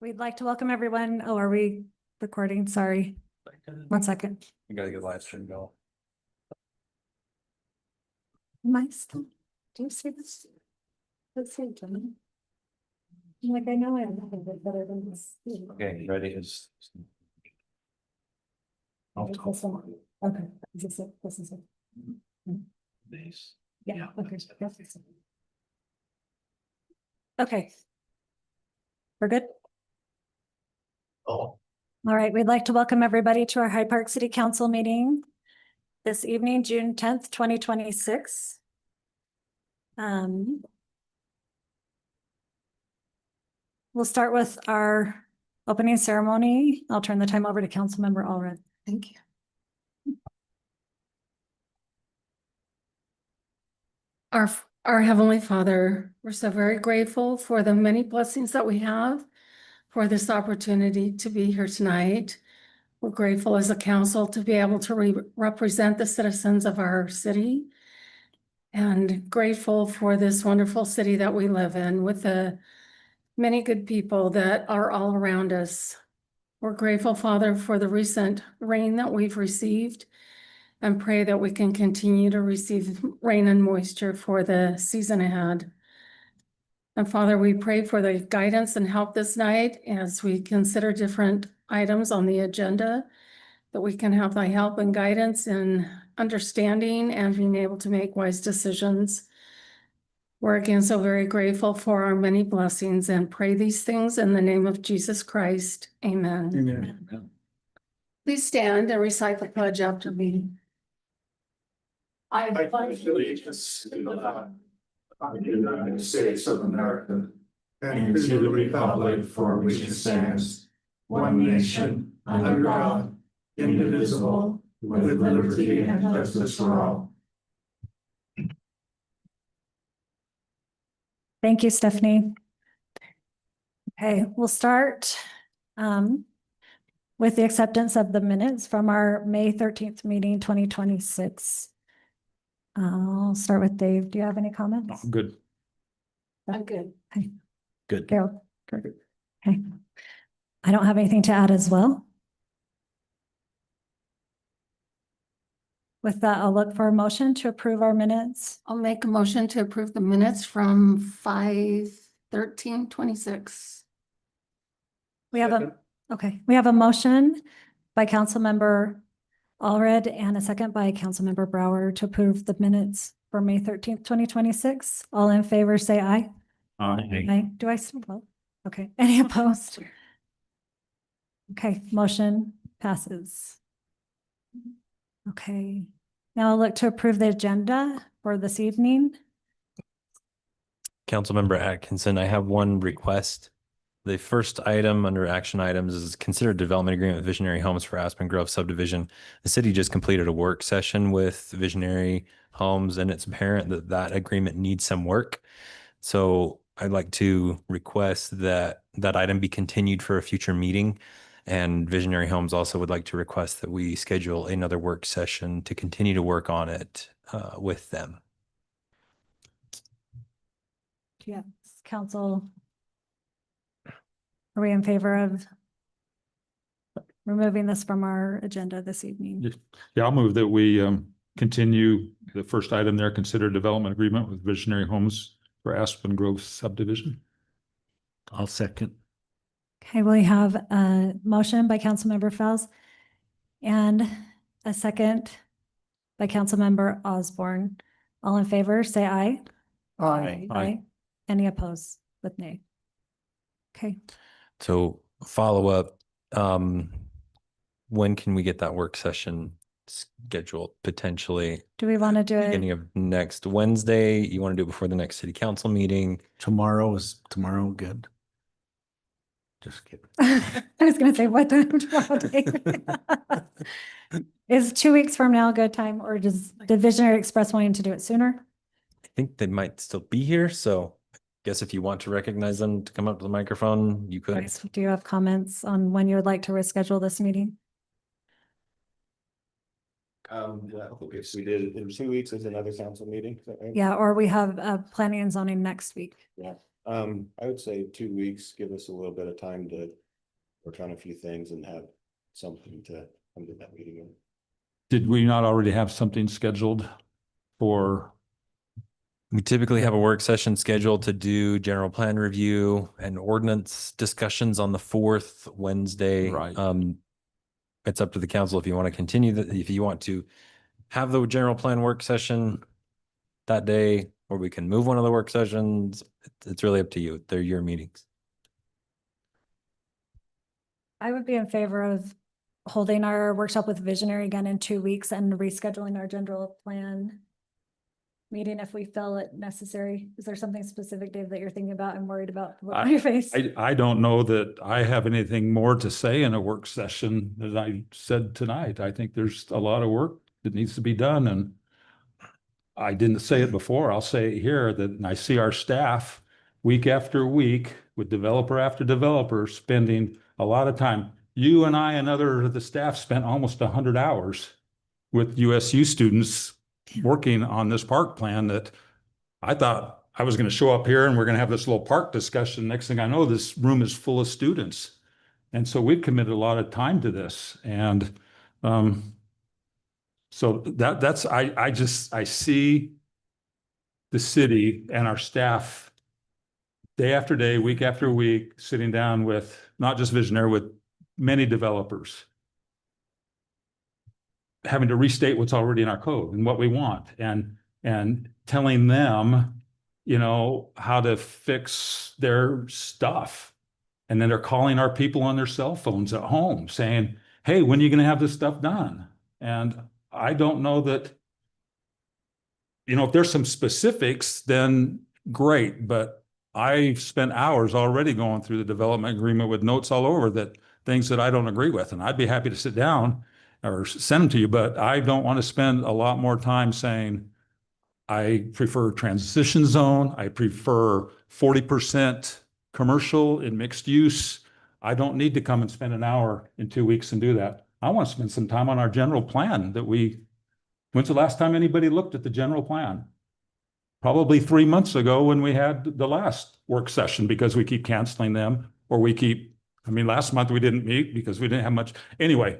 We'd like to welcome everyone. Oh, are we recording? Sorry. 1 second. You gotta get live stream going. Am I still? Do you see this? Let's see, John. Like, I know I have nothing better than this. Okay, ready is. This one. Okay, is this it? This is it. These. Yeah, okay. That's it. Okay. We're good? Oh. All right, we'd like to welcome everybody to our Hyde Park City Council meeting this evening, June 10th, 2026. We'll start with our opening ceremony. I'll turn the time over to Councilmember Allred. Thank you. Our Heavenly Father, we're so very grateful for the many blessings that we have for this opportunity to be here tonight. We're grateful as a council to be able to represent the citizens of our city, and grateful for this wonderful city that we live in with the many good people that are all around us. We're grateful, Father, for the recent rain that we've received, and pray that we can continue to receive rain and moisture for the season ahead. And Father, we pray for the guidance and help this night as we consider different items on the agenda, that we can have thy help and guidance in understanding and being able to make wise decisions. We're again so very grateful for our many blessings and pray these things in the name of Jesus Christ. Amen. Amen. Please stand and recite the pledge after me. I pledge allegiance to the flag of the United States of America and to the republic for which it stands, one nation, under God, indivisible, with liberty and justice for all. Thank you, Stephanie. Okay, we'll start with the acceptance of the minutes from our May 13th meeting, 2026. I'll start with Dave. Do you have any comments? I'm good. I'm good. Okay. Good. Carol? Good. Okay. I don't have anything to add as well. With that, I'll look for a motion to approve our minutes. I'll make a motion to approve the minutes from 5/13/26. We have a motion by Councilmember Allred and a second by Councilmember Brower to approve the minutes for May 13th, 2026. All in favor, say aye. Aye. Aye. Do I still vote? Okay. Any opposed? Okay, motion passes. Okay, now I'll look to approve the agenda for this evening. Councilmember Atkinson, I have one request. The first item under action items is consider development agreement with Visionary Homes for Aspen Grove subdivision. The city just completed a work session with Visionary Homes, and it's apparent that that agreement needs some work. So I'd like to request that that item be continued for a future meeting. And Visionary Homes also would like to request that we schedule another work session to continue to work on it with them. Yes, council. Are we in favor of removing this from our agenda this evening? Yeah, I'll move that we continue the first item there, consider development agreement with Visionary Homes for Aspen Grove subdivision. I'll second. Okay, we have a motion by Councilmember Fels and a second by Councilmember Osborne. All in favor, say aye. Aye. Aye. Any opposed with nay? Okay, So follow up, when can we get that work session scheduled potentially? do we want to do it? Beginning of next Wednesday? You want to do it before the next city council meeting? Tomorrow good? Just kidding. I was gonna say, what time tomorrow, Dave? Is 2 weeks from now a good time, or does the Visionary Express wanting to do it sooner? I think they might still be here, so I guess if you want to recognize them to come up to the microphone, you could. Guys, do you have comments on when you would like to reschedule this meeting? Okay, so we did in 2 weeks is another council meeting, is that right? Yeah, or we have planning and zoning next week. Yeah. I would say 2 weeks, give us a little bit of time to work on a few things and have something to come to that meeting in. Did we not already have something scheduled for? We typically have a work session scheduled to do general plan review and ordinance discussions on the fourth Wednesday. Right. It's up to the council if you want to continue that, if you want to have the general plan work session that day, or we can move one of the work sessions. It's really up to you. They're your meetings. I would be in favor of holding our workshop with Visionary again in 2 weeks and rescheduling our general plan meeting if we feel it necessary. Is there something specific, Dave, that you're thinking about and worried about on your face? I don't know that I have anything more to say in a work session than I said tonight. I think there's a lot of work that needs to be done, and I didn't say it before. I'll say it here that I see our staff week after week with developer after developer spending a lot of time. You and I and other of the staff spent almost 100 hours with USU students working on this park plan that I thought I was going to show up here and we're going to have this little park discussion. Next thing I know, this room is full of students. And so we've committed a lot of time to this. And so I see the city and our staff day after day, week after week, sitting down with not just Visionary, with many developers, having to restate what's already in our code and what we want, and telling them, you know, how to fix their stuff. And then they're calling our people on their cell phones at home saying, hey, when are you going to have this stuff done? And I don't know that, you know, if there's some specifics, then great. But I've spent hours already going through the development agreement with notes all over that things that I don't agree with. And I'd be happy to sit down or send them to you, but I don't want to spend a lot more time saying, I prefer transition zone. I prefer 40% commercial and mixed use. I don't need to come and spend an hour in 2 weeks and do that. I want to spend some time on our general plan when's the last time anybody looked at the general plan? Probably 3 months ago when we had the last work session, because we keep canceling them, or last month we didn't meet because we didn't have much. Anyway,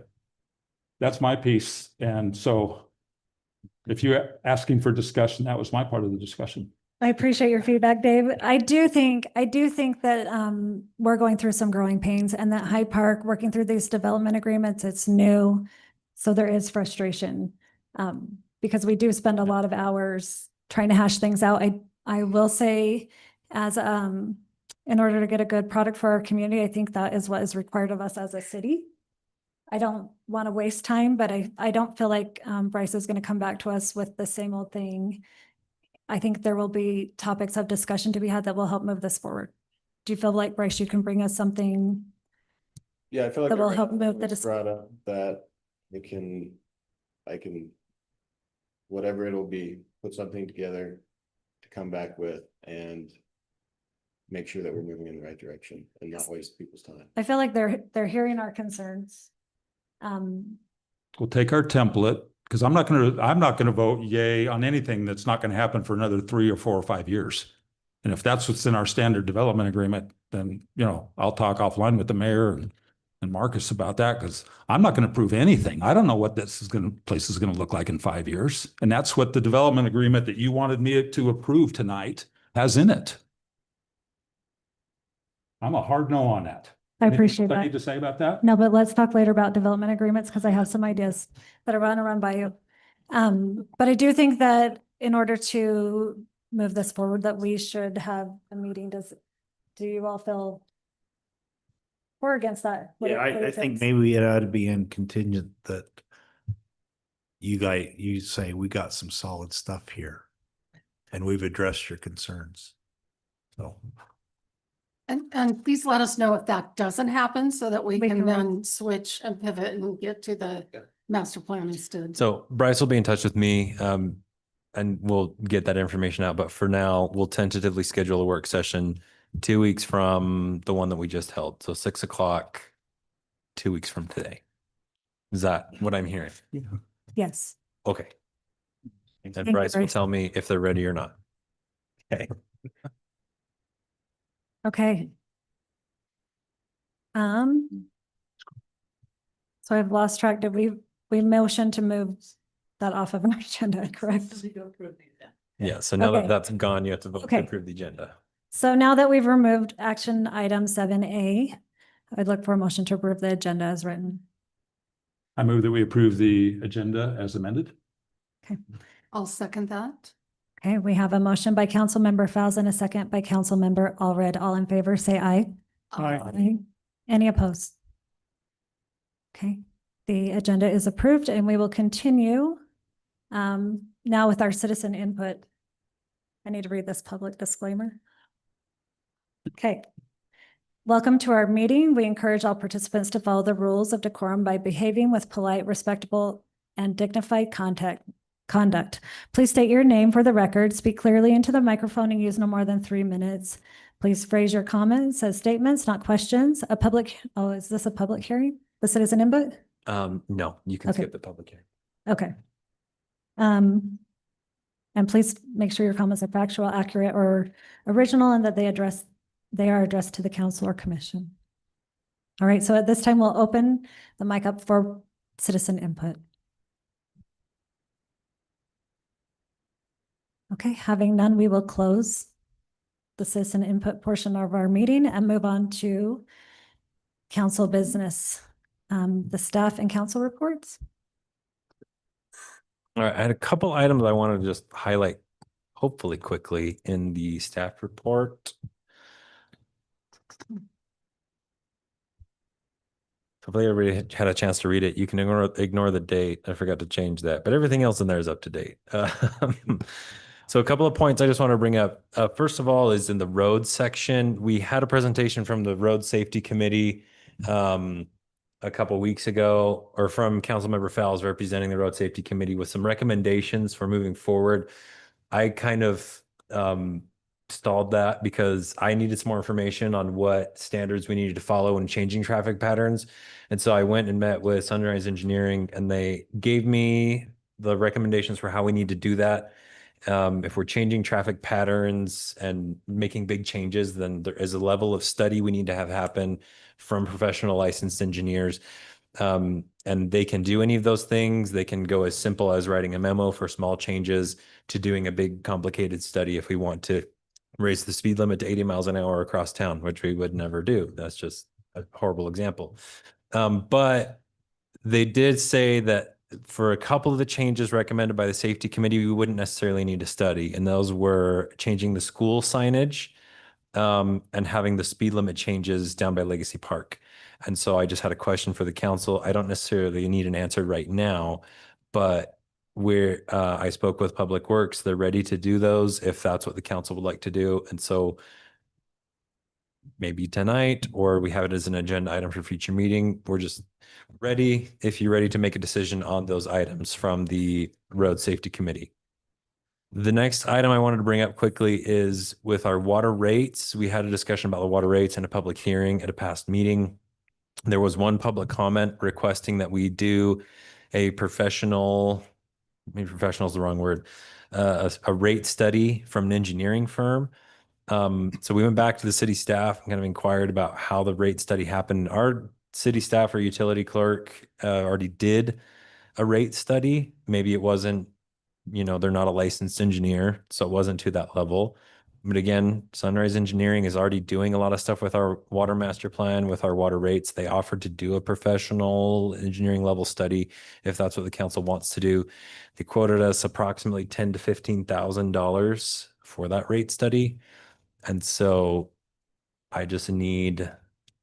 that's my piece. And so if you're asking for discussion, that was my part of the discussion. I appreciate your feedback, Dave. I do think that we're going through some growing pains, and that Hyde Park, working through these development agreements, it's new. So there is frustration because we do spend a lot of hours trying to hash things out. I will say, as in order to get a good product for our community, I think that is what is required of us as a city. I don't want to waste time, but I don't feel like Bryce is going to come back to us with the same old thing. I think there will be topics of discussion to be had that will help move this forward. Do you feel like, Bryce, you can bring us something? Yeah, I feel like that will help move the brought up that I can, whatever it'll be, put something together to come back with and make sure that we're moving in the right direction and not waste people's time. I feel like they're hearing our concerns. We'll take our template, because I'm not going to vote yay on anything that's not going to happen for another 3 or 4 or 5 years. And if that's what's in our standard development agreement, then, you know, I'll talk offline with the mayor and Marcus about that, because I'm not going to approve anything. I don't know what place is going to look like in 5 years. And that's what the development agreement that you wanted me to approve tonight has in it. I'm a hard no on that. I appreciate Anything I that. need to say about that? No, but let's talk later about development agreements, because I have some ideas that I want to run by you. But I do think that in order to move this forward, that we should have a meeting. Do you all feel for or against that? Yeah, I think maybe it ought to be in contingent that you say we got some solid stuff here and we've addressed your concerns. So. And please let us know if that doesn't happen so that we We can can- then switch and pivot and get to the master plan instead. So Bryce will be in touch with me, and we'll get that information out. But for now, we'll tentatively schedule a work session 2 weeks from the one that we just held. So 6 o'clock, 2 weeks from today. Is that what I'm hearing? Yes. Okay. Thank And you, Bryce will Bryce. tell me if they're ready or not. Okay. Okay. So I've lost track. Did we motion to move that off of our agenda, correct? Yeah, so now that Okay. that's gone, you have to vote to Okay. approve the agenda. So now that we've removed action item 7A, I'd look for a motion to approve the agenda as written. I move that we approve the agenda as amended. I'll second that. Okay, we have a motion by Councilmember Fauzi and a second by Councilmember Allred. All in favor, say aye. Aye. Any opposed? Okay, the agenda is approved and we will continue now with our citizen input. I need to read this public disclaimer. Okay. Welcome to our meeting. We encourage all participants to follow the rules of decorum by behaving with polite, respectable, and dignified conduct. Please state your name for the record, speak clearly into the microphone, and use no more than 3 minutes. Please phrase your comments as statements, not questions. Is this a public hearing? The citizen input? No, you can Okay. skip the public hearing. Okay. And please make sure your comments are factual, accurate, or original, and that they are addressed to the council or commission. All right, so at this time, we'll open the mic up for citizen input. Okay, having none, we will close the citizen input portion of our meeting and move on to council business, the staff and council reports. All right, I had a couple items I wanted to just highlight, hopefully quickly, in the staff report. Hopefully everybody had a chance to read it. You can ignore the date. I forgot to change that, but everything else in there is up to date. So a couple of points I just want to bring up. First of all is in the roads section. We had a presentation from the Road Safety Committee a couple weeks ago, or from Councilmember Fowles representing the Road Safety Committee with some recommendations for moving forward. I kind of stalled that because I needed some more information on what standards we needed to follow when changing traffic patterns. And so I went and met with Sunrise Engineering, and they gave me the recommendations for how we need to do that. If we're changing traffic patterns and making big changes, then there is a level of study we need to have happen from professional licensed engineers. And they can do any of those things. They can go as simple as writing a memo for small changes to doing a big complicated study if we want to raise the speed limit to 80 miles an hour across town, which we would never do. That's just a horrible example. But they did say that for a couple of the changes recommended by the safety committee, we wouldn't necessarily need a study. And those were changing the school signage and having the speed limit changes down by Legacy Park. And so I just had a question for the council. I don't necessarily need an answer right now, but I spoke with Public Works. They're ready to do those if that's what the council would like to do. And so maybe tonight, or we have it as an agenda item for future meeting. We're just ready if you're ready to make a decision on those items from the Road Safety Committee. The next item I wanted to bring up quickly is with our water rates. We had a discussion about the water rates in a public hearing at a past meeting. There was one public comment requesting that we do a professional, maybe professional is the wrong word, a rate study from an engineering firm. So we went back to the city staff and kind of inquired about how the rate study happened. Our city staff or utility clerk already did a rate study. Maybe it wasn't, they're not a licensed engineer, so it wasn't to that level. But again, Sunrise Engineering is already doing a lot of stuff with our water master plan, with our water rates. They offered to do a professional engineering level study if that's what the council wants to do. They quoted us approximately $10,000 to $15,000 for that rate study. And so I just need,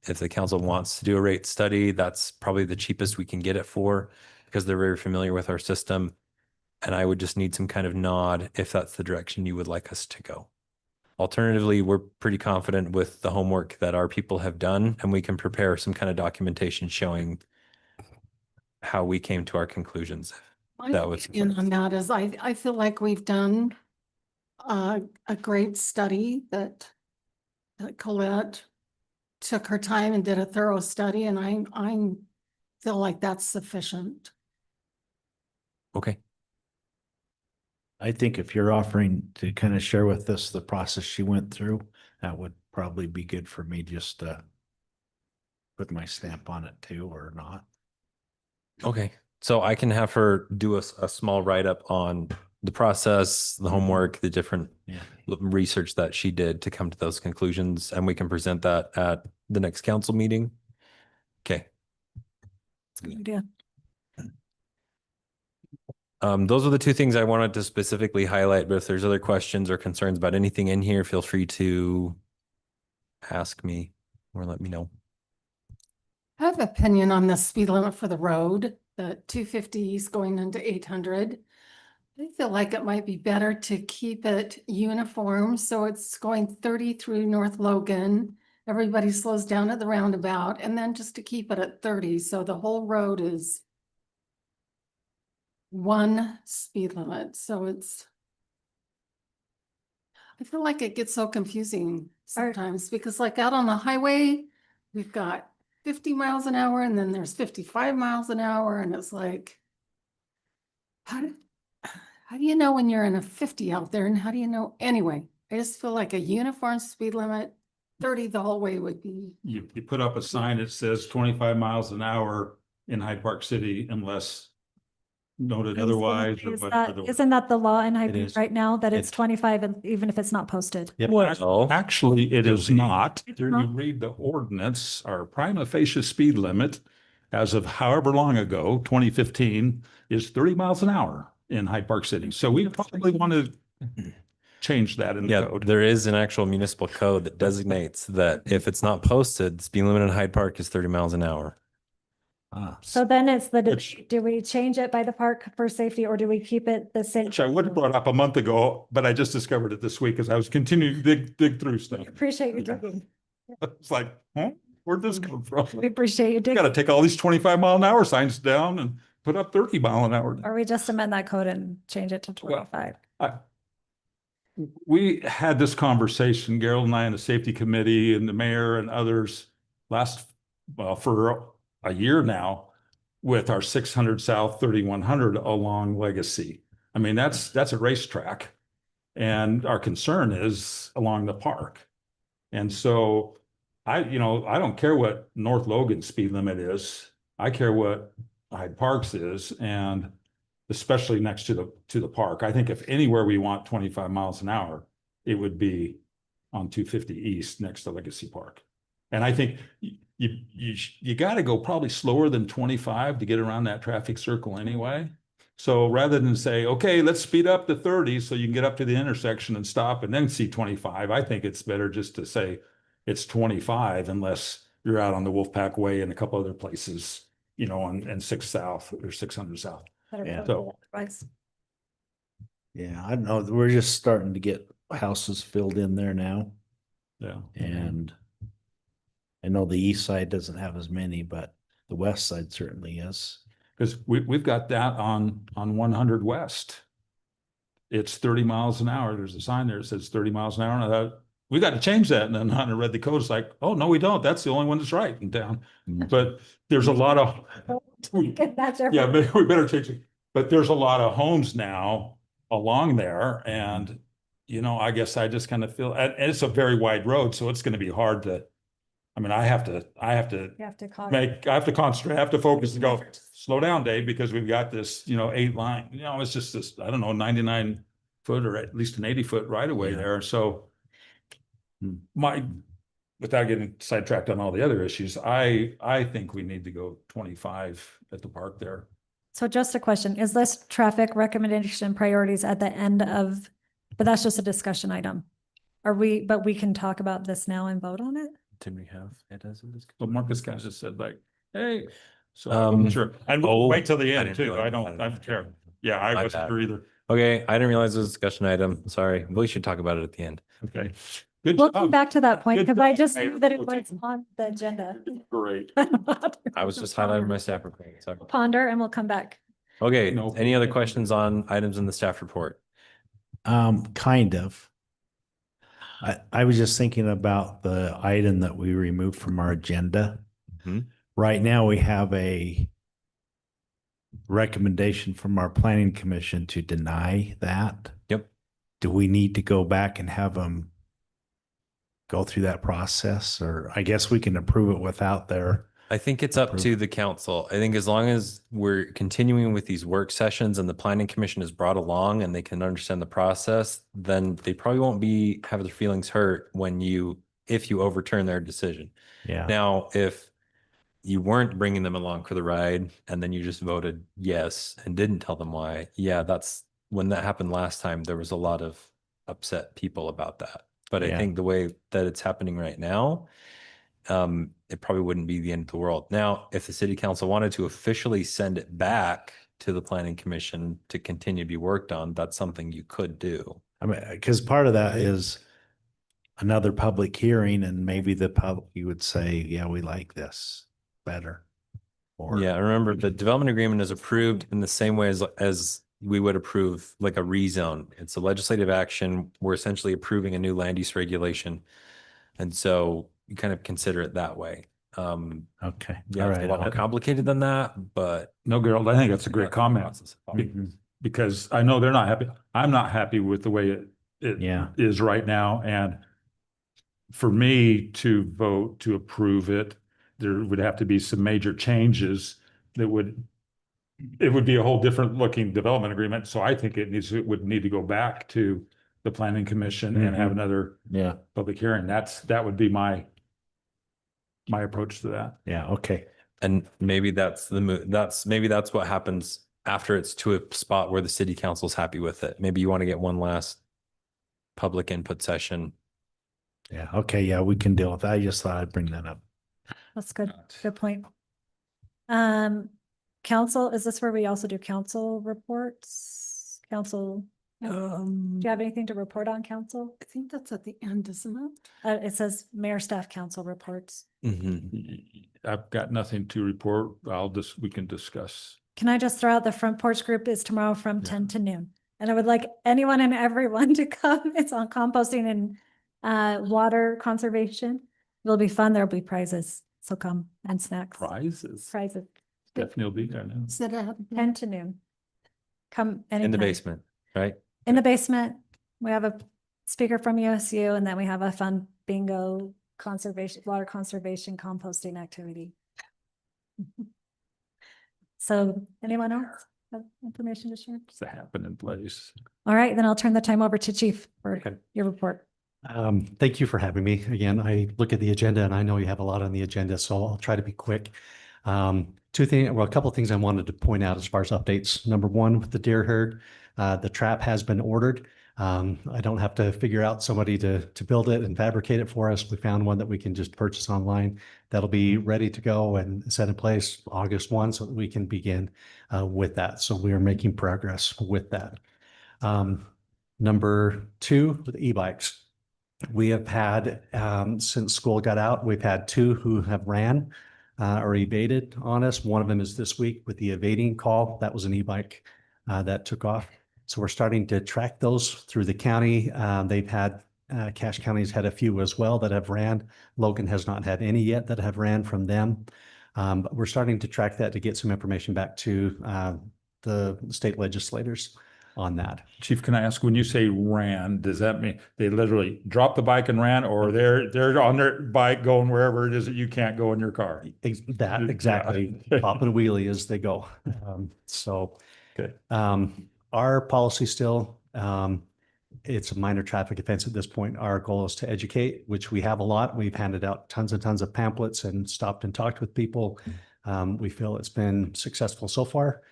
if the council wants to do a rate study, that's probably the cheapest we can get it for because they're very familiar with our system. And I would just need some kind of nod if that's the direction you would like us to go. Alternatively, we're pretty confident with the homework that our people have done, and we can prepare some kind of documentation showing how we came to our conclusions. That was On that is I feel like we've done a great study that Colette took her time and did a thorough study, and I feel like that's sufficient. okay. I think if you're offering to kind of share with us the process she went through, that would probably be good for me just to put my stamp on it too, or not. Okay, so I can have her do a small write-up on the process, the homework, the different Yeah. research that she did to come to those conclusions, and we can present that at the next council meeting. Okay. Good idea. Those are the two things I wanted to specifically highlight, but if there's other questions or concerns about anything in here, feel free to ask me or let me know. I have opinion on the speed limit for the road, the 250s going into 800. I feel like it might be better to keep it uniform, so it's going 30 through North Logan. Everybody slows down at the roundabout, and then just to keep it at 30, so the whole road is one speed limit, so I feel like it gets so confusing sometimes, because like out on the highway, we've got 50 miles an hour, and then there's 55 miles an hour, and it's like, how do you know when you're in a 50 out there, and how do you know? Anyway, I just feel like a uniform speed limit, 30 the whole way would be. You put up a sign that says 25 miles an hour in Hyde Park City unless noted otherwise. or whatever. Isn't that the law in Hyde It is. right now, that it's It- 25 and even if it's not posted? Yep. Well, Actually, it is not. It's You not? read the ordinance, our prima facie speed limit as of however long ago, 2015, is 30 miles an hour in Hyde Park City. So we probably want to change that in the yeah, code. there is an actual municipal code that designates that if it's not posted, the speed limit in Hyde Park is 30 miles an hour. So then it's the, It's- do we change it by the park for safety, or do we keep it the same? Which I would have brought up a month ago, but I just discovered it this week as I was continuing to dig through stuff. Appreciate you digging. It's like, huh? Where'd this come from? We appreciate you You digging. gotta take all these 25-mile-an-hour signs down and put up 30-mile-an-hour. Or we just amend that code and change it to Well, 25. We had this conversation, Gerald and I, in the safety committee and the mayor and others for a year now with our 600 South 3100 along Legacy. I mean, that's a racetrack. And our concern is along the park. And so I don't care what North Logan speed limit is. I care what Hyde Park's is, and especially next to the park. I think if anywhere we want 25 miles an hour, it would be on 250 East next to Legacy Park. And I think you got to go probably slower than 25 to get around that traffic circle anyway. So rather than say, okay, let's speed up to 30 so you can get up to the intersection and stop and then see 25, I think it's better just to say it's 25 unless you're out on the Wolfpack Way and a couple other places, and 6 South or 600 South. Better Yeah. code So- otherwise. Yeah, I don't know. We're just starting to get houses filled in there now. Yeah. And I know the east side doesn't have as many, but the west side certainly is. Because we've got that on 100 West. It's 30 miles an hour. There's a sign there that says 30 miles an hour. And I thought, we got to change that. And then Hunter read the code. It's like, oh, no, we don't. That's the only one that's right in town. But there's a lot of, That's yeah, but we better change it. But there's a lot of homes now along there. And, I guess I just kind of feel, and it's a very wide road, so it's going to be hard to, I have to You have to call. I have to concentrate, I have to focus and go, slow down, Dave, because we've got this, 8 line, it's just this, I don't know, 99 foot or at least an 80-foot right away Yeah. there. So without getting sidetracked on all the other issues, I think we need to go 25 at the park there. So just a question, is this traffic recommendation priorities at the end of, but that's just a discussion item? But we can talk about this now and vote on it? Did we have it as a discussion? So Marcus kind of just said like, hey, so Um, sure. And oh, we'll wait till the I end didn't too. realize- I don't care. Yeah, I My wasn't bad. sure either. Okay, I didn't realize it was a discussion item. Sorry. We should talk about it at the end. Okay. Good We'll come job. back to that point Good because I job, just Mayor. knew that it was on the agenda. Great. I was just highlighting my staff report. Sorry. Ponder and we'll come back. Okay, No. any other questions on items in the staff report? Kind of. I was just thinking about the item that we removed from our agenda. Mhm. Right now, we have a recommendation from our planning commission to deny that. Yep. Do we need to go back and have them go through that process, or I guess we can approve it without their, I think it's up to the council. I think as long as we're continuing with these work sessions and the planning commission is brought along and they can understand the process, then they probably won't have their feelings hurt if you overturn their decision. yeah. Now, if you weren't bringing them along for the ride and then you just voted yes and didn't tell them why, yeah, that's when that happened last time. There was a lot of upset people about that. But I Yeah. think the way that it's happening right now, it probably wouldn't be the end of the world. Now, if the city council wanted to officially send it back to the planning commission to continue to be worked on, that's something you could do. I mean, because part of that is another public hearing, and maybe the public, you would say, yeah, we like this better. Or, Yeah, remember the development agreement is approved in the same way as we would approve like a rezone. It's a legislative action. We're essentially approving a new land use regulation. And so you kind of consider it that way. okay. Yeah, All it's right. a lot more complicated than that, but No, Gerald, I think that's a great comment. Mhm. Because I know they're not happy. I'm not happy with the way it Yeah. is right now. And for me to vote to approve it, there would have to be some major changes that it would be a whole different looking development agreement. So I think it would need to go back to the planning commission and have Mhm. another Yeah. public hearing. That would be my approach to that. Yeah. Okay. and maybe that's that's what happens after it's to a spot where the city council's happy with it. Maybe you want to get one last public input session. Yeah. Okay. Yeah. We can deal with that. I just thought I'd bring that up. That's good. Good point. Council, is this where we also do council reports? Council, do you have anything to report on council? I think that's at the end, isn't it? It says mayor staff council reports. I've got nothing to report. We can discuss. Can I just throw out the front porch group is tomorrow from Yeah. 10 to noon? And I would like anyone and everyone to come. It's on composting and water conservation. It'll be fun. There'll be prizes. So come and snacks. Prizes. Prizes. Definitely will be there now. Is that at 10 to noon. Come anytime. In the basement, right? In the basement. We have a speaker from USU and then we have a fun bingo conservation, water conservation composting activity. So anyone else have information to share? It's a happening place. All right, then I'll turn the time over to Chief for Okay. your report. Thank you for having me. Again, I look at the agenda and I know you have a lot on the agenda, so I'll try to be quick. A couple of things I wanted to point out as far as updates. Number one, with the deer herd, the trap has been ordered. I don't have to figure out somebody to build it and fabricate it for us. We found one that we can just purchase online. That'll be ready to go and set in place August 1 so that we can begin with that. So we are making progress with that. Number two, with e-bikes. We have had, since school got out, we've had two who have ran or evaded on us. One of them is this week with the evading call. That was an e-bike that took off. So we're starting to track those through the county. They've had, Cache County's had a few as well that have ran. Logan has not had any yet that have ran from them. But we're starting to track that to get some information back to the state legislators on that. Chief, can I ask, when you say ran, does that mean they literally dropped the bike and ran, or they're on their bike going wherever it is that you can't go in your car? That exactly, Yeah. pop and wheelie as they go. Okay. Our policy still, it's a minor traffic offense at this point. Our goal is to educate, which we have a lot. We've handed out tons and tons of pamphlets and stopped and talked with people. We feel it's been successful so far,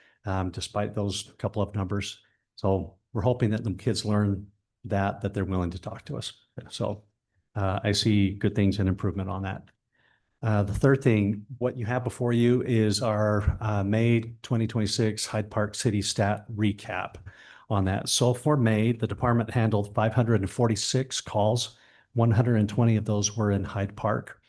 despite those couple of numbers. So we're hoping that the kids learn that they're willing to talk to us. So I see good things and improvement on that. The third thing, what you have before you is our May 2026 Hyde Park City Stat recap on that. So for May, the department handled 546 calls. 120 of those were in Hyde Park.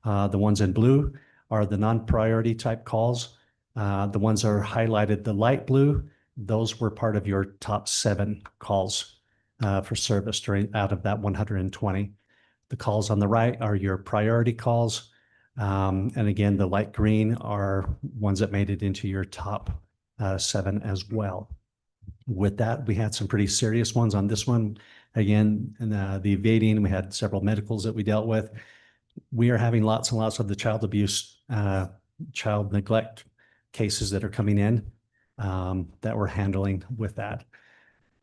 The ones in blue are the non-priority type calls. The ones that are highlighted, the light blue, those were part of your top 7 calls for service out of that 120. The calls on the right are your priority calls. And again, the light green are ones that made it into your top 7 as well. with that. We had some pretty serious ones on this one. Again, and the evading, we had several medicals that we dealt with. We are having lots and lots of the child abuse, child neglect cases that are coming in that we're handling with that.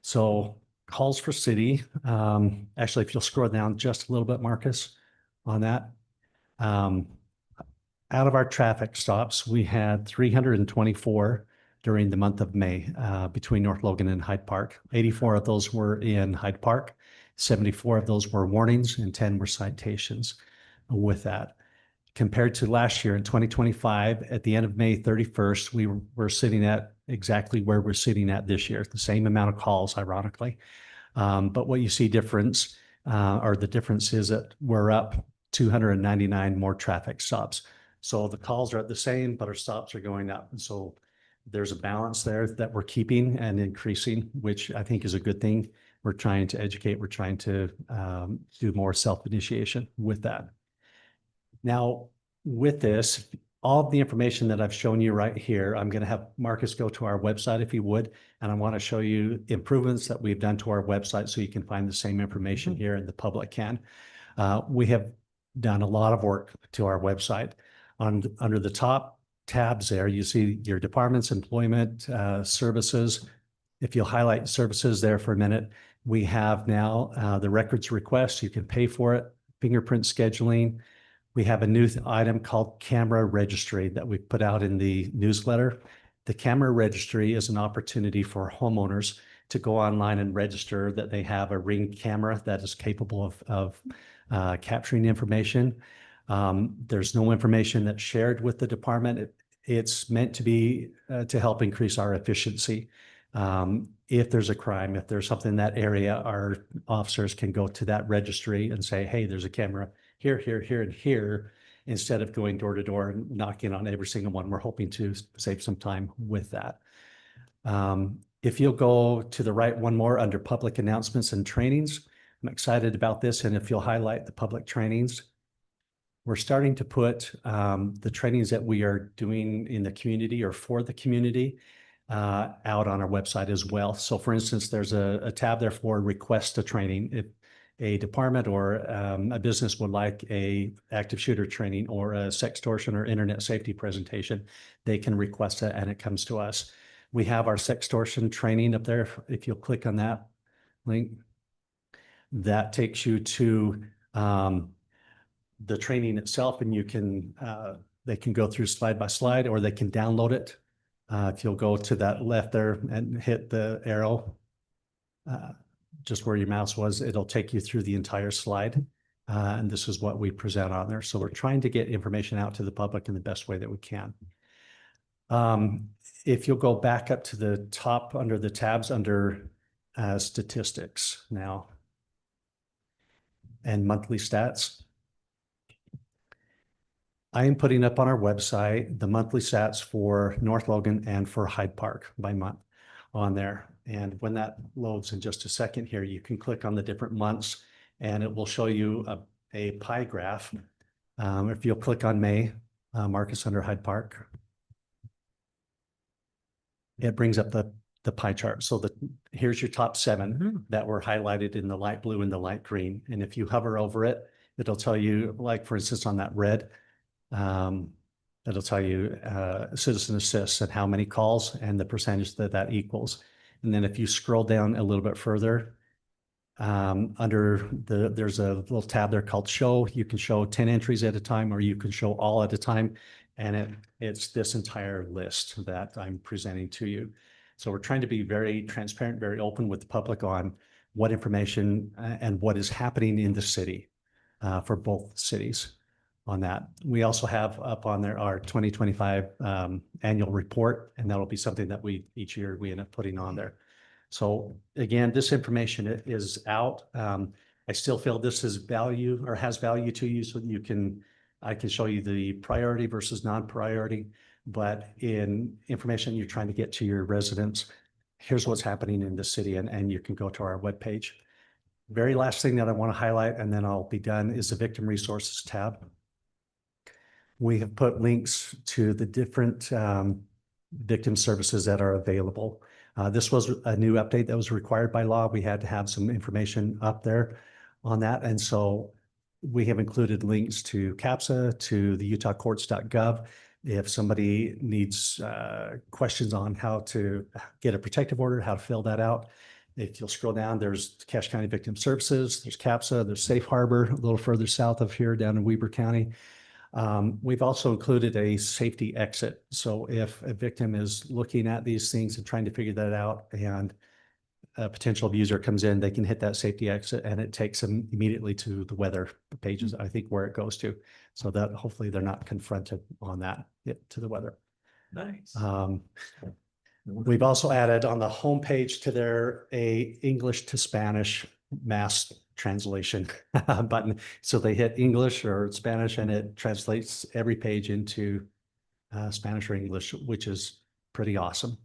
So calls for city. Actually, if you'll scroll down just a little bit, Marcus, on that. Out of our traffic stops, we had 324 during the month of May between North Logan and Hyde Park. 84 of those were in Hyde Park. 74 of those were warnings and 10 were citations with that. Compared to last year in 2025, at the end of May 31st, we were sitting at exactly where we're sitting at this year, the same amount of calls, ironically. But what you see difference, or the difference is that we're up 299 more traffic stops. So the calls are at the same, but our stops are going up. And so there's a balance there that we're keeping and increasing, which I think is a good thing. We're trying to educate, we're trying to do more self-initiation with that. Now, with this, all of the information that I've shown you right here, I'm going to have Marcus go to our website if he would, and I want to show you improvements that we've done to our website so you can find the same information here and the public can. We have done a lot of work to our website. Under the top tabs there, you see your departments, employment, services. If you'll highlight services there for a minute, we have now the records request. You can pay for it, fingerprint scheduling. We have a new item called camera registry that we put out in the newsletter. The camera registry is an opportunity for homeowners to go online and register that they have a Ring camera that is capable of capturing information. There's no information that's shared with the department. It's meant to be to help increase our efficiency. If there's a crime, if there's something in that area, our officers can go to that registry and say, hey, there's a camera here, here, here, and here, instead of going door to door and knocking on every single one. We're hoping to save some time with that. If you'll go to the right one more under public announcements and trainings, I'm excited about this. And if you'll highlight the public trainings, we're starting to put the trainings that we are doing in the community or for the community out on our website as well. So for instance, there's a tab there for request a training. If a department or a business would like a active shooter training or a sextortion or internet safety presentation, they can request it and it comes to us. We have our sextortion training up there. If you'll click on that link, that takes you to the training itself, and you can they can go through slide by slide, or they can download it. If you'll go to that left there and hit the arrow, just where your mouse was, it'll take you through the entire slide. And this is what we present on there. So we're trying to get information out to the public in the best way that we can. If you'll go back up to the top under the tabs under statistics now and monthly stats, I am putting up on our website the monthly stats for North Logan and for Hyde Park by month on there. And when that loads in just a second here, you can click on the different months and it will show you a pie graph. If you'll click on May, Marcus, under Hyde Park, it brings up the pie chart. So here's your top 7 that were highlighted in the light blue and the light green. And if you hover over it, it'll tell you, like for instance, on that red, it'll tell you citizen assists and how many calls and the percentage that equals. And then if you scroll down a little bit further, there's a little tab there called show. You can show 10 entries at a time, or you can show all at a time. And it's this entire list that I'm presenting to you. So we're trying to be very transparent, very open with the public on what information and what is happening in the city for both cities on that. We also have up on there our 2025 annual report, and that'll be something that each year we end up putting on there. So again, this information is out. I still feel this is value or has value to you, so I can show you the priority versus non-priority, but in information you're trying to get to your residents, here's what's happening in the city, and you can go to our webpage. Very last thing that I want to highlight, and then I'll be done, is the victim resources tab. We have put links to the different victim services that are available. This was a new update that was required by law. We had to have some information up there on that. And so we have included links to CAPSA, to the utahcourts.gov. If somebody needs questions on how to get a protective order, how to fill that out, if you'll scroll down, there's Cache County Victim Services, there's CAPSA, there's Safe Harbor, a little further south of here down in Weber County. We've also included a safety exit. So if a victim is looking at these things and trying to figure that out and a potential abuser comes in, they can hit that safety exit and it takes them immediately to the weather pages, I think, where it goes to. So that hopefully they're not confronted on that to the weather. Nice. We've also added on the homepage to there a English to Spanish mass translation button. So they hit English or Spanish and it translates every page into Spanish or English, which is pretty awesome.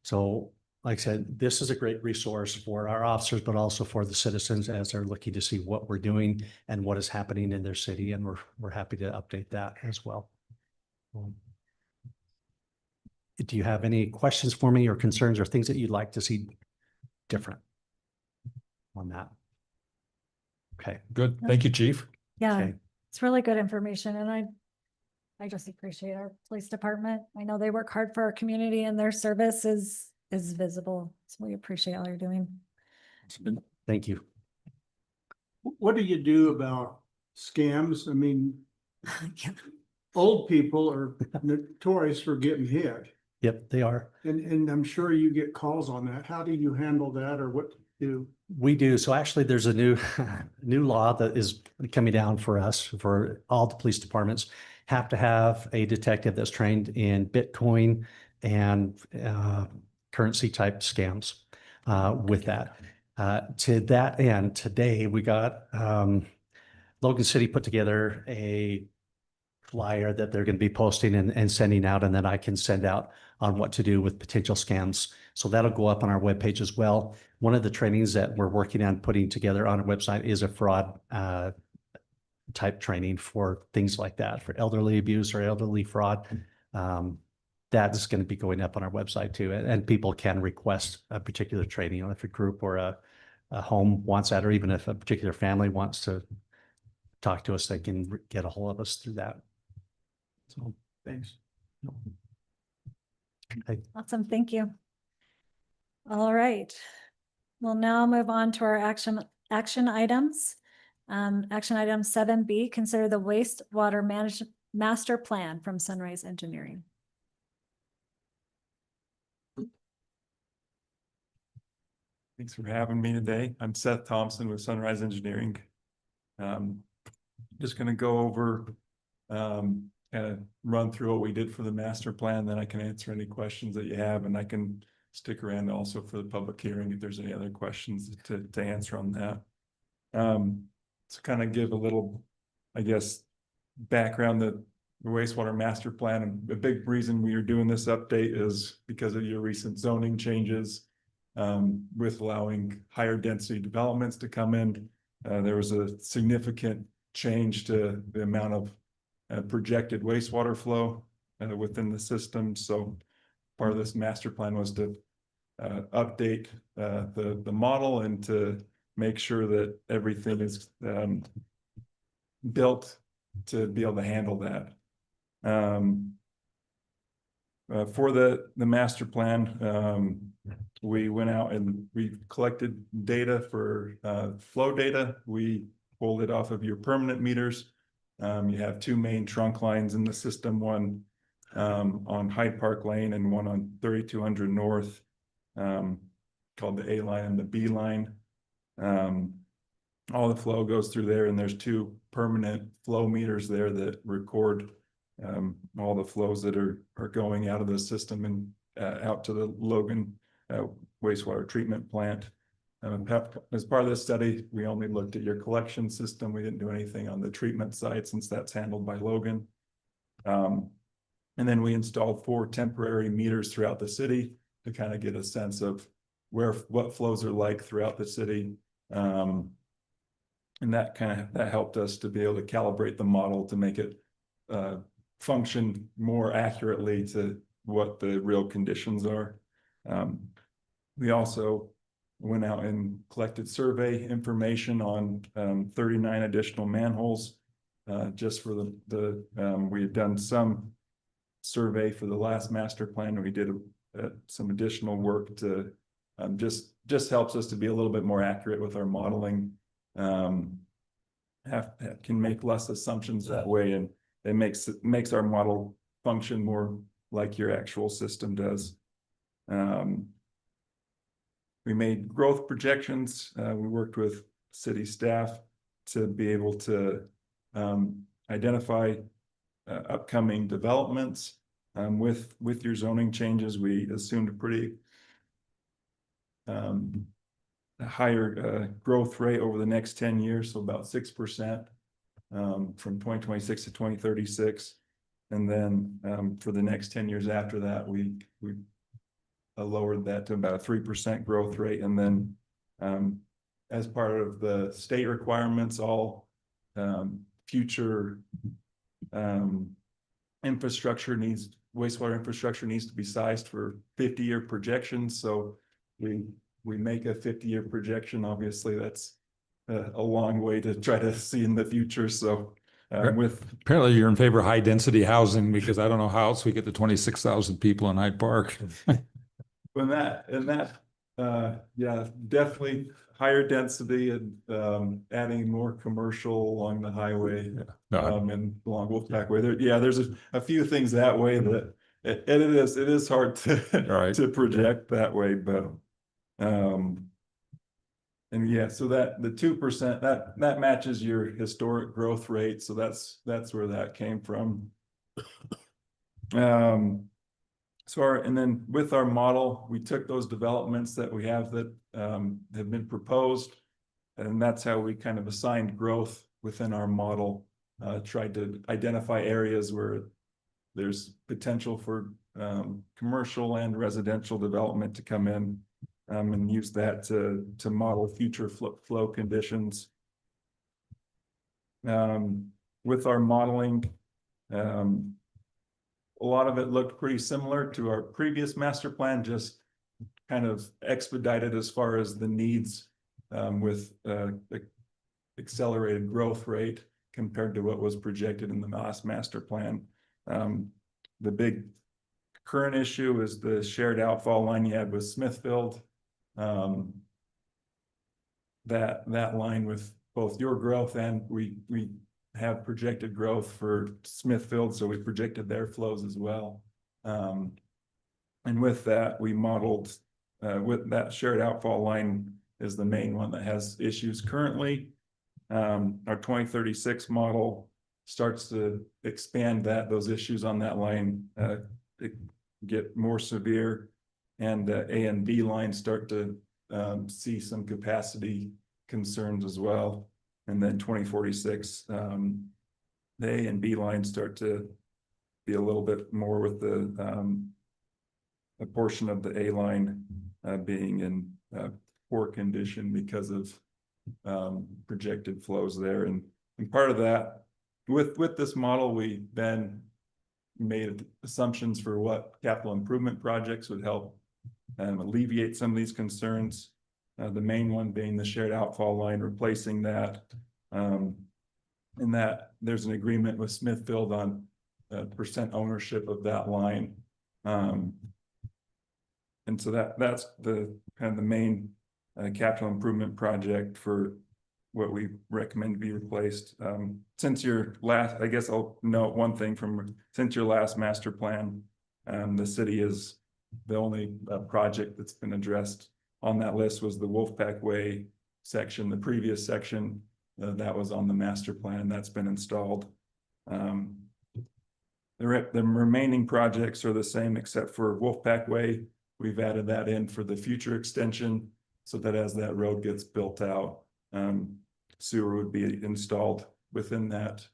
So like I said, this is a great resource for our officers, but also for the citizens as they're looking to see what we're doing and what is happening in their city. And we're happy to update that as well. Do you have any questions for me or concerns or things that you'd like to see different on that? Okay. Good. Thank you, Chief. Yeah, Okay. it's really good information and I just appreciate our police department. I know they work hard for our community and their service is visible. So we appreciate all you're doing. Thank you. What do you do about scams? I mean, Yeah. old people are notorious for getting hit. Yep, they are. And I'm sure you get calls on that. How do you handle that or what do? We do. So actually there's a new law that is coming down for us, for all the police departments have to have a detective that's trained in Bitcoin and currency type scams with that. To that end, today we got Logan City put together a flyer that they're going to be posting and sending out, and then I can send out on what to do with potential scams. So that'll go up on our webpage as well. One of the trainings that we're working on putting together on our website is a fraud type training for things like that, for elderly abuse or elderly fraud. That is going to be going up on our website too. And people can request a particular training, you know, if a group or a home wants that, or even if a particular family wants to talk to us, they can get a hold of us through that. So Thanks. Okay. Awesome. Thank you. All right. We'll now move on to our action items. Action item 7B, consider the wastewater management master plan from Sunrise Engineering. Thanks for having me today. I'm Seth Thompson with Sunrise Engineering. Just going to go over and run through what we did for the master plan, then I can answer any questions that you have, and I can stick around also for the public hearing if there's any other questions to answer on that. To kind of give a little, I guess, background, the wastewater master plan, and a big reason we are doing this update is because of your recent zoning changes with allowing higher density developments to come in. There was a significant change to the amount of projected wastewater flow within the system. So part of this master plan was to update the model and to make sure that everything is built to be able to handle that. For the master plan, we went out and we collected data for flow data. We pulled it off of your permanent meters. You have two main trunk lines in the system, one on Hyde Park Lane and one on 3200 North, called the A line and the B line. All the flow goes through there, and there's two permanent flow meters there that record all the flows that are going out of the system and out to the Logan wastewater treatment plant. As part of this study, we only looked at your collection system. We didn't do anything on the treatment side since that's handled by Logan. And then we installed 4 temporary meters throughout the city to kind of get a sense of what flows are like throughout the city. And that helped us to be able to calibrate the model to make it function more accurately to what the real conditions are. We also went out and collected survey information on 39 additional manholes. Just for we had done some survey for the last master plan. We did some additional work to just helps us to be a little bit more accurate with our modeling. Can make less assumptions that way, and it makes our model function more like your actual system does. We made growth projections. We worked with city staff to be able to identify upcoming developments. With your zoning changes, we assumed a pretty higher growth rate over the next 10 years, so about 6% from 2026 to 2036. And then for the next 10 years after that, we lowered that to about a 3% growth rate. And then as part of the state requirements, all future wastewater infrastructure needs to be sized for 50-year projections. So we make a 50-year projection. Obviously, that's a long way to try to see in the future. So apparently you're in favor of high density housing, because I don't know how else we get to 26,000 people in Hyde Park. Yeah, definitely higher density and adding more commercial along the highway and along Wolfpack Way. There's a few things that way that it is hard to project that way, but and yeah, so that the 2% that matches your historic growth rate. So that's where that came from. And then with our model, we took those developments that we have that have been proposed, and that's how we kind of assigned growth within our model. Tried to identify areas where there's potential for commercial and residential development to come in, and use that to model future flow conditions. With our modeling, a lot of it looked pretty similar to our previous master plan, just kind of expedited as far as the needs with accelerated growth rate compared to what was projected in the last master plan. The big current issue is the shared outfall line you had with Smithfield. That line with both your growth and we have projected growth for Smithfield, so we projected their flows as well. And with that, we modeled with that shared outfall line is the main one that has issues currently. Our 2036 model starts to expand those issues on that line get more severe, and A and B lines start to see some capacity concerns as well. And then 2046, the A and B lines start to be a little bit more with a portion of the A line being in poor condition because of projected flows there. And part of that, with this model, we then made assumptions for what capital improvement projects would help alleviate some of these concerns. The main one being the shared outfall line, replacing that. And that there's an agreement with Smithfield on percent ownership of that line. And so that's the kind of the main capital improvement project for what we recommend to be replaced. Since your last, I guess I'll note one thing since your last master plan, the city is the only project that's been addressed on that list was the Wolfpack Way section. The previous section that was on the master plan, that's been installed. The remaining projects are the same except for Wolfpack Way. We've added that in for the future extension so that as that road gets built out, sewer would be installed within that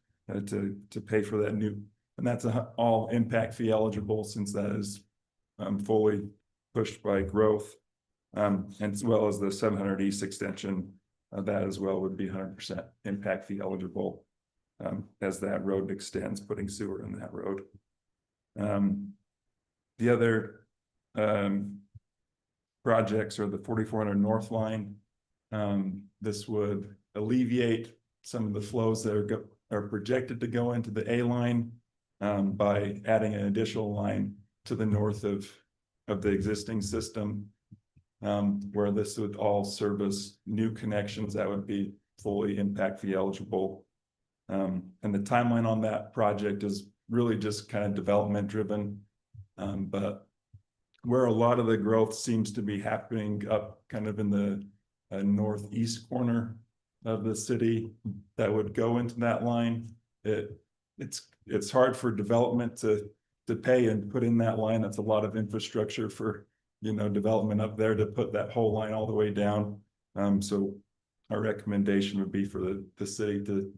to pay for that new, and that's all impact fee eligible since that is fully pushed by growth. And as well as the 700 East extension, that as well would be 100% impact fee eligible as that road extends, putting sewer in that road. The other projects are the 4400 North line. This would alleviate some of the flows that are projected to go into the A line by adding an additional line to the north of the existing system, where this would all service new connections that would be fully impact fee eligible. And the timeline on that project is really just kind of development driven. But where a lot of the growth seems to be happening up kind of in the northeast corner of the city that would go into that line, it's hard for development to pay and put in that line. That's a lot of infrastructure for, you know, development up there to put that whole line all the way down. So our recommendation would be for the city to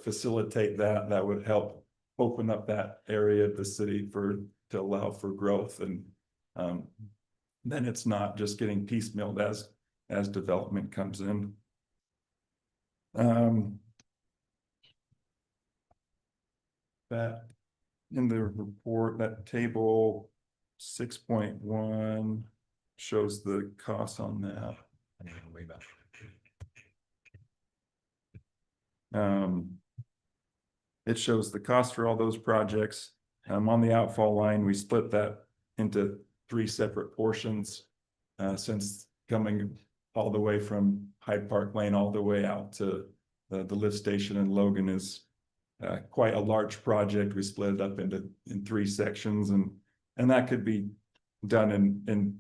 facilitate that. That would help open up that area of the city to allow for growth, and then it's not just getting piecemealed as development comes in. That in the report, that table 6.1 shows the cost on that. Way back. It shows the cost for all those projects. On the outfall line, we split that into 3 separate portions, since coming all the way from Hyde Park Lane all the way out to the lift station in Logan is quite a large project. We split it up in 3 sections, and that could be done in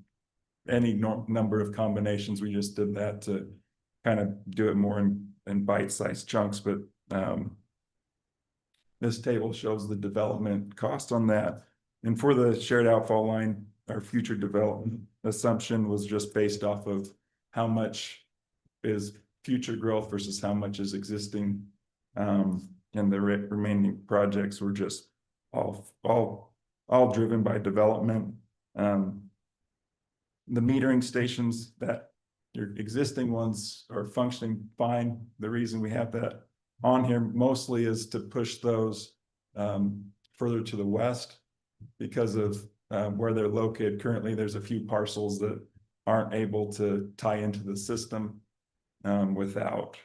any number of combinations. We just did that to kind of do it more in bite-sized chunks, but this table shows the development cost on that. And for the shared outfall line, our future development assumption was just based off of how much is future growth versus how much is existing. And the remaining projects were just all driven by development. The metering stations, that your existing ones are functioning fine. The reason we have that on here mostly is to push those further to the west because of where they're located. Currently, there's a few parcels that aren't able to tie into the system without,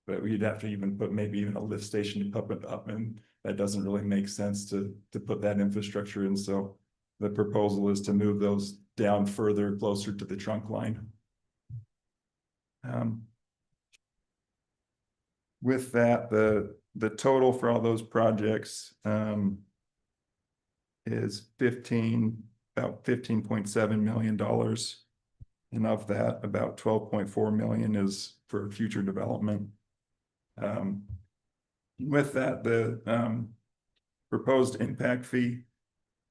but we'd have to even put maybe even a lift station to pump it up, and that doesn't really make sense to put that infrastructure in. So the proposal is to move those down further, closer to the trunk line. With that, the total for all those projects is about $15.7 million. And of that, about 12.4 million is for future development. With that, the proposed impact fee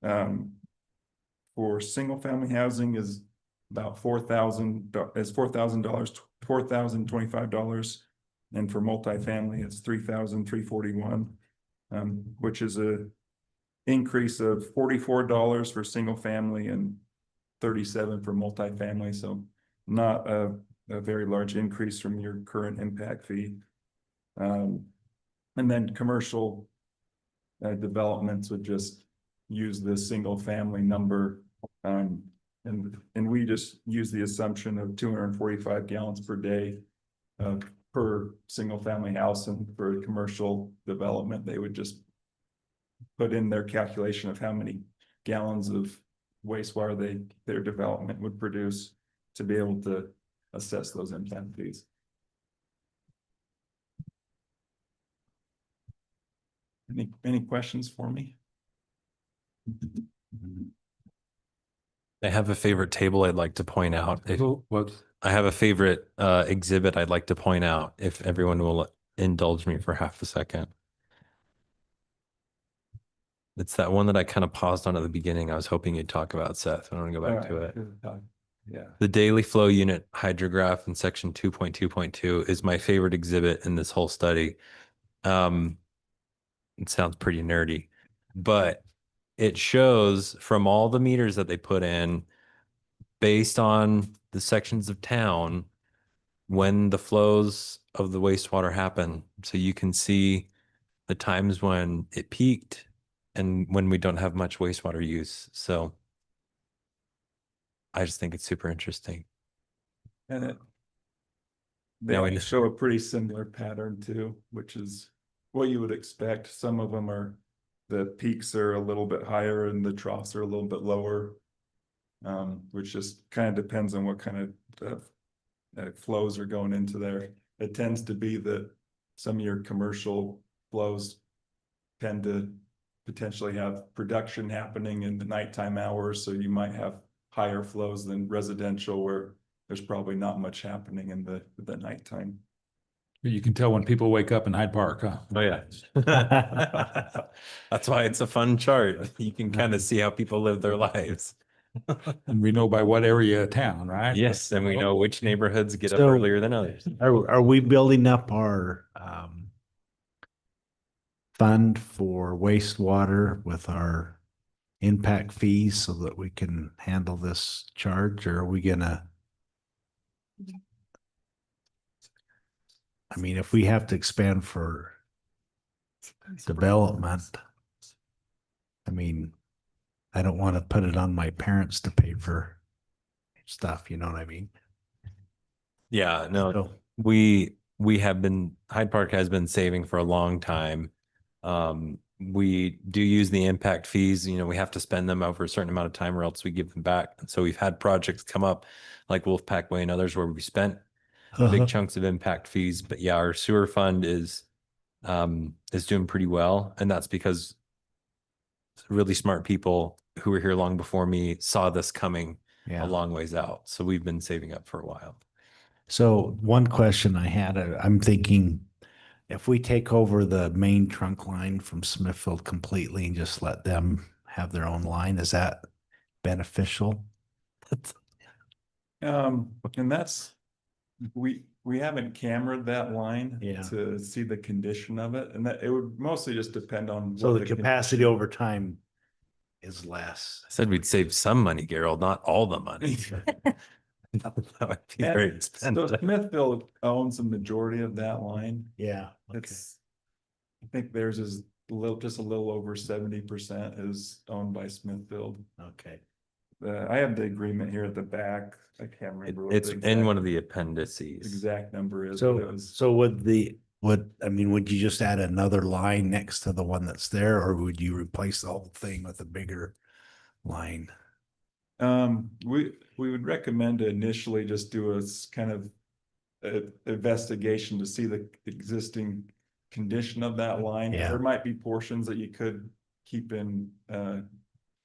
for single family housing is about $4,025. And for multifamily, it's $3,341, which is a increase of $44 for single family and $37 for multifamily. So not a very large increase from your current impact fee. And then commercial developments would just use the single family number. And we just use the assumption of 245 gallons per day per single family house, and for commercial development, they would just put in their calculation of how many gallons of wastewater their development would produce to be able to assess those impact fees. Any questions for me? I have a favorite table I'd like to point out. I have a favorite exhibit I'd like to point out, if everyone will indulge me for half a second. It's that one that I kind of paused on at the beginning. I was hoping you'd talk about, Seth. I want to go back to it. Yeah. The daily flow unit hydrograph in section 2.2.2 is my favorite exhibit in this whole study. It sounds pretty nerdy, but it shows from all the meters that they put in, based on the sections of town, when the flows of the wastewater happen. So you can see the times when it peaked and when we don't have much wastewater use. So I just think it's super interesting. And it. Yeah, we They just- show a pretty similar pattern too, which is what you would expect. Some of them are, the peaks are a little bit higher and the troughs are a little bit lower. Which just kind of depends on what kind of flows are going into there. It tends to be that some of your commercial flows tend to potentially have production happening in the nighttime hours, so you might have higher flows than residential where there's probably not much happening in the nighttime. You can tell when people wake up in Hyde Park, huh? Oh, yeah. That's why it's a fun chart. You can kind of see how people live their lives. And we know by what area of town, right? Yes, and we know which neighborhoods get up So- earlier than others. Are we building up our fund for wastewater with our impact fees so that we can handle this charge, or are we gonna? I mean, if we have to expand for development, I mean, I don't want to put it on my parents to pay for stuff, you know what I mean? Yeah, no, So, we have been, Hyde Park has been saving for a long time. We do use the impact fees, you know, we have to spend them over a certain amount of time or else we give them back. And so we've had projects come up like Wolfpack Way and others where we spent big chunks of impact fees. But yeah, our sewer fund is doing pretty well. And that's because really smart people who were here long before me saw this coming yeah. a long ways out. So we've been saving up for a while. So one question I had, I'm thinking if we take over the main trunk line from Smithfield completely and just let them have their own line, is that beneficial? And that's, we haven't cameraed that line Yeah. to see the condition of it, and that it would mostly just depend on. So what the capacity over time is less. I said we'd save some money, Gerald, not all the money. That would be very And so expensive. Smithfield owns the majority of that line. Yeah. Okay. It's, I think theirs is just a little over 70% is owned by Smithfield. Okay. I have the agreement here at the back. I can't remember. what It's the in one exact- of the appendices. Exact number is. but it So, was- so would you just add another line next to the one that's there, or would you replace the whole thing with a bigger line? We would recommend to initially just do kind of investigation to see the existing condition of that line. Yeah. There might be portions that you could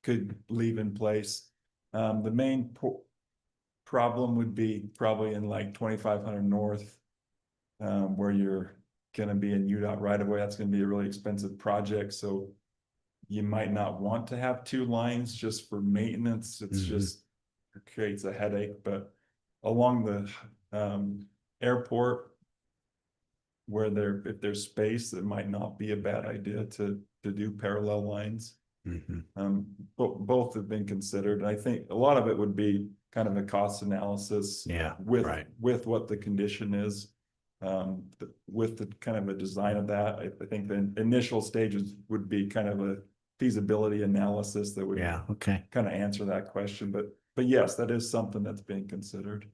could leave in place. The main problem would be probably in like 2500 north, where you're gonna be in UDOT right away. That's gonna be a really expensive project, so you might not want to have two lines just for maintenance. It's Mhm. just, it creates a headache. But along the airport, where if there's space, it might not be a bad idea to do parallel lines. Mhm. Both have been considered. I think a lot of it would be kind of a cost analysis. Yeah, With right. what the condition is. With the kind of a design of that, I think the initial stages would be kind of a feasibility analysis that would Yeah, okay, kind of answer that question. But yes, that is something that's being considered.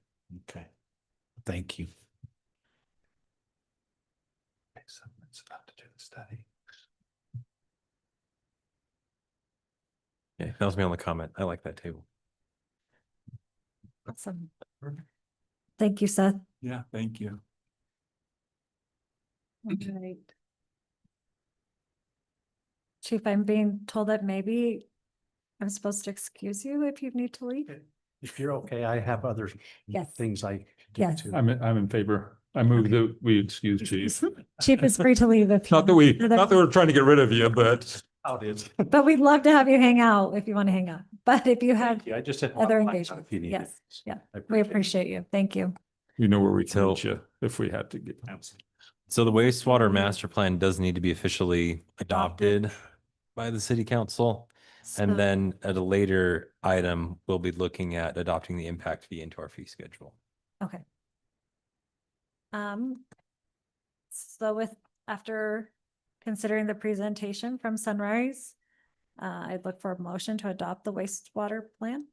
okay. Thank you. Someone's about to do the study. Yeah, that was me on the comment. I like that table. Awesome. Thank you, Seth. Yeah, thank you. Right. Chief, I'm being told that maybe I'm supposed to excuse you if you need to leave. If you're okay, I have other Yes. things I Yes. get to. I'm in favor. I move that we excuse chief. Chief is free to leave if. Not that we're trying to get rid of you, but. But we'd love to have you hang out if you want to hang out. But if you have, I just said. other engagements, If you need yes, it. yeah, I we appreciate you. Thank you. You know where we can So- reach you if we had to get. So the wastewater master plan does need to be officially adopted by the city council. So- And then at a later item, we'll be looking at adopting the impact fee into our fee schedule. Okay. So after considering the presentation from Sunrise, I'd look for a motion to adopt the wastewater plan.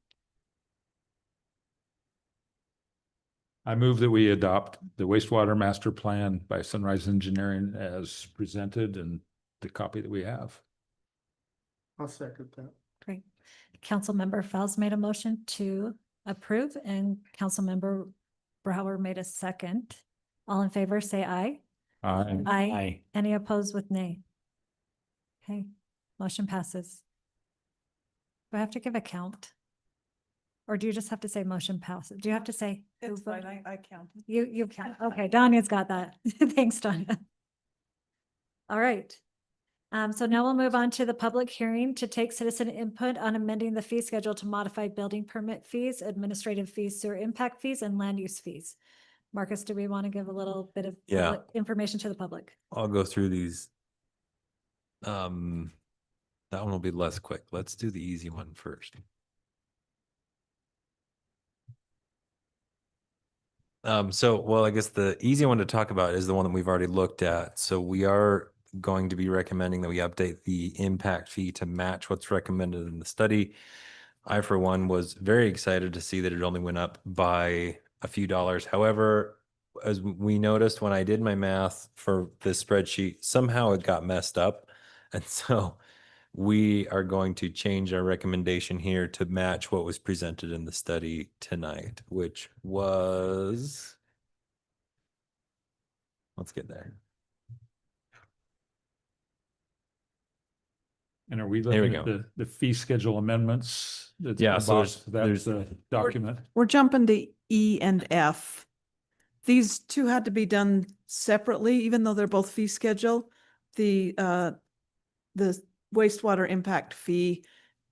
I move that we adopt the wastewater master plan by Sunrise Engineering as presented and the copy that we have. I'll second that. Great. Councilmember Fels made a motion to approve and Councilmember Brower made a second. All in favor, say aye. Aye. Aye. Any opposed with nay? Okay, motion passes. Do I have to give a count? Or do you just have to say motion passes? Do you have to say? who It's fine, voted? I counted. You count. Okay, Donya's got that. Thanks, Donya. All right. So now we'll move on to the public hearing to take citizen input on amending the fee schedule to modify building permit fees, administrative fees, sewer impact fees, and land use fees. Marcus, do we want to give a little bit of Yeah. public information to the public? I'll go through these. That one will be less quick. Let's do the easy one first. Well, I guess the easy one to talk about is the one that we've already looked at. So we are going to be recommending that we update the impact fee to match what's recommended in the study. I, for one, was very excited to see that it only went up by a few dollars. However, as we noticed when I did my math for this spreadsheet, somehow it got messed up. And so we are going to change our recommendation here to match what was presented in the study tonight, which was, let's get there. And are we Here we looking at the fee schedule amendments? That's Yeah, in the so box? there's- That's the document. We're jumping to E and F. These two had to be done separately, even though they're both fee schedule. The wastewater impact fee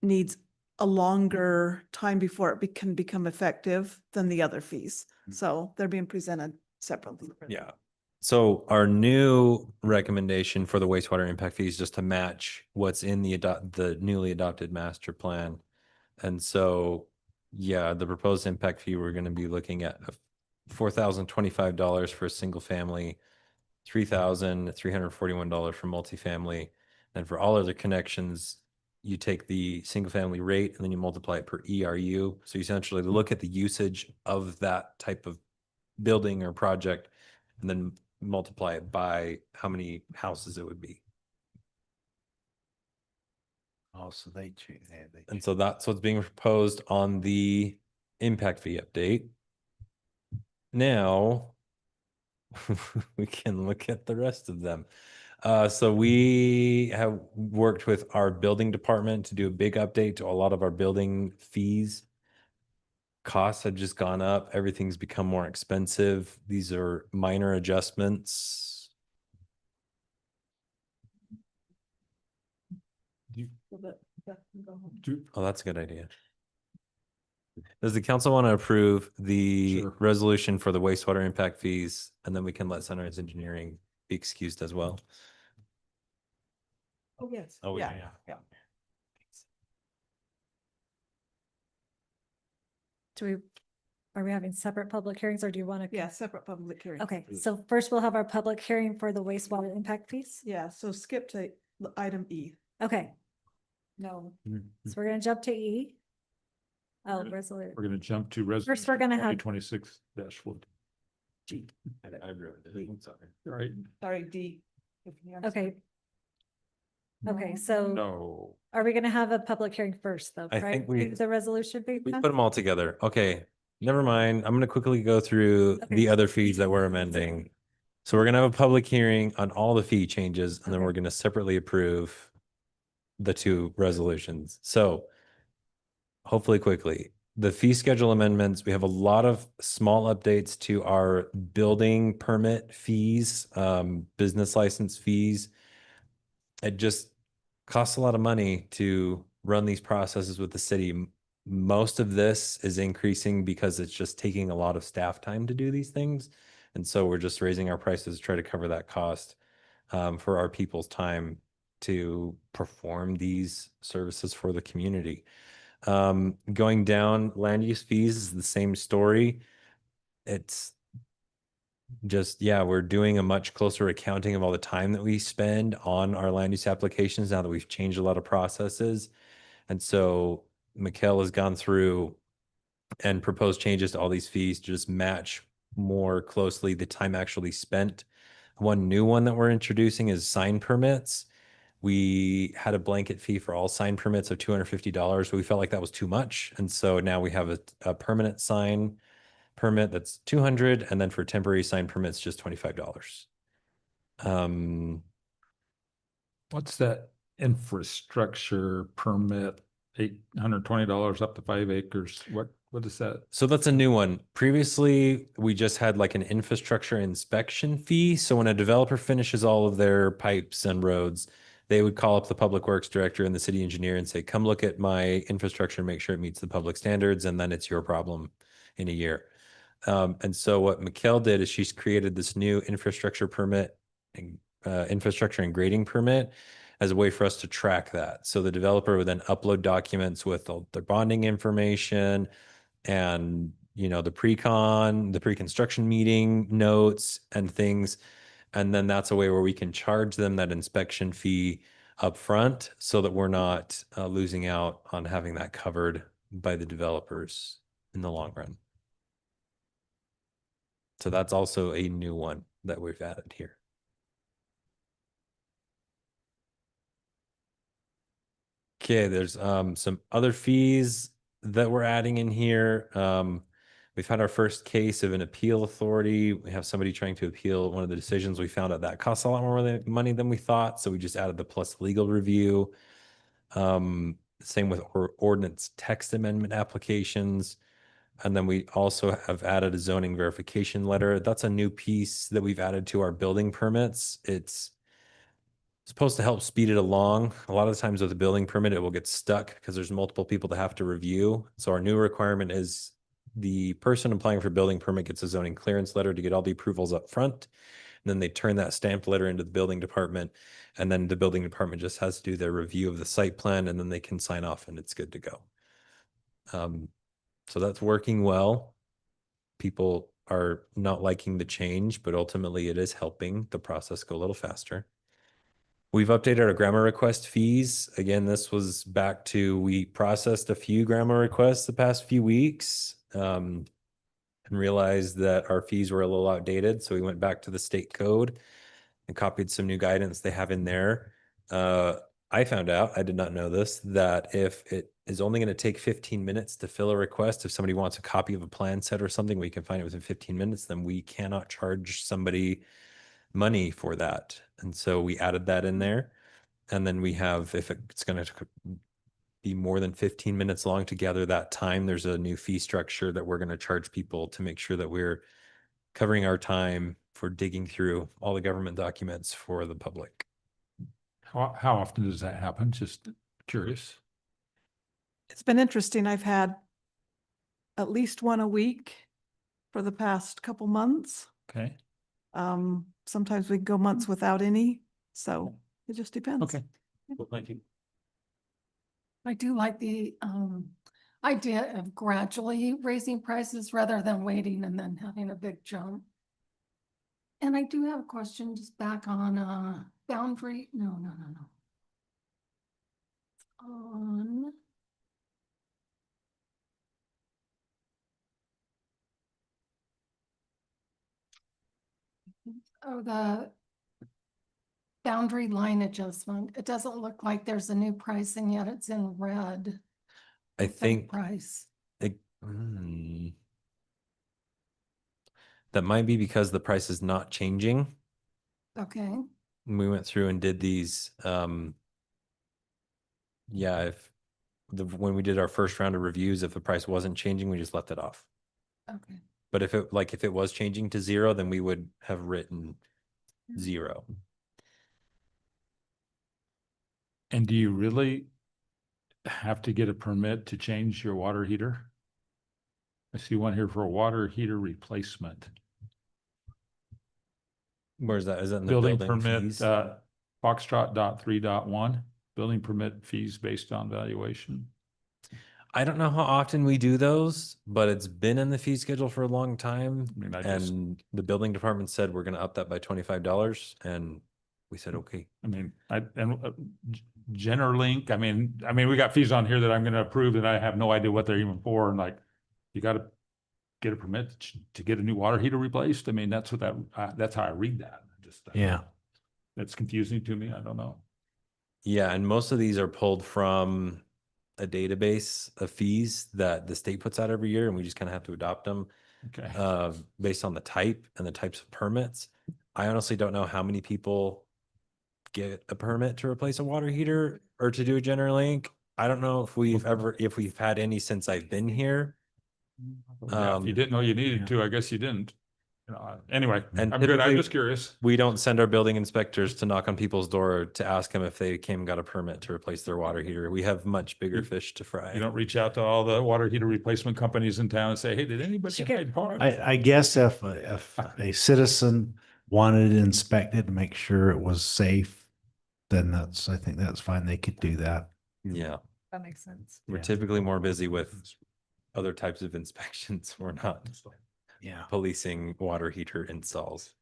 needs a longer time before it can become effective than the other fees. So they're being presented separately. Yeah. So our new recommendation for the wastewater impact fee is just to match what's in the newly adopted master plan. And so, yeah, the proposed impact fee, we're going to be looking at $4,025 for a single family, $3,341 for multifamily. And for all other connections, you take the single family rate and then you multiply it per ERU. So you essentially look at the usage of that type of building or project and then multiply it by how many houses it would be. Oh, so they change. And so that's what's being proposed on the impact fee update. Now we can look at the rest of them. So we have worked with our building department to do a big update to a lot of our building fees. Costs have just gone up. Everything's become more expensive. These are minor adjustments. Oh, that's a good idea. Does the council want to approve the Sure. resolution for the wastewater impact fees? And then we can let Sunrise Engineering be excused as well. Oh, yes. Oh, Yeah. Are we having separate public hearings or do you want to? Yeah, separate public hearing. Okay, so first we'll have our public hearing for the wastewater impact fees. Yeah, so skip to item E. Okay. No, so we're gonna jump to E. Oh, resolution. We're going to jump to First, we're gonna have- 26-4. I wrote it. I'm sorry. Right? Sorry, D. Okay. Okay, so No. are we gonna have a public hearing first though, I right? think we- The resolution being We passed? put them all together. Okay, never mind. I'm gonna quickly go through Okay. the other fees that we're amending. So we're gonna have a public hearing on all the fee changes, and then Okay. we're gonna separately approve the two resolutions. So hopefully quickly, the fee schedule amendments, we have a lot of small updates to our building permit fees, business license fees. It just costs a lot of money to run these processes with the city. Most of this is increasing because it's just taking a lot of staff time to do these things. And so we're just raising our prices to try to cover that cost for our people's time to perform these services for the community. Going down, land use fees is the same story. It's just, yeah, we're doing a much closer accounting of all the time that we spend on our land use applications now that we've changed a lot of processes. And so Mikkel has gone through and proposed changes to all these fees to just match more closely the time actually spent. One new one that we're introducing is sign permits. We had a blanket fee for all sign permits of $250, but we felt like that was too much. And so now we have a permanent sign permit that's 200, and then for temporary sign permits, just $25. What's that infrastructure permit? $820 up to 5 acres. What is that? So that's a new one. Previously, we just had like an infrastructure inspection fee. So when a developer finishes all of their pipes and roads, they would call up the public works director and the city engineer and say, come look at my infrastructure and make sure it meets the public standards. And then it's your problem in a year. And so what Mikkel did is she's created this new infrastructure permit and infrastructure and grading permit as a way for us to track that. So the developer would then upload documents with all their bonding information and, you know, the pre-construction meeting notes and things. And then that's a way where we can charge them that inspection fee up front so that we're not losing out on having that covered by the developers in the long run. So that's also a new one that we've added here. Okay, there's some other fees that we're adding in here. We've had our first case of an appeal authority. We have somebody trying to appeal one of the decisions. We found out that costs a lot more money than we thought, so we just added the plus legal review. Same with ordinance text amendment applications. And then we also have added a zoning verification letter. That's a new piece that we've added to our building permits. It's supposed to help speed it along. A lot of the times with a building permit, it will get stuck because there's multiple people to have to review. So our new requirement is the person applying for building permit gets a zoning clearance letter to get all the approvals up front. And then they turn that stamped letter into the building department. And then the building department just has to do their review of the site plan, and then they can sign off and it's good to go. So that's working well. People are not liking the change, but ultimately it is helping the process go a little faster. We've updated our grammar request fees. Again, this was back to, we processed a few grammar requests the past few weeks and realized that our fees were a little outdated. So we went back to the state code and copied some new guidance they have in there. I found out, I did not know this, that if it is only going to take 15 minutes to fill a request, if somebody wants a copy of a plan set or something, we can find it within 15 minutes, then we cannot charge somebody money for that. And so we added that in there. And then we have, if it's going to be more than 15 minutes long to gather that time, there's a new fee structure that we're going to charge people to make sure that we're covering our time for digging through all the government documents for the public. How often does that happen? Just curious. It's been interesting. I've had at least one a week for the past couple months. Okay. Sometimes we go months without any, so it just depends. Okay. Well, thank you. I do like the idea of gradually raising prices rather than waiting and then having a big jump. And I do have a question just back on boundary. No. On the boundary line adjustment. It doesn't look like there's a new pricing yet. It's in red. I The think price. that might be because the price is not changing. Okay. We went through and did these. Yeah, when we did our first round of reviews, if the price wasn't changing, we just left it off. Okay. But if it was changing to 0, then we would have written 0. And do you really have to get a permit to change your water heater? I see one here for a water heater replacement. Where's that? Is that in the Building building permit, fees? Foxtrot.3.1, building permit fees based on valuation. I don't know how often we do those, but it's been in the fee schedule for a long time. I mean, And the building department said, we're going to up that by $25. And we said, okay. Generlink, I mean, we got fees on here that I'm going to approve that I have no idea what they're even for. And like, you got to get a permit to get a new water heater replaced. I mean, that's what that's how I read that. Yeah. That's confusing to me. I don't know. Yeah, and most of these are pulled from a database of fees that the state puts out every year, and we just kind of have to adopt them Okay. based on the type and the types of permits. I honestly don't know how many people get a permit to replace a water heater or to do a general link. I don't know if we've had any since I've been here. Yeah, if you didn't know you needed to, I guess you didn't. Anyway, And I'm good. I'm typically- just curious. We don't send our building inspectors to knock on people's door to ask them if they came and got a permit to replace their water heater. We have much bigger fish to fry. You don't reach out to all the water heater replacement companies in town and say, hey, did anybody Should get get- Hyde Park? I guess if a citizen wanted it inspected to make sure it was safe, then I think that's fine. They could do that. Yeah, That makes sense. we're typically more busy with other types of inspections. We're not Yeah. policing water heater installs.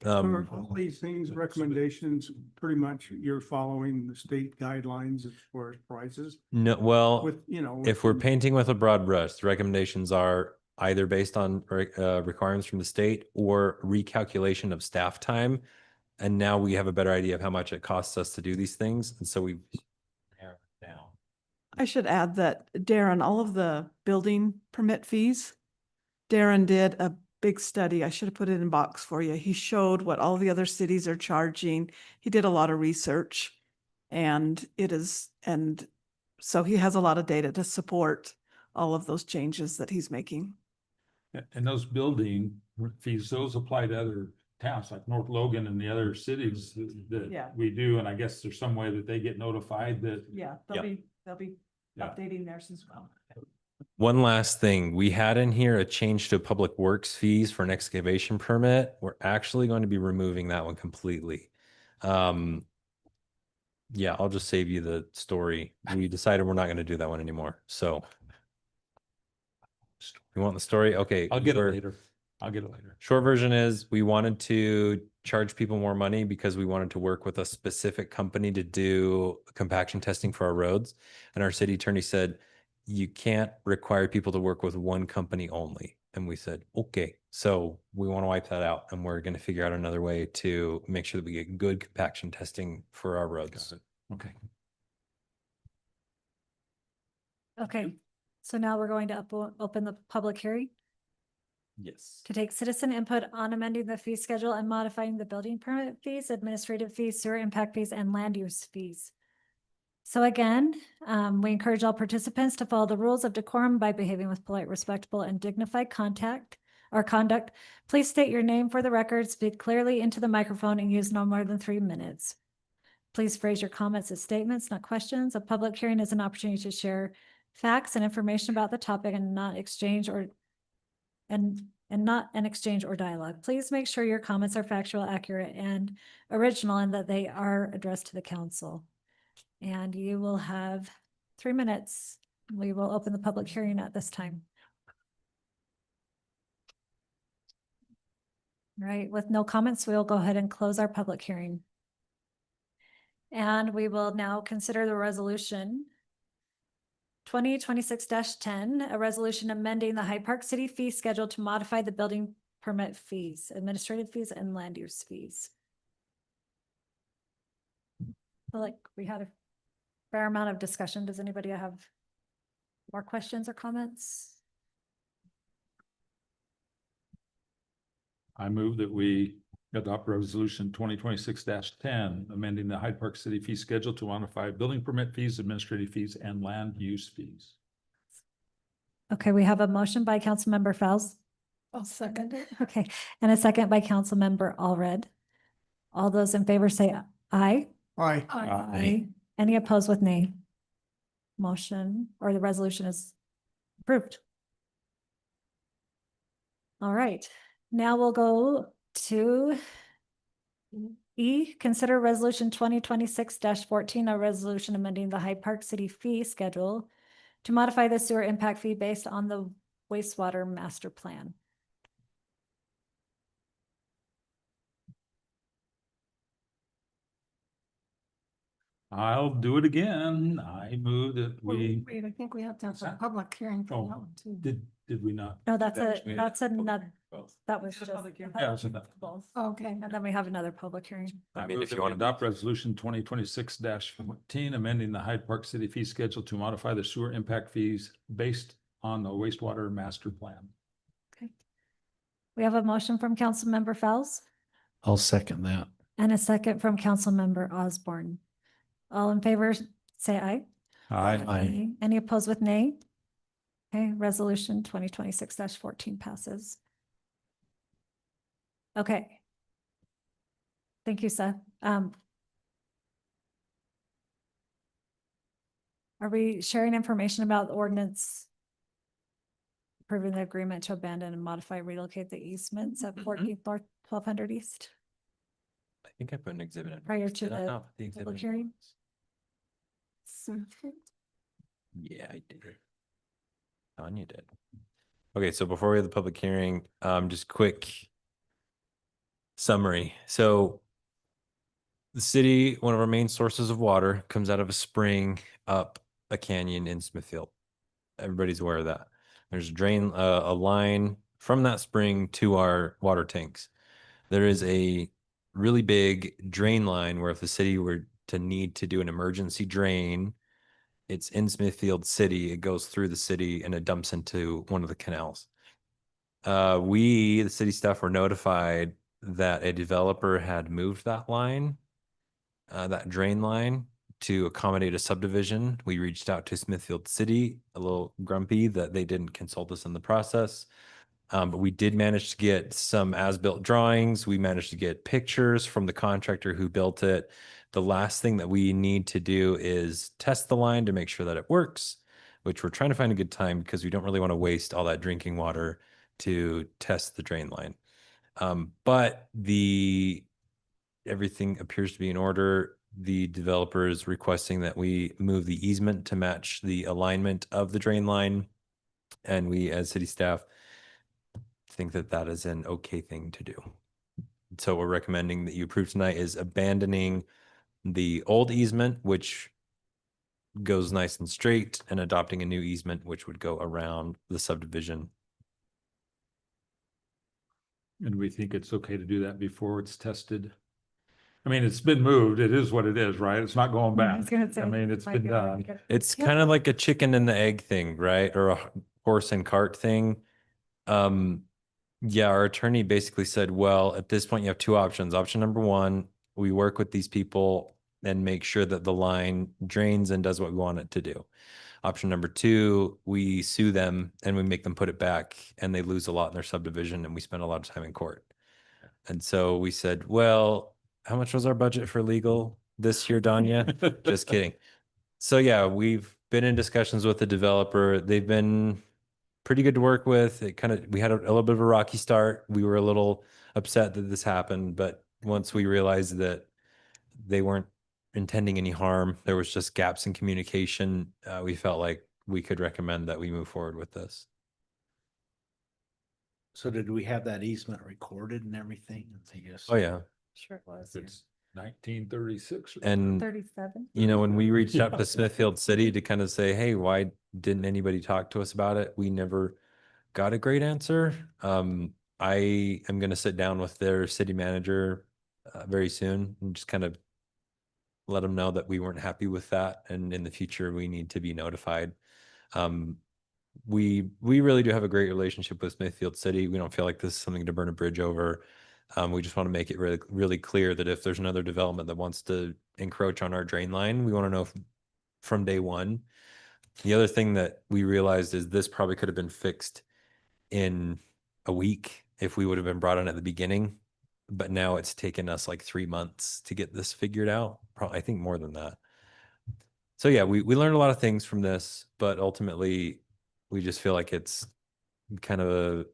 Are all these things, recommendations, pretty much you're following the state guidelines as far as prices No, well, with, you know. if we're painting with a broad brush, the recommendations are either based on requirements from the state or recalculation of staff time. And now we have a better idea of how much it costs us to do these things. And so we narrow it down. I should add that Darren, all of the building permit fees, Darren did a big study. I should have put it in box for you. He showed what all the other cities are charging. He did a lot of research and so he has a lot of data to support all of those changes that he's making. And those building fees, those apply to other towns like North Logan and the other cities Yeah. that we do. And I guess there's some way that they get notified that. Yeah, they'll be Yeah. updating theirs as well. One last thing, we had in here a change to public works fees for an excavation permit. We're actually going to be removing that one completely. Yeah, I'll just save you the story. We decided we're not going to do that one anymore. So you want the story? Okay. I'll get it we're- later. I'll get it later. Short version is we wanted to charge people more money because we wanted to work with a specific company to do compaction testing for our roads. And our city attorney said, you can't require people to work with one company only. And we said, okay, so we want to wipe that out. And we're going to figure out another way to make sure that we get good compaction testing for our roads. Okay. Okay, so now we're going to open the public hearing Yes. to take citizen input on amending the fee schedule and modifying the building permit fees, administrative fees, sewer impact fees, and land use fees. So again, we encourage all participants to follow the rules of decorum by behaving with polite, respectful, and dignified conduct. Please state your name for the record, speak clearly into the microphone, and use no more than 3 minutes. Please phrase your comments as statements, not questions. A public hearing is an opportunity to share facts and information about the topic and not exchange or not an exchange or dialogue. Please make sure your comments are factual, accurate, and original, and that they are addressed to the council. And you will have 3 minutes. We will open the public hearing at this time. All right, with no comments, we'll go ahead and close our public hearing. And we will now consider the resolution 2026-10, a resolution amending the Hyde Park City fee schedule to modify the building permit fees, administrative fees, and land use fees. I feel like we had a fair amount of discussion. Does anybody have more questions or comments? I move that we adopt resolution 2026-10, amending the Hyde Park City fee schedule to modify building permit fees, administrative fees, and land use fees. Okay, we have a motion by Councilmember Fowles. I'll second it. Okay, and a second by Councilmember Allred. All those in favor say aye. Aye. Aye. Any opposed with nay? Motion or the resolution is approved. All right, now we'll go to E, consider resolution 2026-14, a resolution amending the Hyde Park City fee schedule to modify the sewer impact fee based on the wastewater master plan. I'll do it again. I move that we, Wait, I think we have to have a public hearing for Oh. that one too. did we not? No, that's Actually, another, both. that was Just a just. public hearing. Yeah, it's enough. Okay. And then we have another public hearing. I mean, move if that you we want adopt resolution 2026-14, amending the Hyde Park City fee schedule to modify the sewer impact fees based on the wastewater master plan. Okay. We have a motion from Councilmember Fels I'll second that. and a second from Councilmember Osborne. All in favor, say aye. Aye. Any opposed with nay? Okay, resolution 2026-14 passes. Okay. Thank you, Seth. Are we sharing information about the ordinance approving the agreement to abandon and modify, relocate the easements at 14th North, 1200 East I think I put an exhibit in. prior to Did I the not put exhibit public in? hearing? Yeah, I did. Tanya did. Okay, so before we have the public hearing, just quick summary. So the city, one of our main sources of water comes out of a spring up a canyon in Smithfield. Everybody's aware of that. There's a drain, a line from that spring to our water tanks. There is a really big drain line where if the city were to need to do an emergency drain, it's in Smithfield City, it goes through the city and it dumps into one of the canals. We, the city staff, were notified that a developer had moved that line, that drain line, to accommodate a subdivision. We reached out to Smithfield City, a little grumpy that they didn't consult us in the process. But we did manage to get some as-built drawings. We managed to get pictures from the contractor who built it. The last thing that we need to do is test the line to make sure that it works, which we're trying to find a good time because we don't really want to waste all that drinking water to test the drain line. But everything appears to be in order. The developer is requesting that we move the easement to match the alignment of the drain line. And we, as city staff, think that that is an okay thing to do. So we're recommending that you approve tonight is abandoning the old easement, which goes nice and straight, and adopting a new easement, which would go around the subdivision. And we think it's okay to do that before it's tested. I mean, it's been moved. It is what it is, right? It's not going I was back. gonna say, I mean, it's been done. It's kind of like a chicken and the egg thing, right? Or a horse and cart thing. Yeah, our attorney basically said, well, at this point you have two options. Option number one, we work with these people and make sure that the line drains and does what we want it to do. Option number two, we sue them and we make them put it back and they lose a lot in their subdivision and we spend a lot of time in court. And so we said, well, how much was our budget for legal this year, Danya? Just kidding. So yeah, we've been in discussions with the developer. They've been pretty good to work with. We had a little bit of a rocky start. We were a little upset that this happened, but once we realized that they weren't intending any harm, there was just gaps in communication, we felt like we could recommend that we move forward with this. So did we have that easement recorded and everything? Oh yeah. Sure it was. It's 1936. And 37. you know, when we reached out to Smithfield City to kind of say, hey, why didn't anybody talk to us about it? We never got a great answer. I am going to sit down with their city manager very soon and just kind of let them know that we weren't happy with that. And in the future, we need to be notified. We really do have a great relationship with Smithfield City. We don't feel like this is something to burn a bridge over. We just want to make it really, really clear that if there's another development that wants to encroach on our drain line, we want to know from day one. The other thing that we realized is this probably could have been fixed in a week if we would have been brought in at the beginning, but now it's taken us like 3 months to get this figured out. Probably, I think more than that. So yeah, we learned a lot of things from this, but ultimately we just feel like it's kind of a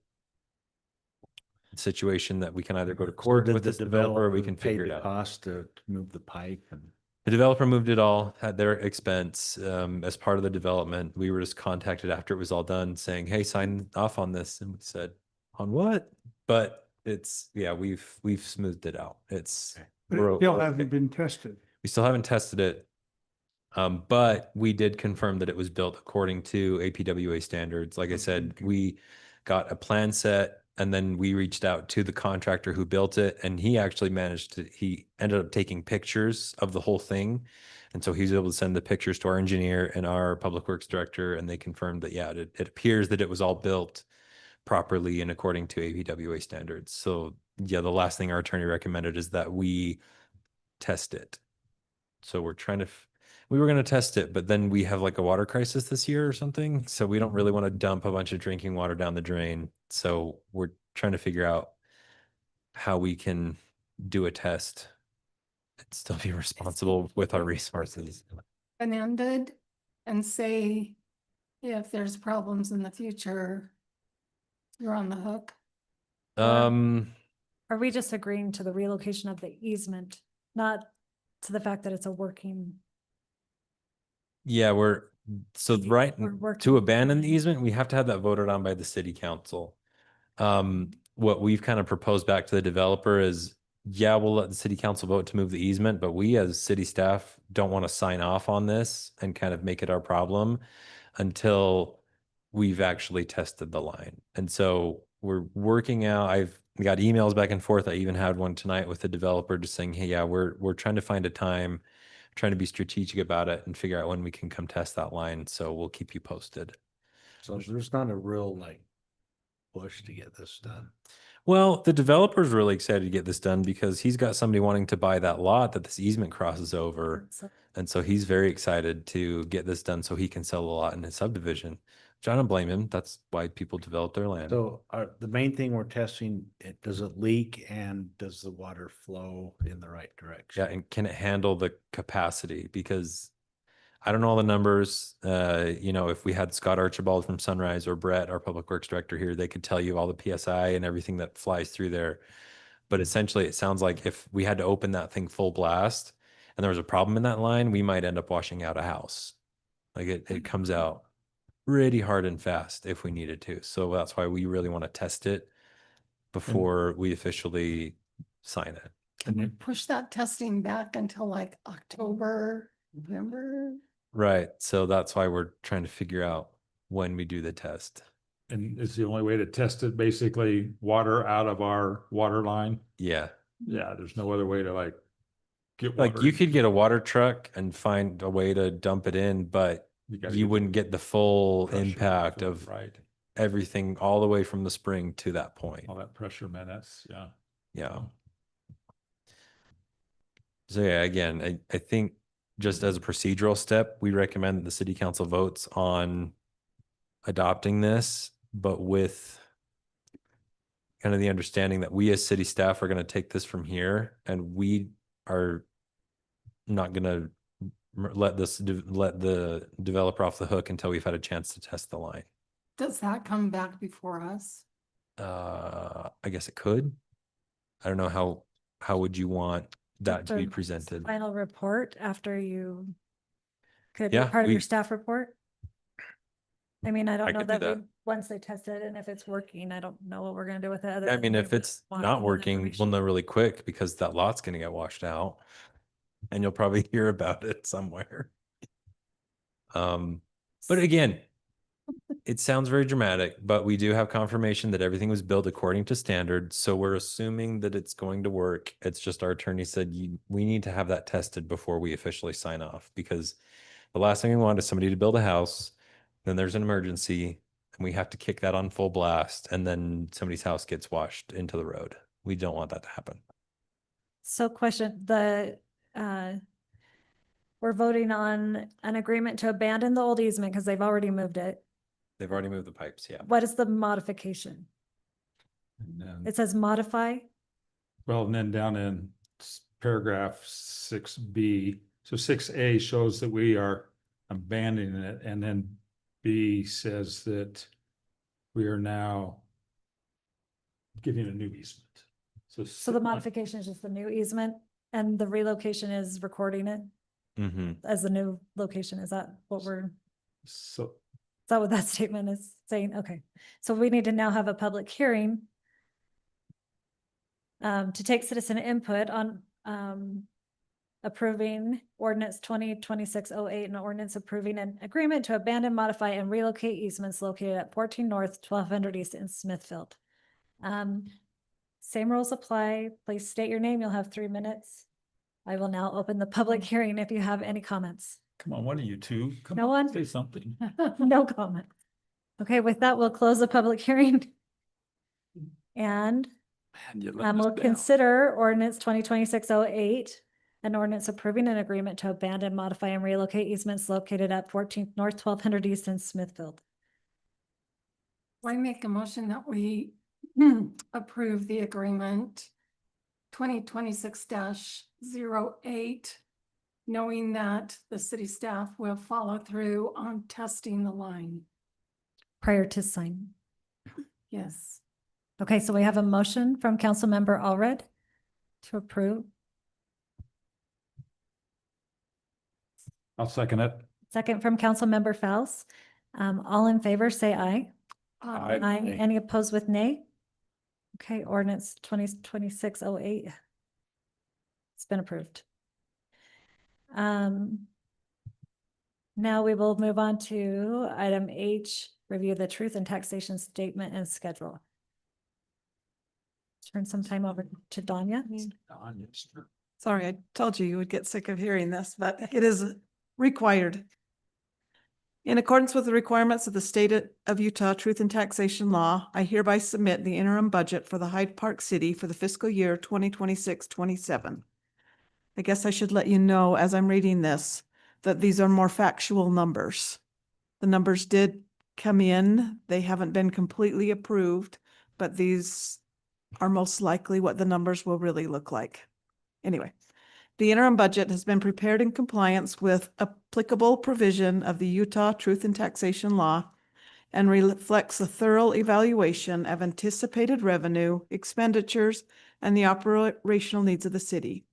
situation that we can either go to court with this developer or we can figure it out. Cost to move the pipe and. The developer moved it all at their expense as part of the development. We were just contacted after it was all done saying, hey, sign off on this. And we said, on what? But it's, yeah, we've smoothed it out. It's, But it still hasn't been tested. we still haven't tested it. But we did confirm that it was built according to APWA standards. Like I said, we got a plan set and then we reached out to the contractor who built it, and he actually he ended up taking pictures of the whole thing. And so he was able to send the pictures to our engineer and our public works director, and they confirmed that, yeah, it appears that it was all built properly and according to APWA standards. So yeah, the last thing our attorney recommended is that we test it. So we're trying to, we were going to test it, but then we have like a water crisis this year or something. So we don't really want to dump a bunch of drinking water down the drain. So we're trying to figure out how we can do a test and still be responsible with our resources. And ended and say, if there's problems in the future, you're on the hook. Are we just agreeing to the relocation of the easement, not to the fact that it's a working? Yeah, we're We're working to abandon the fine. easement, we have to have that voted on by the city council. What we've kind of proposed back to the developer is, yeah, we'll let the city council vote to move the easement, but we as city staff don't want to sign off on this and kind of make it our problem until we've actually tested the line. And so we're working out, I've got emails back and forth. I even had one tonight with the developer just saying, hey, yeah, we're trying to find a time, trying to be strategic about it and figure out when we can come test that line. So we'll keep you posted. So there's not a real like push to get this done. Well, the developer's really excited to get this done because he's got somebody wanting to buy that lot that this easement crosses over. So- And so he's very excited to get this done so he can sell the lot in his subdivision. Which I don't blame him. That's why people develop their land. So the main thing we're testing, does it leak and does the water flow in the right direction? Yeah, and can it handle the capacity? Because I don't know all the numbers. If we had Scott Archibald from Sunrise or Brett, our public works director here, they could tell you all the PSI and everything that flies through there. But essentially, it sounds like if we had to open that thing full blast and there was a problem in that line, we might end up washing out a house. Like it comes out pretty hard and fast if we needed to. So that's why we really want to test it before we officially sign it. Can we push that testing back until like October, November? Right. So that's why we're trying to figure out when we do the test. And it's the only way to test it, basically water out of our water line. Yeah. Yeah, there's no other way to like get Like water. you could get a water truck and find a way to dump it in, but gotta you get wouldn't get the full pressure impact off of right. everything all the way from the spring to that point. All that pressure, man, that's, yeah. Yeah. So yeah, again, I think just as a procedural step, we recommend that the city council votes on adopting this, but with kind of the understanding that we as city staff are going to take this from here and we are not going to let the developer off the hook until we've had a chance to test the line. Does that come back before us? I guess it could. I don't know how would you want that to be The presented? Final report after you could be Yeah, part of your we- staff report? I mean, I I don't know could do that that. once they test it and if it's working, I don't know what we're gonna do with it. other I than mean, we if would it's want not all that working, we'll information. know really quick because that lot's going to get washed out and you'll probably hear about it somewhere. But again, it sounds very dramatic, but we do have confirmation that everything was built according to standards. So we're assuming that it's going to work. It's just our attorney said we need to have that tested before we officially sign off, because the last thing we want is somebody to build a house, then there's an emergency and we have to kick that on full blast and then somebody's house gets washed into the road. We don't want that to happen. So question, we're voting on an agreement to abandon the old easement because they've already moved it. They've already moved the pipes. Yeah. What is the modification? And then, It says modify. well, and then down in paragraph 6B, so 6A shows that we are abandoning it, and then B says that we are now getting a new easement. So the modification is just the new easement and the relocation is recording it Mm-hmm. as the new location. Is that what So, is that what that statement is saying? Okay. So we need to now have a public hearing to take citizen input on approving ordinance 2026-08 and ordinance approving an agreement to abandon, modify, and relocate easements located at 14 North, 1200 East in Smithfield. Same rules apply. Please state your name. You'll have 3 minutes. I will now open the public hearing if you have any comments. Come on, one of you two. Come No on, one? say something. No comment. Okay, with that, we'll close the public hearing. And Man, you let us we'll down. consider ordinance 2026-08, an ordinance approving an agreement to abandon, modify, and relocate easements located at 14th North, 1200 East in Smithfield. I make a motion that we approve the agreement 2026-08, knowing that the city staff will follow through on testing the line. Prior to sign. Yes. Okay, so we have a motion from Councilmember Allred to approve. I'll second it. Second from Councilmember Faust. All in favor, say aye. Aye. Aye. Any opposed with nay? Okay, ordinance 2026-08. It's been approved. Now we will move on to item H, review the truth and taxation statement and schedule. Turn some time over to Danya. Sorry, I told you you would get sick of hearing this, but it is required. In accordance with the requirements of the State of Utah Truth and Taxation Law, I hereby submit the interim budget for the Hyde Park City for the fiscal year 2026-27. I guess I should let you know as I'm reading this, that these are more factual numbers. The numbers did come in. They haven't been completely approved, but these are most likely what the numbers will really look like. Anyway, the interim budget has been prepared in compliance with applicable provision of the Utah Truth and Taxation Law and reflects a thorough evaluation of anticipated revenue, expenditures, and the operational needs of the city.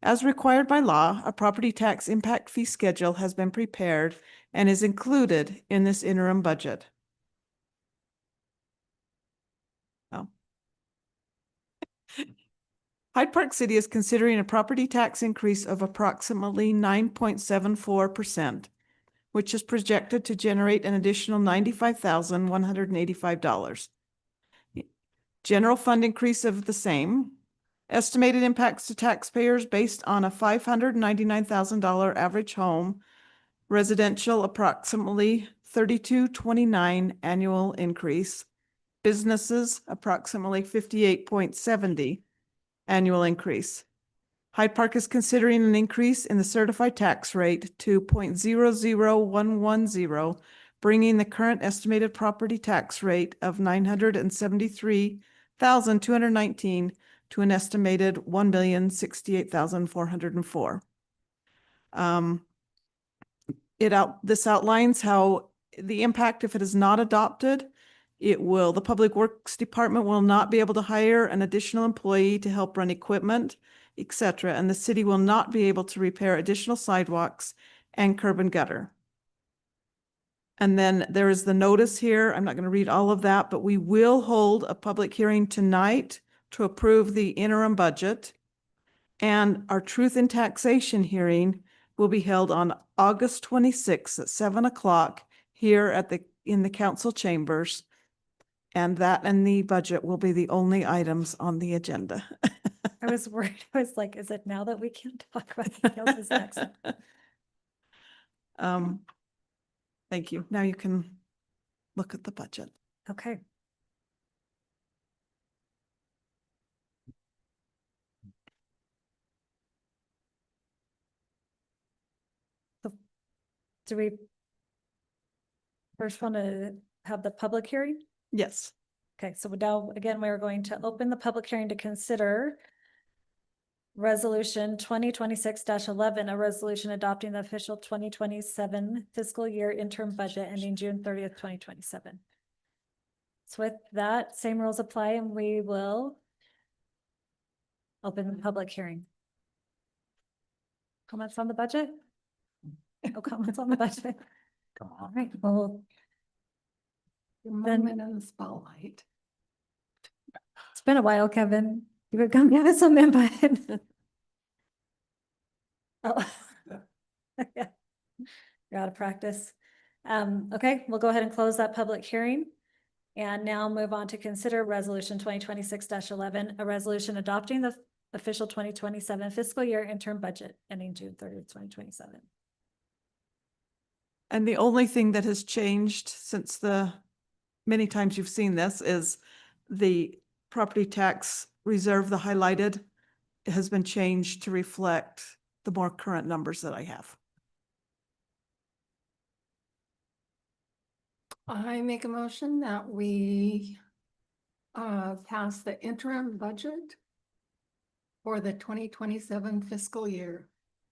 As required by law, a property tax impact fee schedule has been prepared and is included in this interim budget. Oh. Hyde Park City is considering a property tax increase of approximately 9.74%, which is projected to generate an additional $95,185. General fund increase of the same. Estimated impacts to taxpayers based on a $599,000 average home. Residential approximately $32.29 annual increase. Businesses approximately $58.70 annual increase. Hyde Park is considering an increase in the certified tax rate to 0.00110, bringing the current estimated property tax rate of $973,219 to an estimated $1,068,404. This outlines how the impact if it is not adopted. The Public Works Department will not be able to hire an additional employee to help run equipment, etc., and the city will not be able to repair additional sidewalks and curb and gutter. And then there is the notice here. I'm not going to read all of that, but we will hold a public hearing tonight to approve the interim budget. And our truth and taxation hearing will be held on August 26th at 7 o'clock here in the council chambers. And that and the budget will be the only items on the agenda. I was worried. I was like, is it now that we can't talk about anything else is next? Thank you. Now you can look at the budget. Okay. So, do we first want to have the public hearing? Yes. Okay, so now, again, we're going to open the public hearing to consider Resolution 2026-11, a resolution adopting the official 2027 fiscal year interim budget ending June 30th, 2027. So with that, same rules apply, and we will open the public hearing. Comments on the budget? No comments on the budget? Come All on. right, well, Your Then- moment in the spotlight. it's been a while, Kevin. You would come give us some input. Oh. Yeah. You're out of practice. Okay, we'll go ahead and close that public hearing. And now move on to consider resolution 2026-11, a resolution adopting the official 2027 fiscal year interim budget ending June 30th, 2027. And the only thing that has changed since the many times you've seen this is the property tax reserve, the highlighted, has been changed to reflect the more current numbers that I have. I make a motion that we pass the interim budget for the 2027 fiscal year.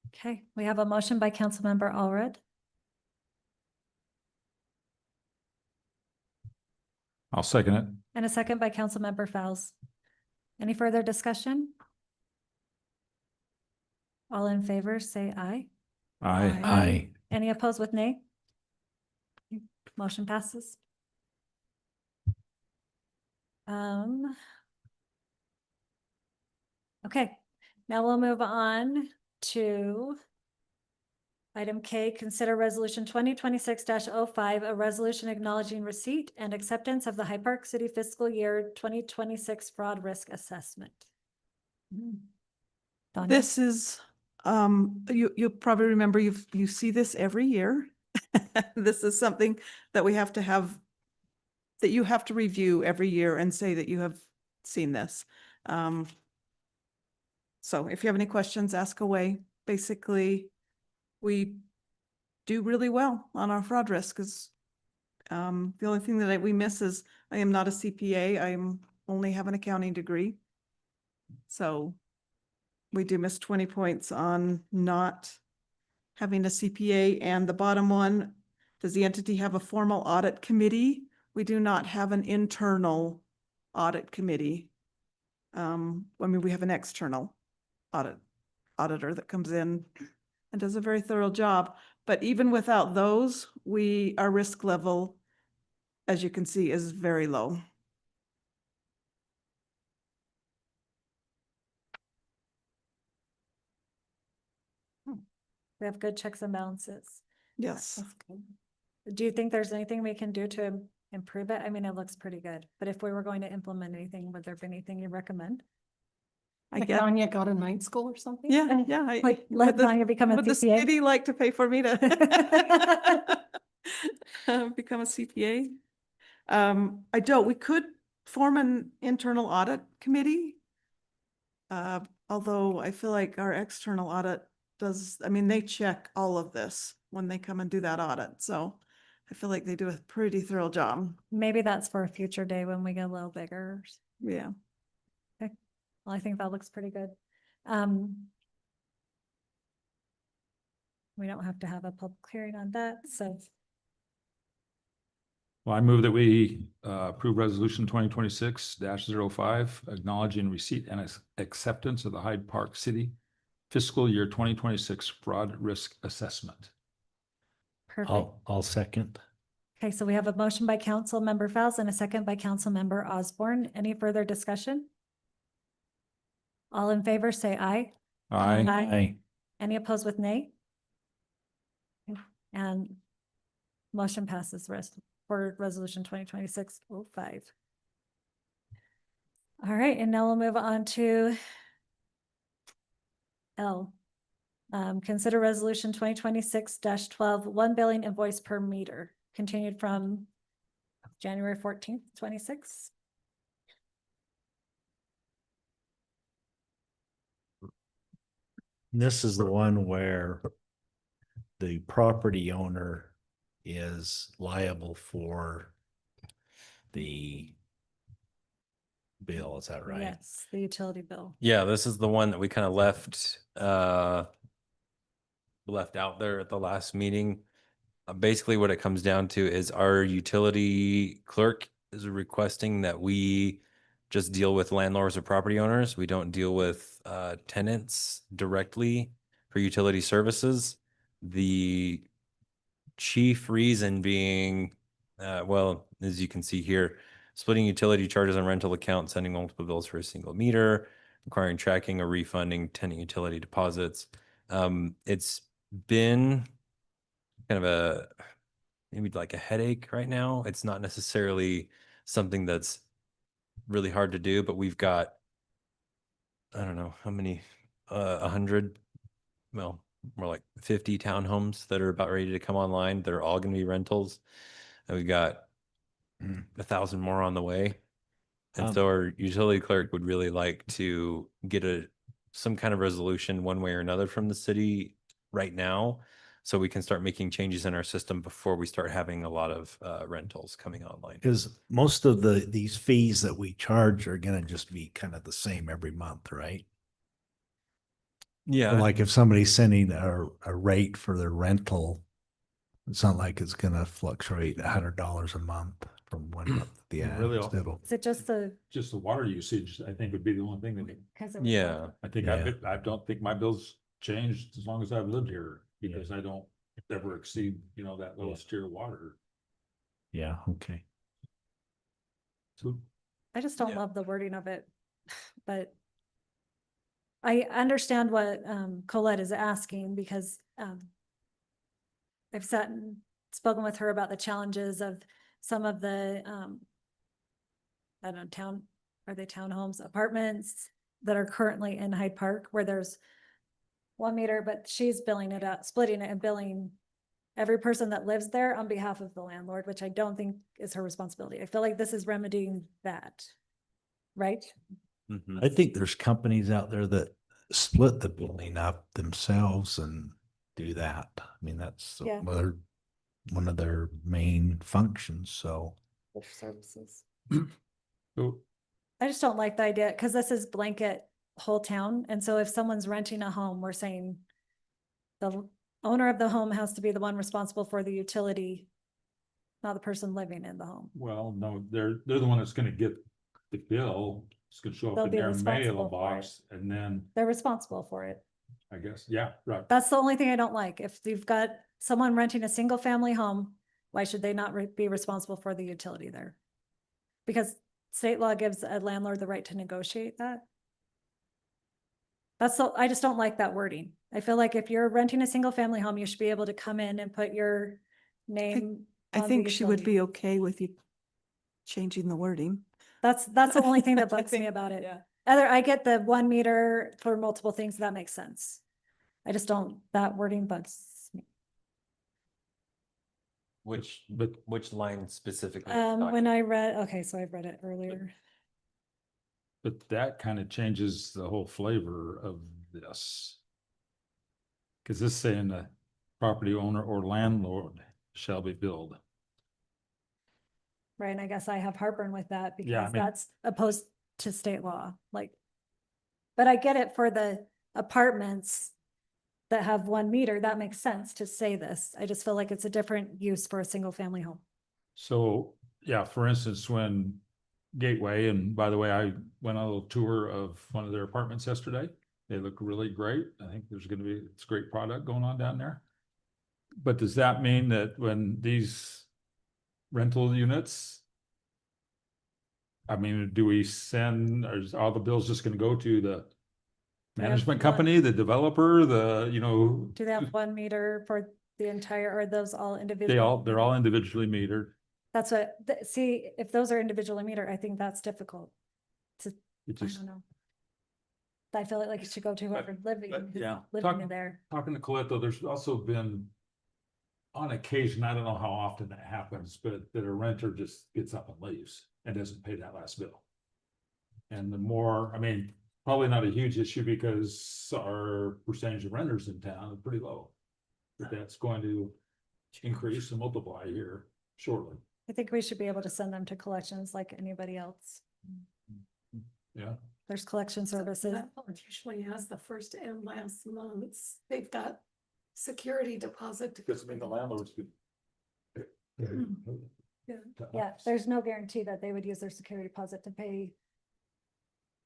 Okay, we have a motion by Councilmember Allred I'll second it. and a second by Councilmember Fowles. Any further discussion? All in favor, say aye. Aye. Aye. Any opposed with nay? Motion passes. Okay, now we'll move on to item K, consider resolution 2026-05, a resolution acknowledging receipt and acceptance of the Hyde Park City fiscal year 2026 fraud risk assessment. Donna? This is, you probably remember you see this every year. This is something that we have to have, that you have to review every year and say that you have seen this. So if you have any questions, ask away. Basically, we do really well on our fraud risk because the only thing that we miss is I am not a CPA. I only have an accounting degree. So we do miss 20 points on not having a CPA. And the bottom one, does the entity have a formal audit committee? We do not have an internal audit committee. I mean, we have an external auditor that comes in and does a very thorough job. But even without those, our risk level, as you can see, is very low. We have good checks and balances. Yes. That's good. Do you think there's anything we can do to improve it? I mean, it looks pretty good, but if we were going to implement anything, would there be anything you recommend? I Like guess. Tanya got a night school or something? Yeah, yeah. Like, let Tanya become a Would the CPA? city like to pay for me to become a CPA? I don't. We could form an internal audit committee. Although I feel like our external audit does, I mean, they check all of this when they come and do that audit. So I feel like they do a pretty thorough job. Maybe that's for a future day when we get a little bigger. Yeah. Well, I think that looks pretty good. We don't have to have a public hearing on that, so Well, I move that we approve resolution 2026-05, acknowledging receipt and acceptance of the Hyde Park City fiscal year 2026 fraud risk assessment. perfect. I'll second. Okay, so we have a motion by Councilmember Fowles and a second by Councilmember Osborne. Any further discussion? All in favor, say aye. Aye. Aye. Any opposed with nay? Okay, and motion passes for resolution 2026-05. All right, and now we'll move on to L. Consider resolution 2026-12, one billing invoice per meter, continued from January 14th, 26. This is the one where the property owner is liable for the bill, is that right? Yes, the utility bill. Yeah, this is the one that we kind of left out there at the last meeting. Basically what it comes down to is our utility clerk is requesting that we just deal with landlords or property owners. We don't deal with tenants directly for utility services. The chief reason being, well, as you can see here, splitting utility charges on rental accounts, sending multiple bills for a single meter, requiring tracking or refunding tenant utility deposits, It's been kind of a, maybe like a headache right now. It's not necessarily something that's really hard to do, but we've got, I don't know how many, 100, well, more like 50 townhomes that are about ready to come online. They're all going to be rentals. And we've got 1,000 more on the way. And so our utility clerk would really like to get some kind of resolution one way or another from the city right now, so we can start making changes in our system before we start having a lot of rentals coming online. Because most of these fees that we charge are gonna just be kind of the same every month, right? Yeah, So like if somebody's sending a rate for their rental, it's not like it's gonna fluctuate $100 a month from one month to the Really, next. It'll, Is it just the, just the water usage, I think would be the only thing that, because yeah. I think Yeah. I don't think my bills changed as long as I've lived here, because I don't ever exceed, that lowest tier of water. yeah, okay. So I just don't Yeah. love the wording of it, but I understand what Colette is asking, because I've sat and spoken with her about the challenges of some of the I don't know, are they townhomes, apartments that are currently in Hyde Park, where there's 1 meter, but she's billing it out, splitting it and billing every person that lives there on behalf of the landlord, which I don't think is her responsibility. I feel like this is remedying that, right? Mhm. I think there's companies out there that split the building up themselves and do that. I mean, that's Yeah. one of their main functions, so. Services. so I just don't like the idea, because this is blanket whole town, and so if someone's renting a home, we're saying the owner of the home has to be the one responsible for the utility, not the person living in the home. well, no, they're the one that's gonna get the bill. It's gonna show They'll up in be their responsible for mailbox, and then They're responsible for it. I guess, yeah, right. That's the only thing I don't like. If you've got someone renting a single family home, why should they not be responsible for the utility there? Because state law gives a landlord the right to negotiate that. I just don't like that wording. I feel like if you're renting a single family home, you should be able to come in and put your name. I on the think she would utility. be okay with you changing the wording. That's the only thing that I bugs me think- about it. yeah. I get the 1 meter for multiple things, that makes sense. I just don't, that wording bugs me. Which line specifically? are you talking When I read, okay, so I read it earlier. But that kind of changes the whole flavor of this. Cause this saying the property owner or landlord shall be billed. Right, and I guess I have heartburn with that Yeah, I because mean- that's opposed to state law, like. But I get it for the apartments that have 1 meter, that makes sense to say this. I just feel like it's a different use for a single family home. So, yeah, for instance, when Gateway, and by the way, I went on a little tour of one of their apartments yesterday. They look really great. I think it's a great product going on down there. But does that mean that when these rental units, I mean, do we send, or is all the bills just gonna go to the They have management one- company, the developer, Do they have 1 meter for the entire, or are those all individual? they're all individually metered. That's what, see, if those are individually metered, I think that's difficult. It I just, don't know. I feel like it should go to whoever living yeah, in there. talking to Colette, though, there's also been on occasion, I don't know how often that happens, but that a renter just gets up and leaves and doesn't pay that last bill. And the more, I mean, probably not a huge issue because our percentage of renters in town is pretty low. But that's going to increase and multiply here shortly. I think we should be able to send them to collections like anybody else. Yeah. There's collection services. Landlord usually has the first and last months. They've got security deposit. Because I mean, the landlords could. Yeah, there's no guarantee that they would use their security deposit to pay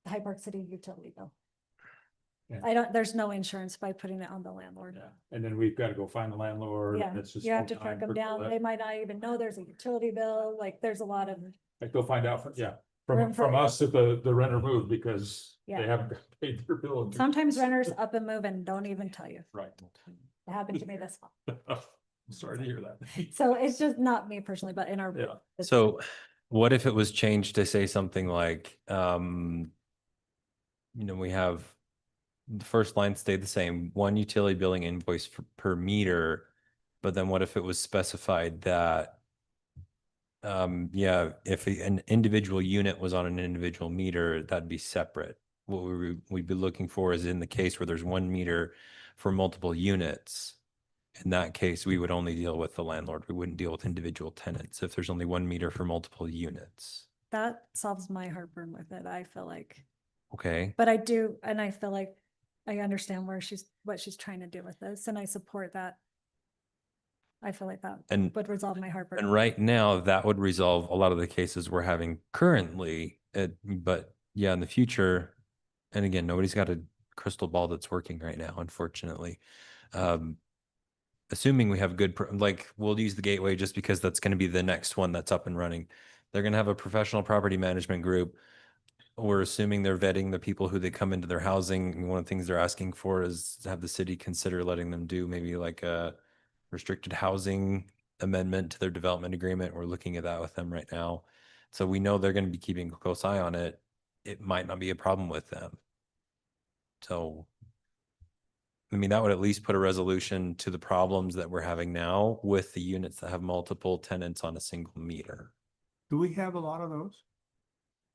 the Hyde Park City utility bill. Yeah. There's no insurance by putting it on the landlord. Yeah, and then we've got to go find the landlord. Yeah, and it's just you have to more track time them for down. Colette. They might not even know there's a utility bill. Like, there's a lot of, Like, go find out, yeah, from us if the renter moved because Yeah. they haven't paid their bill. Sometimes renters up and move and don't even tell you. Right. It happened to me this fall. I'm sorry to hear that. So it's just not me personally, but in our. Yeah. it's- So what if it was changed to say something like, we have the first line stayed the same, one utility billing invoice per meter. But then what if it was specified that, if an individual unit was on an individual meter, that'd be separate. What we'd be looking for is in the case where there's one meter for multiple units. In that case, we would only deal with the landlord. We wouldn't deal with individual tenants if there's only one meter for multiple units. That solves my heartburn with it, I feel like. Okay. But I do, and I feel like I understand what she's trying to do with this, and I support that. I feel like that And would resolve my heartburn. And right now, that would resolve a lot of the cases we're having currently. But yeah, in the future, and again, nobody's got a crystal ball that's working right now, unfortunately. Assuming we have we'll use the gateway just because that's going to be the next one that's up and running. They're going to have a professional property management group. We're assuming they're vetting the people who they come into their housing. And one of the things they're asking for is to have the city consider letting them do maybe like a restricted housing amendment to their development agreement. We're looking at that with them right now. So we know they're going to be keeping a close eye on it. It might not be a problem with them. So, I mean, that would at least put a resolution to the problems that we're having now with the units that have multiple tenants on a single meter. Do we have a lot of those?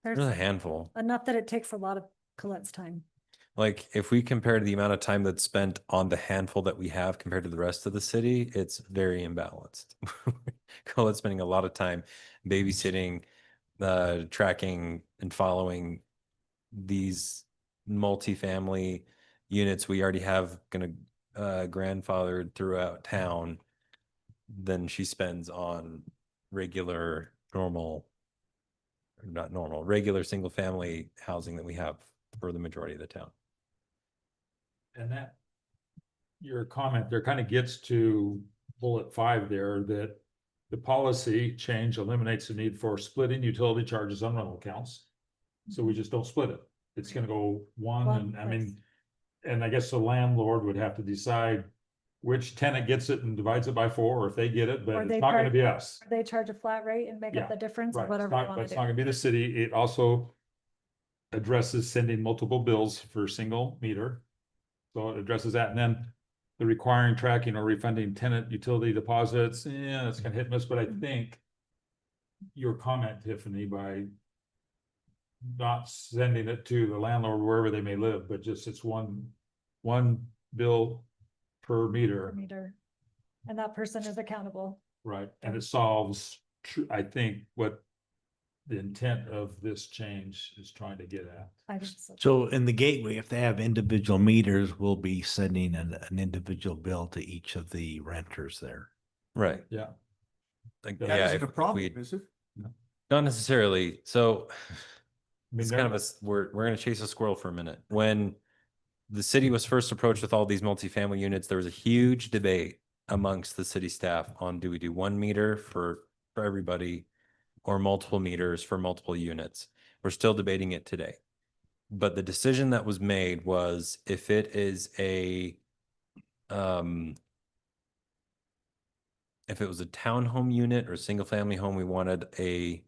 There's a handful. Enough that it takes a lot of Colette's time. Like if we compare the amount of time that's spent on the handful that we have compared to the rest of the city, it's very imbalanced. Colette's spending a lot of time babysitting, tracking and following these multifamily units we already have grandfathered throughout town than she spends on regular single family housing that we have for the majority of the town. And that, your comment there kind of gets to bullet 5 there, that the policy change eliminates the need for splitting utility charges on rental accounts. So we just don't split it. It's gonna go one, and I mean, and I guess the landlord would have to decide which tenant gets it and divides it by 4, or if they get it, but Or it's they not gonna charge- be us. They charge a flat rate and make Yeah, up the difference or Right, whatever you want it's to not do. gonna be the city. It also addresses sending multiple bills for single meter. So it addresses that, and then the requiring tracking or refunding tenant utility deposits, yeah, that's kind of hit and miss, but I think your comment, Tiffany, by not sending it to the landlord wherever they may live, but just it's one bill per Per meter, meter. And that person is accountable. right? And it solves, I think, what the intent of this change is trying to get at. I think so. So in the gateway, if they have individual meters, we'll be sending an individual bill to each of the renters there. Right. Yeah. Like, That yeah, Isn't if a problem, we, is it? not necessarily. So I mean, it's kind of we're going to chase a squirrel for a minute. When the city was first approached with all these multifamily units, there was a huge debate amongst the city staff on, do we do 1 meter for everybody or multiple meters for multiple units? We're still debating it today. But the decision that was made was if it is if it was a townhome unit or single family home, we wanted a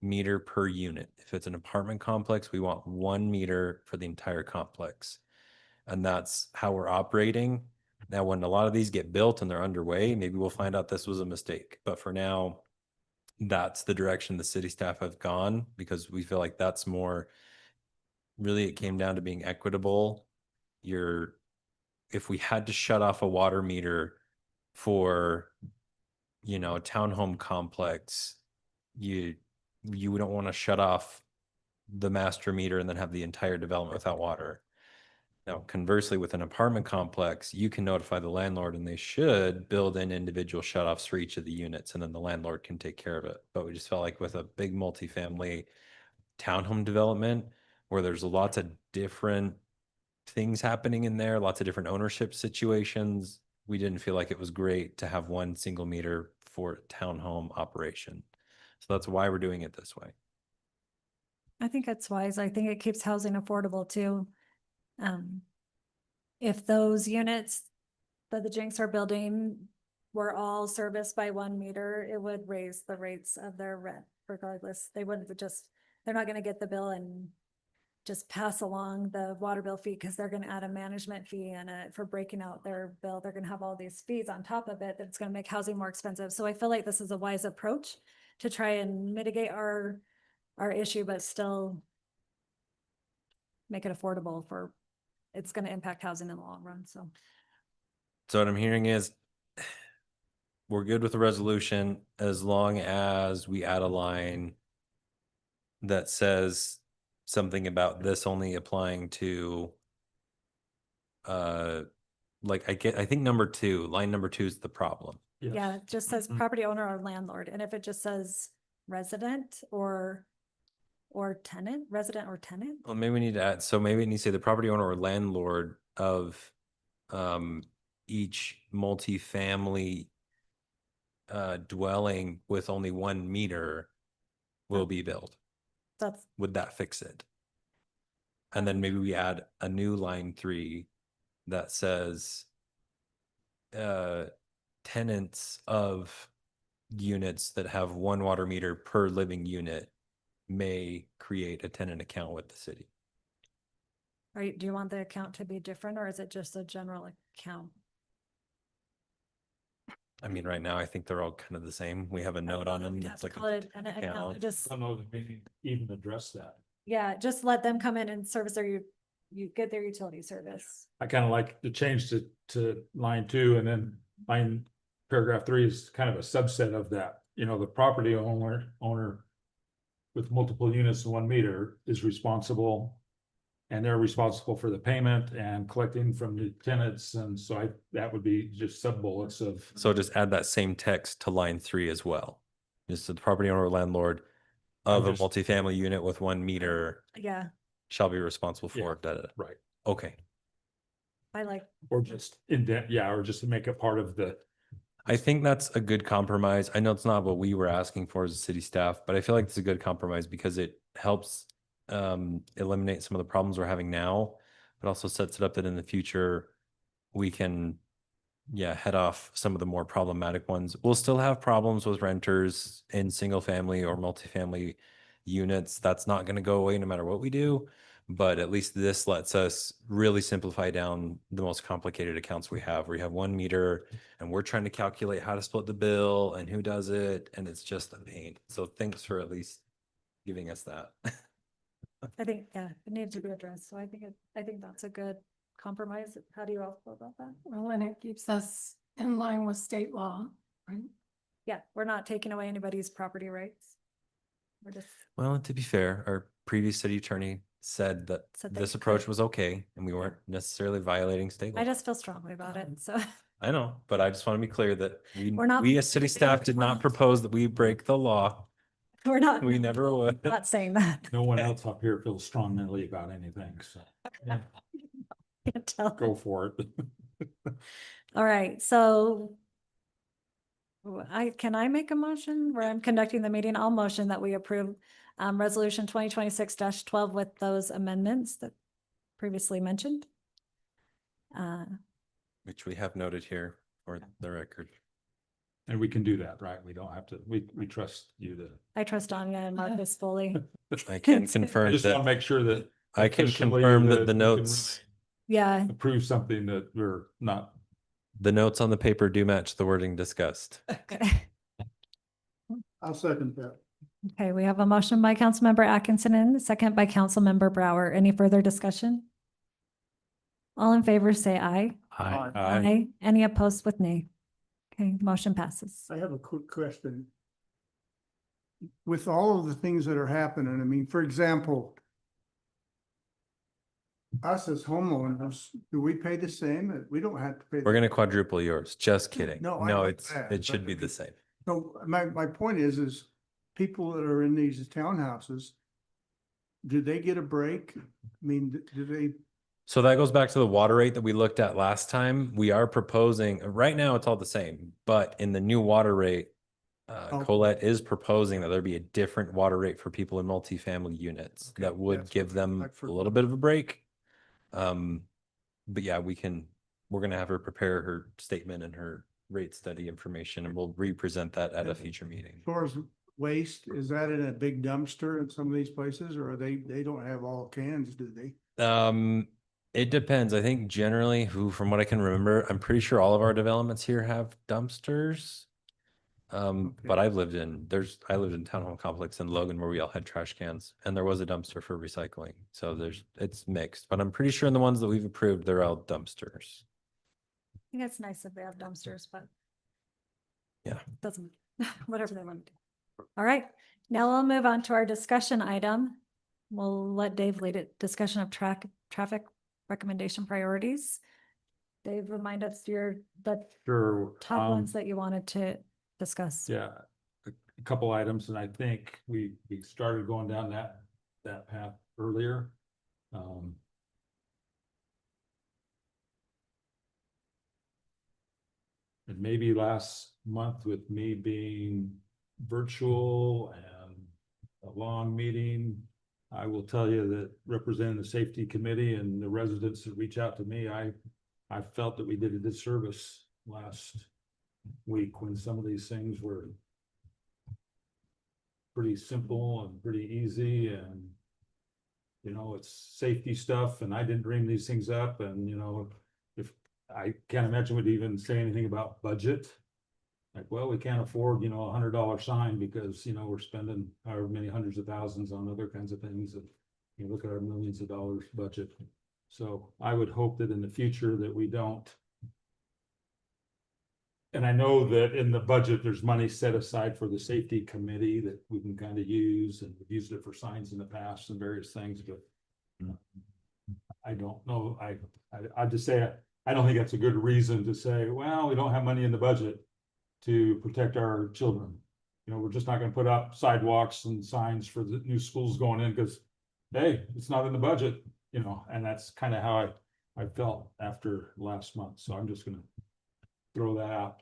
meter per unit. If it's an apartment complex, we want 1 meter for the entire complex. And that's how we're operating. Now, when a lot of these get built and they're underway, maybe we'll find out this was a mistake. But for now, that's the direction the city staff have gone, because we feel like that's more, really, it came down to being equitable. If we had to shut off a water meter for, a townhome complex, you don't want to shut off the master meter and then have the entire development without water. Now, conversely, with an apartment complex, you can notify the landlord and they should build in individual shutoffs for each of the units, and then the landlord can take care of it. But we just felt like with a big multifamily townhome development where there's lots of different things happening in there, lots of different ownership situations, we didn't feel like it was great to have 1 single meter for townhome operation. So that's why we're doing it this way. I think it's wise. I think it keeps housing affordable too. If those units that the Jinx are building were all serviced by 1 meter, it would raise the rates of their rent regardless. They wouldn't just, they're not gonna get the bill and just pass along the water bill fee because they're gonna add a management fee and for breaking out their bill. They're gonna have all these fees on top of it that's gonna make housing more expensive. So I feel like this is a wise approach to try and mitigate our issue, but still make it affordable for, it's gonna impact housing in the long run, so. So what I'm hearing is we're good with the resolution as long as we add a line that says something about this only applying to like I think line number 2 is the problem. Yeah, it just says property owner or landlord, and if it just says resident or tenant, resident or tenant. Well, maybe we need to add, so maybe it needs to say the property owner or landlord of each multifamily dwelling with only 1 meter will be built. That's, Would that fix it? And then maybe we add a new line 3 that says tenants of units that have 1 water meter per living unit may create a tenant account with the city. do you want the account to be different or is it just a general account? I mean, right now, I think they're all kind of the same. We have a note on them. It's like Call it an account, account. just, I don't know that we even address that. yeah, just let them come in and service their, you get their utility service. I kind of like the change to line 2 and then paragraph 3 is kind of a subset of that. You know, the property owner with multiple units in 1 meter is responsible. And they're responsible for the payment and collecting from the tenants. And so that would be just sub bullets of. So just add that same text to line 3 as well. Just the property owner or landlord of a multifamily unit with 1 meter Yeah, shall be responsible Yeah. for. Da, da, da. Right. Okay. I like, Or just indent, yeah, or just to make it part of the. I think that's a good compromise. I know it's not what we were asking for as a city staff, but I feel like it's a good compromise because it helps eliminate some of the problems we're having now, but also sets it up that in the future we can head off some of the more problematic ones. We'll still have problems with renters in single family or multifamily units. That's not going to go away no matter what we do, but at least this lets us really simplify down the most complicated accounts we have, where you have 1 meter and we're trying to calculate how to split the bill and who does it, and it's just a pain. So thanks for at least giving us that. I think, yeah, it needs to be addressed. So I think that's a good compromise. How do you all feel about that? Well, and it keeps us in line with state law, right? Yeah, we're not taking away anybody's property rights. We're just, Well, to be fair, our previous city attorney said that Said they this approach could. was okay and we weren't necessarily violating state law. I just feel strongly about it, so. I know, but I just want to be clear that We're not- we as city staff did not propose that we break the law. We're not, We never would. not saying that. No one else up here feels strongly about anything, so Can't tell. go for it. All right, so can I make a motion where I'm conducting the meeting? I'll motion that we approve resolution 2026-12 with those amendments that previously mentioned. Which we have noted here for the record. And we can do that, right? We don't have to, we trust you to. I trust Anya and Marcus fully. I can I confirm just want to that, make sure that. I can officially confirm that we the can notes, Yeah, really Approve something that we're not. the notes on the paper do match the wording discussed. okay. I'll second that. Okay, we have a motion by Councilmember Atkinson and a second by Councilmember Brower. Any further discussion? All in favor, say aye. Aye. Any opposed with nay? Okay, motion passes. I have a quick question. With all of the things that are happening, I mean, for example, us as homeowners, do we pay the same? We don't have to pay. We're going to quadruple yours. Just kidding. No, I No, know it's, that, it should but be I the mean- same. So my point is people that are in these townhouses, do they get a break? I mean, do they? So that goes back to the water rate that we looked at last time. We are proposing, right now it's all the same, but in the new water rate, Okay. Colette is proposing that there be a different water rate for people in multifamily units Okay, that would that's give what them I a forgot. little bit of a break. But yeah, we're gonna have her prepare her statement and her rate study information, and we'll re-present that at a future meeting. As far as waste, is that in a big dumpster in some of these places, or they don't have all cans, do they? It depends. I think generally from what I can remember, I'm pretty sure all of our developments here have dumpsters. But I lived in townhome complex in Logan where we all had trash cans and there was a dumpster for recycling. So it's mixed, but I'm pretty sure in the ones that we've approved, they're all dumpsters. I think it's nice that they have dumpsters, but. Yeah. Doesn't, whatever they want to do. All right, now we'll move on to our discussion item. We'll let Dave lead it. Discussion of traffic recommendation priorities. Dave, remind us the Sure. top ones that you wanted to discuss. Yeah, a couple items, and I think we started going down that path earlier. And maybe last month with me being virtual and a long meeting, I will tell you that representing the safety committee and the residents that reach out to me, I felt that we did a disservice last week when some of these things were pretty simple and pretty easy, and it's safety stuff, and I didn't dream these things up, and if I can't imagine we'd even say anything about budget. Like, well, we can't afford, $100 sign because, we're spending however many hundreds of thousands on other kinds of things. And you look at our millions of dollars budget. So I would hope that in the future that we don't. And I know that in the budget, there's money set aside for the safety committee that we can kind of use, and we've used it for signs in the past and various things, but I don't know. I just say, I don't think that's a good reason to say, well, we don't have money in the budget to protect our children. We're just not gonna put up sidewalks and signs for the new schools going in because, hey, it's not in the budget, and that's kind of how I felt after last month. So I'm just gonna throw that out.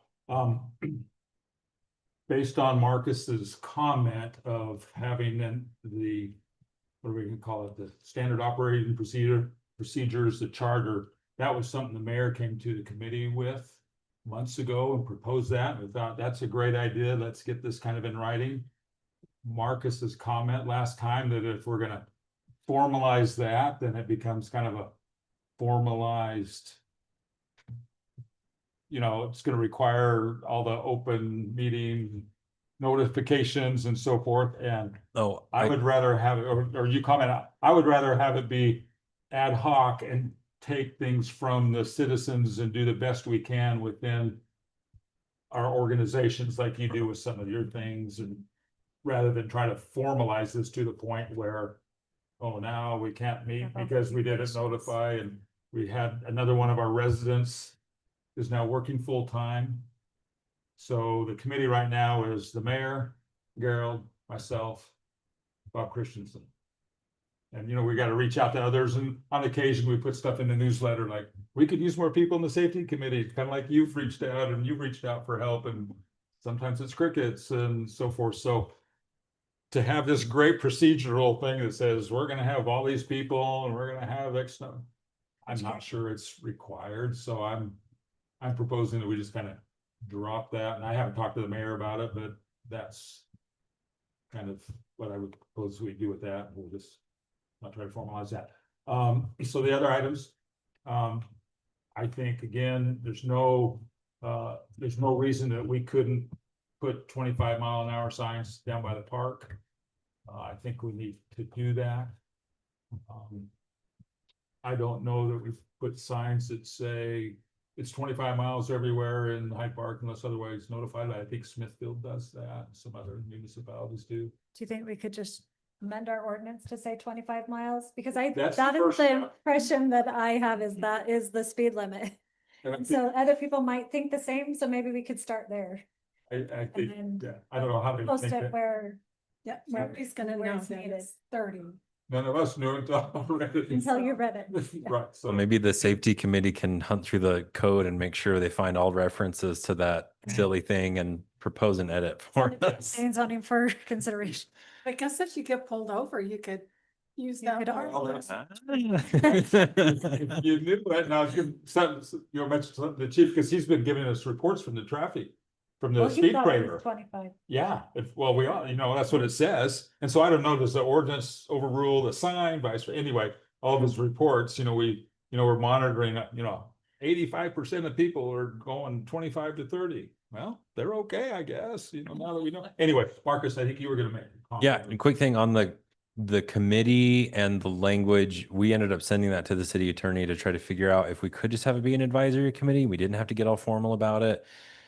Based on Marcus's comment of having what are we gonna call it, the standard operating procedures, the charter, that was something the mayor came to the committee with months ago and proposed that. We thought that's a great idea. Let's get this kind of in writing. Marcus's comment last time that if we're gonna formalize that, then it becomes kind of a formalized, it's gonna require all the open meeting notifications and so forth. And I would rather have it, or you comment, I would rather have it be ad hoc and take things from the citizens and do the best we can within our organizations like you do with some of your things, and rather than try to formalize this to the point where, oh, now we can't meet because we didn't notify. And we had another one of our residents is now working full-time. So the committee right now is the mayor, Gerald, myself, Bob Christensen. And, we got to reach out to others. And on occasion, we put stuff in the newsletter, like, we could use more people in the safety committee, kind of like you've reached out and you've reached out for help. And sometimes it's crickets and so forth. So to have this great procedural thing that says, we're going to have all these people and we're going to have X stuff, I'm not sure it's required. So I'm proposing that we just kind of drop that. And I haven't talked to the mayor about it, but that's kind of what I would propose we do with that. We'll just not try to formalize that. So the other items, I think, again, there's no reason that we couldn't put 25-mile-an-hour signs down by the park. I think we need to do that. I don't know that we've put signs that say it's 25 miles everywhere in Hyde Park unless otherwise notified. I think Smithfield does that. Some other municipalities do. Do you think we could just amend our ordinance to say 25 miles? Because that That's is the first the step. impression that I have, is that is the speed limit. And I And think, so other people might think the same, so maybe we could start there. I think, then yeah, I don't know how they Post think it that. where, Yeah, where he's gonna where know it's that needed. it's 30. None of us knew until I read it. Until you read it. Right, so. So maybe the safety committee can hunt through the code and make sure they find all references to that silly thing and propose an edit for Send it to us. planning and zoning for consideration. I guess if you get pulled over, you could use You that. could part. argue. If you knew it, now you mentioned something, the chief, because he's been giving us reports from the traffic, from the Well, he speed thought it trailer. was 25. Yeah, well, we all, that's what it says. And so I don't know, does the ordinance overrule the sign, anyway, all of his reports, we're monitoring, 85% of people are going 25 to 30. Well, they're okay, I guess, now that we know. Anyway, Marcus, I think you were gonna make a comment. Yeah, and quick thing on the committee and the language, we ended up sending that to the city attorney to try to figure out if we could just have it be an advisory committee. We didn't have to get all formal about it.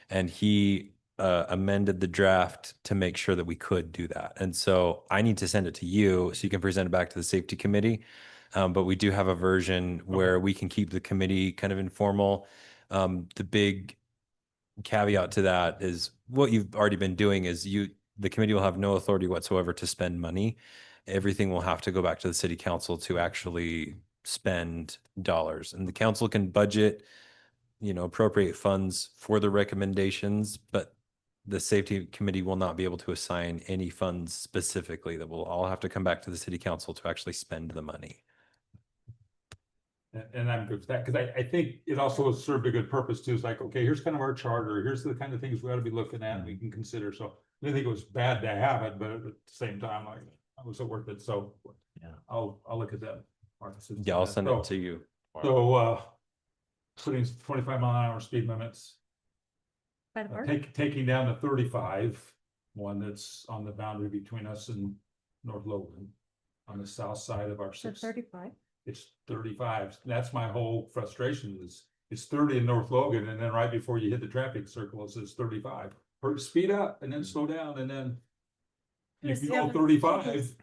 And he amended the draft to make sure that we could do that. And so I need to send it to you so you can present it back to the safety committee. But we do have a version where we can keep the committee kind of informal. The big caveat to that is what you've already been doing is the committee will have no authority whatsoever to spend money. Everything will have to go back to the city council to actually spend dollars, and the council can budget, appropriate funds for the recommendations, but the safety committee will not be able to assign any funds specifically. That will all have to come back to the city council to actually spend the money. And I'm good with that, because I think it also served a good purpose too. It's like, okay, here's kind of our charter, here's the kind of things we ought to be looking at and we can consider. So I didn't think it was bad to have it, but at the same time, like, was it worth it? So Yeah. I'll look at that. Marcus. Yeah, I'll send it to you. So putting 25-mile-an-hour speed limits, By the park? taking down the 35, one that's on the boundary between us and North Logan, on the south side of our So 6. 35. It's 35. That's my whole frustration is it's 30 in North Logan, and then right before you hit the traffic circle, it says 35. Or speed up and then slow down, and then you Here's can the go other- 35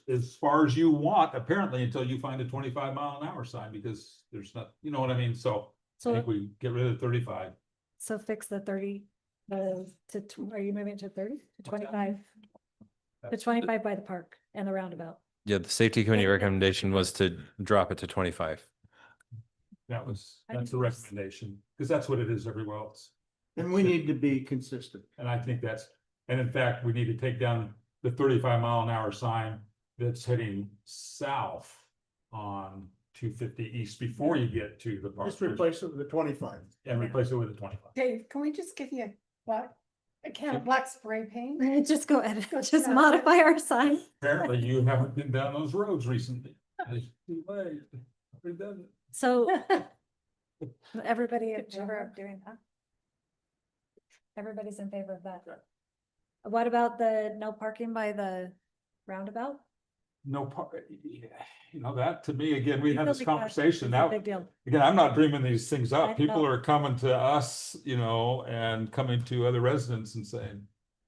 as far as you want, apparently, until you find a 25-mile-an-hour sign, because there's not, you know what I mean? So I think So, we get rid of 35. so fix the 30, are you moving to 30 to 25? To 25 by the park and the roundabout. Yeah, the safety committee recommendation was to drop it to 25. That's the think recommendation, because that's what it is everywhere else. And we need to be consistent. And I think and in fact, we need to take down the 35-mile-an-hour sign that's heading south on 250 east before you get to the park. Just replace it with a 25. And replace it with a 25. Dave, can we just give you a can of black spray paint? Just go ahead, Go just down. modify our sign. Apparently you haven't been down those roads recently. It's too late. We've done it. So everybody in favor of doing that? Everybody's in favor of that. What about the no parking by the roundabout? No part, that to me, again, we had this Feels like conversation it's a now. Big deal. Again, I'm not dreaming these things I up. People know. are coming to us, and coming to other residents and saying,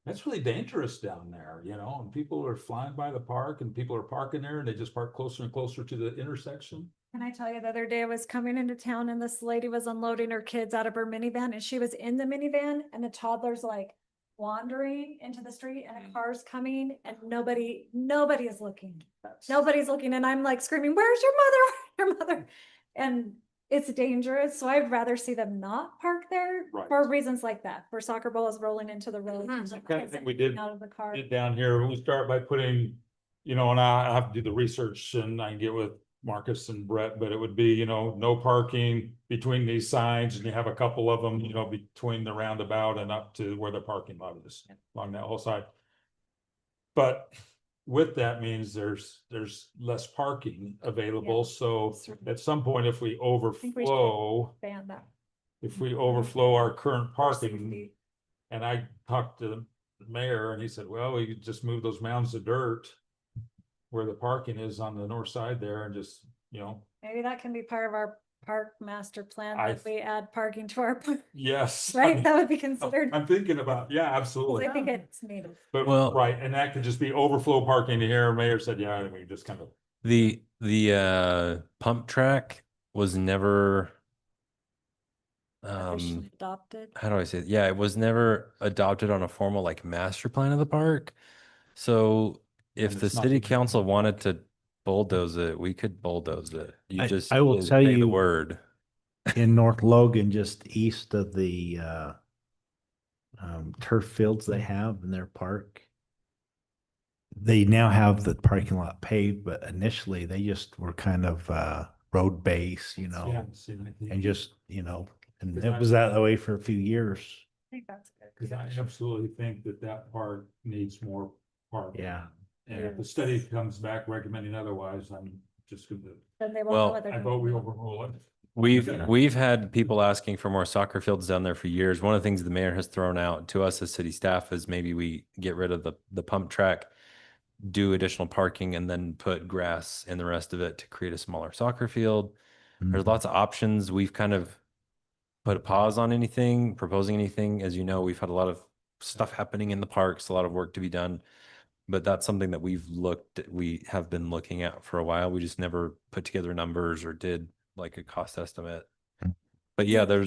that's really dangerous down there, and people are flying by the park and people are parking there and they just park closer and closer to the intersection. Can I tell you, the other day I was coming into town and this lady was unloading her kids out of her minivan and she was in the minivan and the toddler's like wandering into the street and a car's coming and nobody is looking. Nobody's looking and I'm like screaming, where's your mother? Where's your mother? And it's dangerous. So I'd rather see them not park there Right. for reasons like that, for soccer balls rolling into the road. Kind of thing we did Out of the car. down here. We start by putting, and I have to do the research and I can get with Marcus and Brett, but it would be, no parking between these signs, and you have a couple of them, between the roundabout and up to where the parking lot is along that whole side. But with that means there's less parking available. So That's right. at some point, if we think we should overflow, Ban that. our current for parking, safety. and I talked to the mayor and he said, well, we could just move those mounds of dirt where the parking is on the north side there and just, Maybe that can be part of our park master plan, I- if we add parking to our, park, yes. I right? mean, That would be considered. I'm thinking about, yeah, absolutely. I think it's needed. But, Well- right, and that could just be overflow parking here. Mayor said, yeah, we just kind of, The pump track was never Officially adopted. how do I say it? Yeah, it was never adopted on a formal like master plan of the park. So if And the it's not city even- council wanted to bulldoze it. We could bulldoze it. You just I will just tell say the you- word. In North Logan, just east of the turf fields they have in their park. They now have the parking lot paved, but initially they just were kind of road base, you know, and just, you know, and it was that way for a few years. I think that's good. Cause I absolutely think that that park needs more parking. Yeah. And if the study comes back recommending otherwise, I'm just gonna, Then they won't know Well, what they're I doing. vote we overrule it. We've had people asking for more soccer fields down there for years. One of the things the mayor has thrown out to us as city staff is maybe we get rid of the pump track, do additional parking, and then put grass in the rest of it to create a smaller soccer field. There's lots of options. We've kind of put a pause on anything, proposing anything. As you know, we've had a lot of stuff happening in the parks, a lot of work to be done. But that's something that we have been looking at for a while. We just never put together numbers or did like a cost estimate. But yeah, there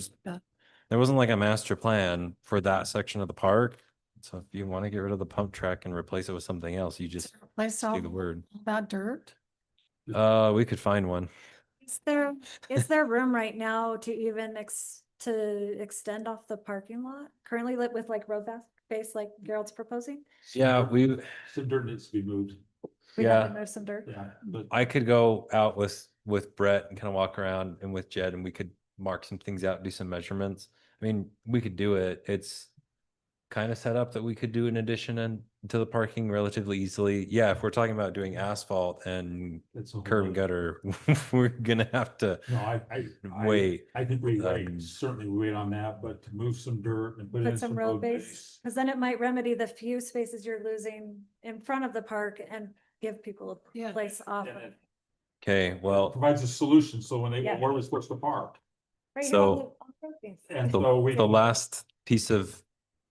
wasn't like a master plan for that section of the park. So if you want to get rid of the pump track and replace it with something else, you just Place say all the word. that dirt. We could find one. Is there room right now to even to extend off the parking lot currently lit with like road base like Gerald's proposing? Yeah, Some dirt needs to be moved. We'd have to Yeah. move some dirt. Yeah, but I could go out with Brett and kind of walk around and with Jed, and we could mark some things out, do some measurements. I mean, we could do it. It's kind of set up that we could do an addition to the parking relatively easily. Yeah, if we're talking about doing asphalt and it's a whole curb and other- gutter, we're gonna have to No, I wait. I think we wait, Um, certainly we wait on that, but to move some dirt and put in Put some road base, because then it might remedy the few spaces you're losing in front of the park and give people a Yeah. place off. And of- it Okay, well, provides a solution, so when they, Yeah. where we're supposed to park. Right here So- on the road base. And the, so we. the last piece of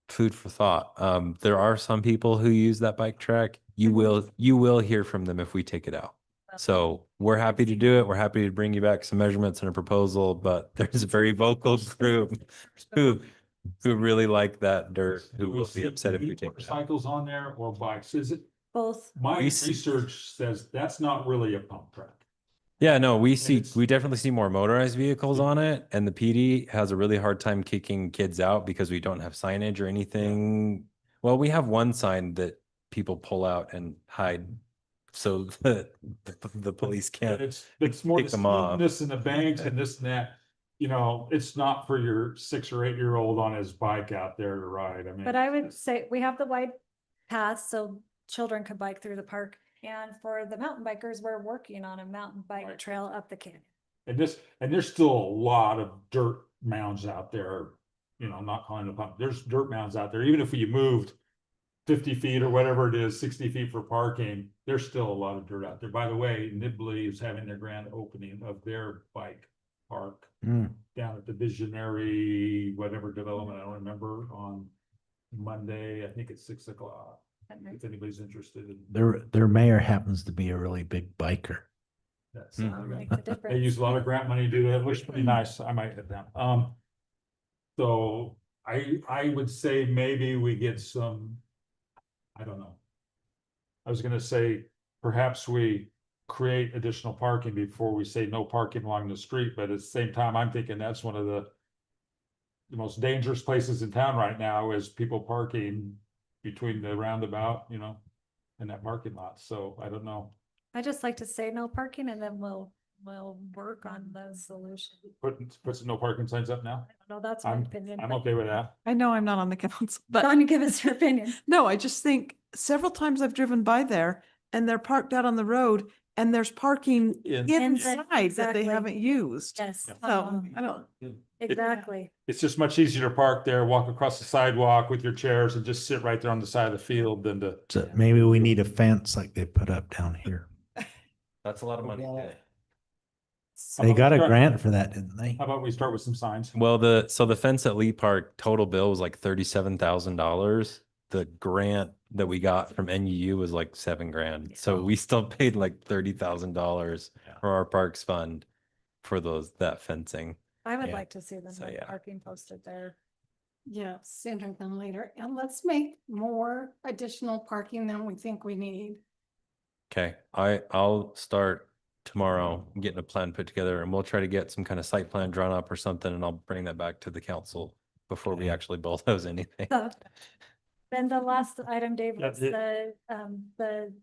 food for thought. There are some people who use that bike track. You will hear from them if we take it out. So we're happy to do it. We're happy to bring you back some measurements and a proposal, but there's a very vocal group who really like that dirt, who will be upset if we take it out. Motorcycles on there or bikes, is it? Both. My We see- research says that's not really a pump track. Yeah, no, we it's- definitely see more motorized vehicles on it, and the PD has a really hard time kicking kids out because we don't have signage or anything. Well, we have one sign that people pull out and hide so that the police But can't. it's more kick the them off. smoothness and the banks and this and that. You know, it's not for your 6 or 8 year old on his bike out there to ride. I mean. But I would say we have the wide path so children could bike through the park. And for the mountain bikers, we're working on a mountain bike Right. trail up the canyon. And there's still a lot of dirt mounds out there, you know, not calling it a pump, there's dirt mounds out there, even if you moved 50 feet or whatever it is, 60 feet for parking, there's still a lot of dirt out there. By the way, Nibley is having their grand opening of their bike park Mm. down at the Visionary, whatever development, I don't remember, on Monday, I think it's 6 o'clock, if anybody's interested in Their mayor happens to be a really big biker. that. Make the They difference. use a lot of grant money to do that. It looks pretty nice. I might hit them. So I would say maybe we get some, I don't know. I was gonna say perhaps we create additional parking before we say no parking along the street, but at the same time, I'm thinking that's one of the most dangerous places in town right now is people parking between the roundabout, you know, and that parking lot. So I don't know. I just like to say no parking and then we'll work on the solution. Put some no parking signs up now. I don't know, that's my opinion. I'm but- okay with that. I know I'm not on the council, but Dawn, give us your opinion. no, I just think several times I've driven by there and they're parked out on the road and there's parking inside that they exactly. haven't used. Yes. So I don't, Exactly. It's just much easier to park there, walk across the sidewalk with your chairs and just sit right there on the side of the field than to. So maybe we need a fence like they put up down here. That's a lot of money. How They about got we a start- grant for that, didn't they? How about we start with some signs? Well, the fence at Lee Park total bill was like $37,000. The grant that we got from NUU was like $7,000. So we still paid like $30,000 Yeah. for our parks fund for that fencing. I would Yeah. like to see them So, have yeah. parking posted there. Yeah, sooner than later. And let's make more additional parking than we think we need. Okay, I'll start tomorrow getting a plan put together and we'll try to get some kind of site plan drawn up or something and I'll bring that back to the council before we Okay. actually bulldoze anything. So then the last item, Dave, Yeah, was the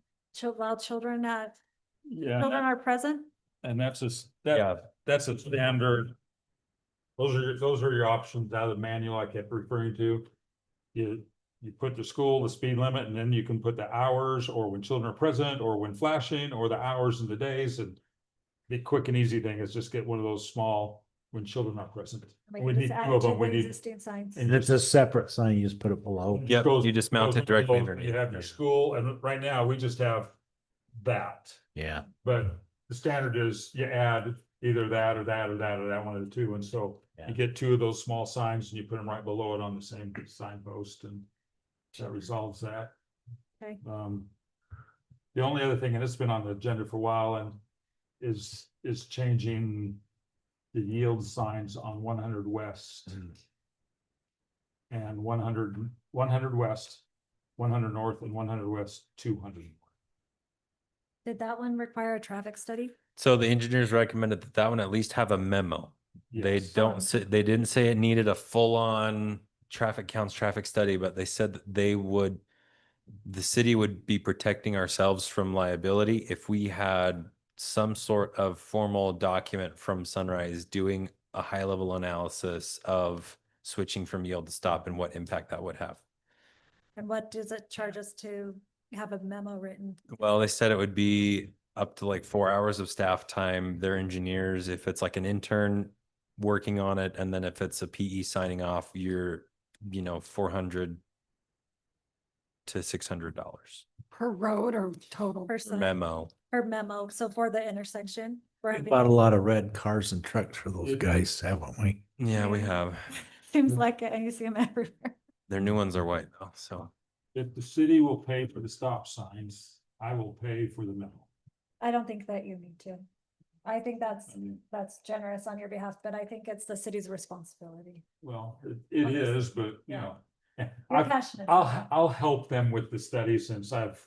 while children Yeah, children are present. and that's a, Yeah. that's a standard. Those are your options out of the manual I kept referring to. You put the school, the speed limit, and then you can put the hours or when children are present or when flashing or the hours and the days. And the quick and easy thing is just get one of those small when children are present. We We can need just add two of to them. We the need. existing signs. and And it's a separate sign, you just put it below. Yep, goes- you just mount goes it directly below, underneath. You have your school, and right now we just have that. Yeah. But the standard is you add either that or that or that or that, one of the two, and so Yeah. you get two of those small signs and you put them right below it on the same signpost, and that resolves that. Okay. The only other thing, and it's been on the agenda for a while, and is changing the yield signs on 100 West and 100 West, 100 North, and 100 West, 200. Did that one require a traffic study? So the engineers recommended that one at least have a memo. They Yes. don't say, they didn't say it needed a full-on traffic counts, traffic study, but they said that the city would be protecting ourselves from liability if we had some sort of formal document from Sunrise doing a high-level analysis of switching from yield to stop and what impact that would have. And what does it charge us to have a memo written? Well, they said it would be up to like 4 hours of staff time, their engineers, if it's like an intern working on it, and then if it's a PE signing off, you're, 400 to $600 Per road or total? Person memo. or memo, so for the intersection. we're We having- bought a lot of red cars and trucks for those guys, haven't we? Yeah, we Yeah. have. Seems like it, and you see them everywhere. Their new ones are white though, so. If the city will pay for the stop signs, I will pay for the memo. I don't think that you need to. I think that's I mean, generous on your behalf, but I think it's the city's responsibility. well, it is, but Yeah. I've, You're passionate. I'll help them with the study since I've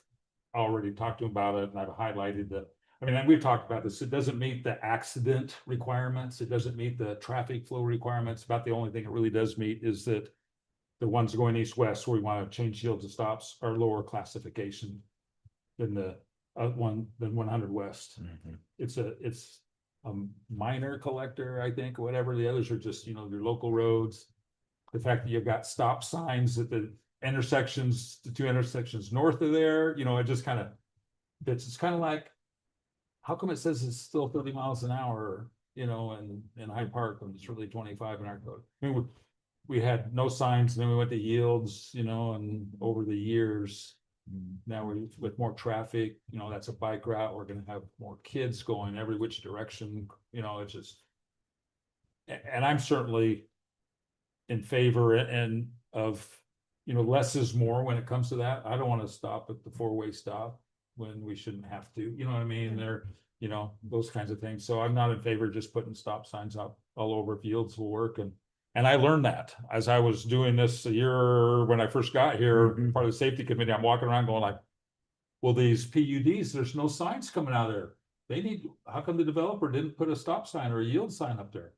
already talked to them about it and I've highlighted and we've talked about this. It doesn't meet the accident requirements. It doesn't meet the traffic flow requirements. About the only thing it really does meet is that the ones going east-west where we want to change yields to stops are lower classification than the than 100 West. It's a minor collector, I think, whatever. The others are just, your local roads. The fact that you've got stop signs at the intersections, the two intersections north of there, it just kind of fits. It's kind of like, how come it says it's still 30 miles an hour, in Hyde Park when it's really 25 in our code? I mean, we had no signs, and then we went to yields, and over the years, now with more traffic, that's a bike route. We're gonna have more kids going every which direction, it's just. And I'm certainly in favor and of, less is more when it comes to that. I don't want to stop at the four-way stop when we shouldn't have to, you know what I mean? They're, those kinds of things. So I'm not in favor of just putting stop signs up all over fields will work. And I learned that as I was doing this a year when I first got here, part of the safety committee, I'm walking around going like, well, these PUDs, there's no signs coming out of there. How come the developer didn't put a stop sign or a yield sign up there?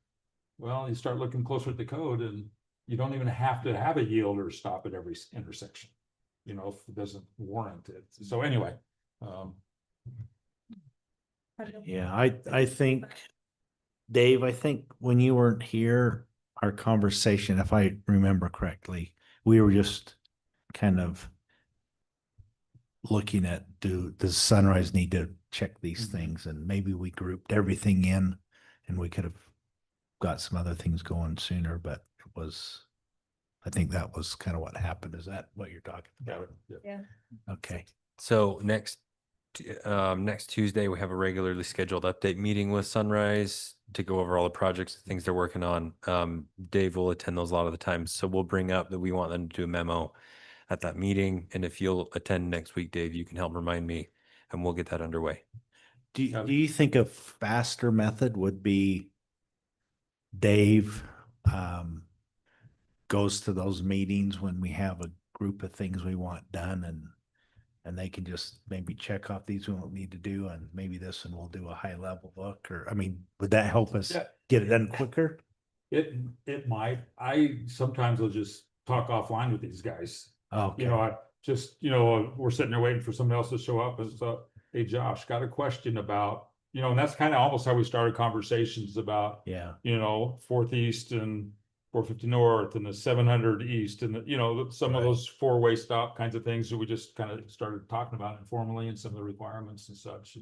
Well, you start looking closer at the code and you don't even have to have a yield or stop at every intersection, if it doesn't warrant it. So anyway. Yeah, I think, Dave, I think when you weren't here, our conversation, if I remember correctly, we were just kind of looking at, does Sunrise need to check these things? And maybe we grouped everything in and we could have got some other things going sooner, but I think that was kind of what happened. Is that what you're talking about? Yeah. Okay. So next Tuesday, we have a regularly scheduled update meeting with Sunrise to go over all the projects and things they're working on. Dave will attend those a lot of the times. So we'll bring up that we want them to do a memo at that meeting. And if you'll attend next week, Dave, you can help remind me and we'll get that underway. Do you think a faster method would be Dave goes to those meetings when we have a group of things we want done And they can just maybe check off these we won't need to do, and maybe this one we'll do a high level look, or, I mean, would that help us Yeah. get it done quicker? It might. I sometimes will just talk offline with these guys. Okay. You know, I just, we're sitting there waiting for someone else to show up and so, hey, Josh, got a question about, and that's kind of almost how we started conversations about, Yeah, 4th East and 450 North and the 700 East and some of Right. those four-way stop kinds of things that we just kind of started talking about informally and some of the requirements and such.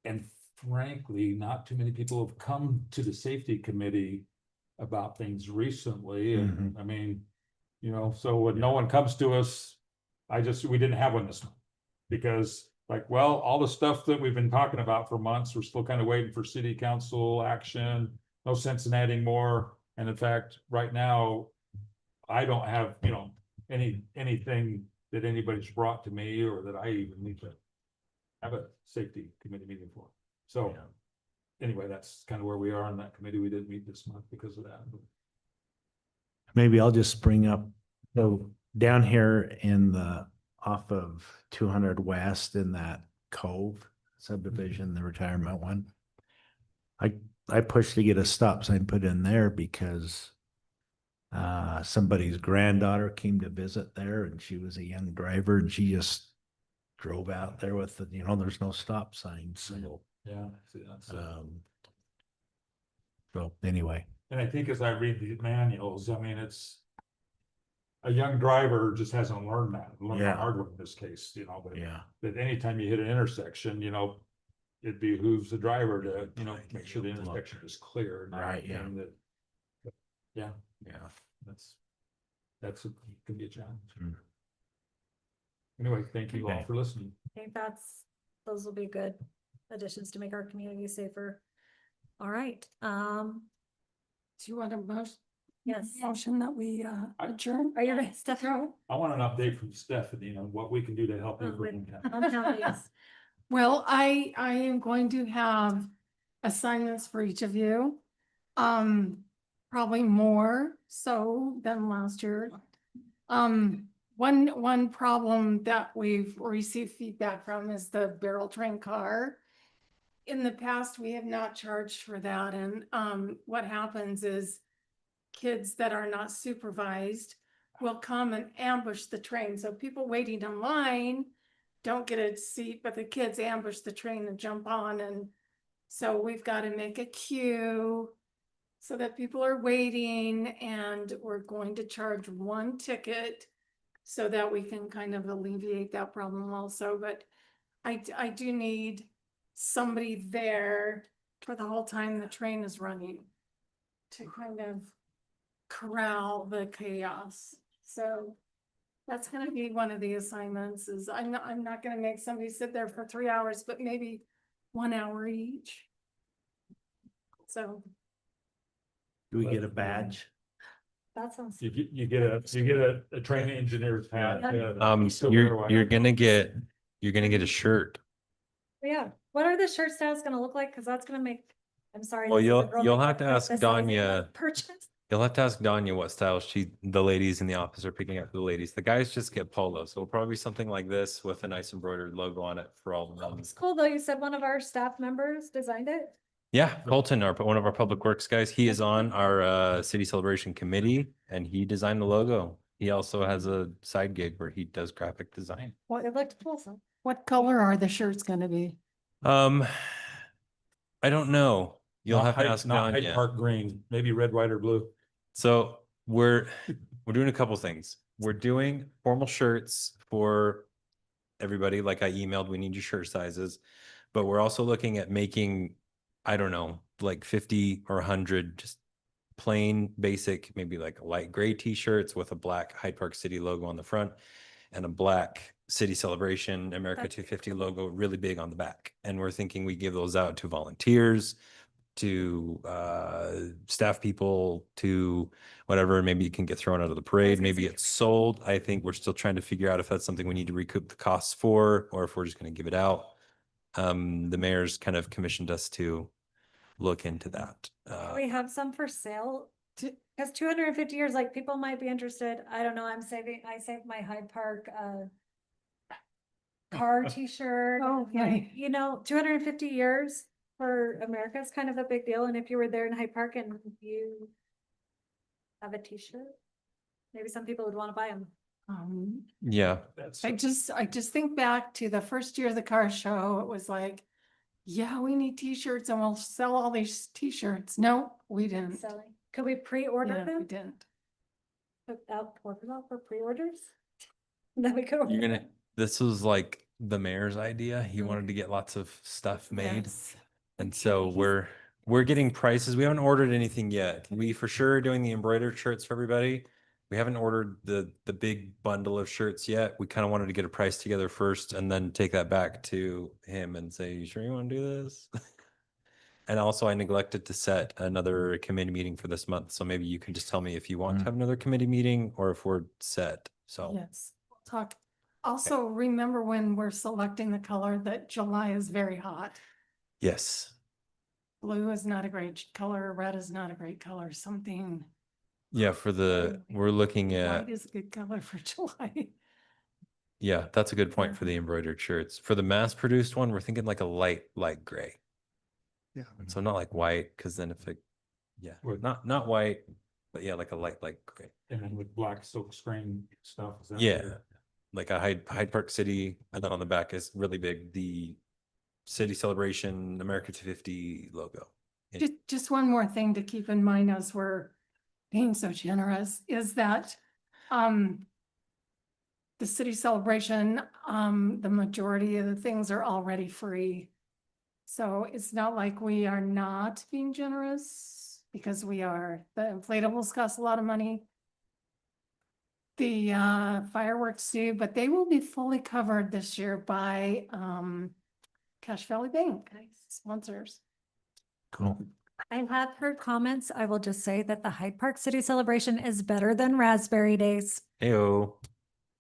And frankly, not too many people have come to the safety committee about things recently. And I mean, so when no one comes to us, we didn't have one this month. Because well, all the stuff that we've been talking about for months, we're still kind of waiting for city council action. No sense in adding more. And in fact, right now, I don't have, anything that anybody's brought to me or that I even need to have a safety committee meeting for. So anyway, that's kind of where we are on that committee. We didn't meet this month because of that. maybe I'll just bring up, so down here in the, off of 200 West in that Cove subdivision, the retirement one. I pushed to get a stop sign put in there because somebody's granddaughter came to visit there, and she was a young driver, and she just drove out there with the, there's no stop sign, so. Yeah. See, that's, So anyway, and I think as I read the manuals, I mean, it's a young driver just hasn't learned that, learned the Yeah. hard way in this case, but yeah, that anytime you hit an intersection, it behooves the driver to, make sure the intersection is clear. Right, yeah. And that, yeah, yeah. can be a challenge. Mm. Anyway, thank you all Okay. for listening. I think those will be good additions to make our community safer. All right, Do you want a yes. motion that we adjourn? Are you ready, Stephanie? I want an update from Stephanie on what we can do to help you. Well, I am going to have assignments for each of you. Probably more so than last year. One problem that we've received feedback from is the barrel train car. In the past, we have not charged for that, and what happens is kids that are not supervised will come and ambush the train. So people waiting in line don't get a seat, but the kids ambush the train and jump on. And so we've got to make a queue so that people are waiting, and we're going to charge one ticket so that we can kind of alleviate that problem also. But I do need somebody there for the whole time the train is running to kind of corral the chaos. So that's gonna be one of the assignments. Is I'm not gonna make somebody sit there for 3 hours, but maybe 1 hour each. So Do we get a badge? That sounds. You get a train engineer's hat. You're gonna get a shirt. Yeah, what are the shirt styles gonna look like? Cause that's gonna make, I'm sorry. Well, this is a you'll girl have to makeup ask purchase, I was able to Danya. Purchase. You'll have to ask Danya what style the ladies in the office are picking up for the ladies. The guys just get polos. So it'll probably be something like this with a nice embroidered logo on it for all of them. It's cool though. You said one of our staff members designed it. Yeah, Colton, one of our public works guys, he is on our city celebration committee and he designed the logo. He also has a side gig where he does graphic design. Well, it looked awesome. what color are the shirts gonna be? I don't know. You'll Not have to Hyde- ask Not Hyde Danya. Park green, maybe red, white, or blue. So we're doing a couple things. We're doing formal shirts for everybody. Like I emailed, we need your shirt sizes, but we're also looking at making, I don't know, like 50 or 100 just plain basic, maybe like light gray t-shirts with a black Hyde Park City logo on the front and a black City Celebration America That's 250 logo really big on the back. And we're thinking we give those out to volunteers, to staff people, to whatever. Maybe you can get thrown out of the parade, maybe it's sold. I think we're still trying to figure out if that's something we need to recoup the costs for, or if we're just going to give it out. The mayor's kind of commissioned us to look into that. We have some for sale Because 250 years, like people might be interested. I don't know. I saved my Hyde Park car t-shirt. Oh, okay. You know, 250 years for America is kind of a big deal. And if you were there in Hyde Park and you have a t-shirt, maybe some people would want to buy them. Yeah. That's, I just think back to the first year of the car show, it was like, yeah, we need t-shirts and we'll sell all these t-shirts. No, we didn't. Selling. Could we pre-order Yeah, we them? didn't. Put out orders out for pre-orders? Then we could. order You're gonna, them. this was like the mayor's idea. He wanted to get lots of stuff made. Yes. And so we're getting prices. We haven't ordered anything yet. We for sure are doing the embroidered shirts for everybody. We haven't ordered the big bundle of shirts yet. We kind of wanted to get a price together first and then take that back to him and say, you sure you want to do this? And also I neglected to set another committee meeting for this month. So maybe you can just tell me if you want to have another committee meeting or if we're set. So Yes, we'll talk. Also, remember when we're selecting the color that July is very hot. yes. Blue is not a great color, red is not a great color, something. Yeah, for the, we're looking at, White is a good color for July. yeah, that's a good point Yeah. for the embroidered shirts. For the mass produced one, we're thinking like a light gray. Yeah. So not like white, because then if it, yeah, With- not white, but yeah, like a light gray. and then with black silk screen stuff. Is that Yeah, what like a Hyde Park City, and then on the back is really big, the City Celebration America 250 logo. Just one more thing to keep in mind as we're being so generous is that, the city celebration, the majority of the things are already free. So it's not like we are not being generous because we are. The inflatables cost a lot of money. The fireworks do, but they will be fully covered this year by Cache Valley Bank sponsors. Cool. I have heard comments. I will just say that the Hyde Park City Celebration is better than Raspberry Days Heyo.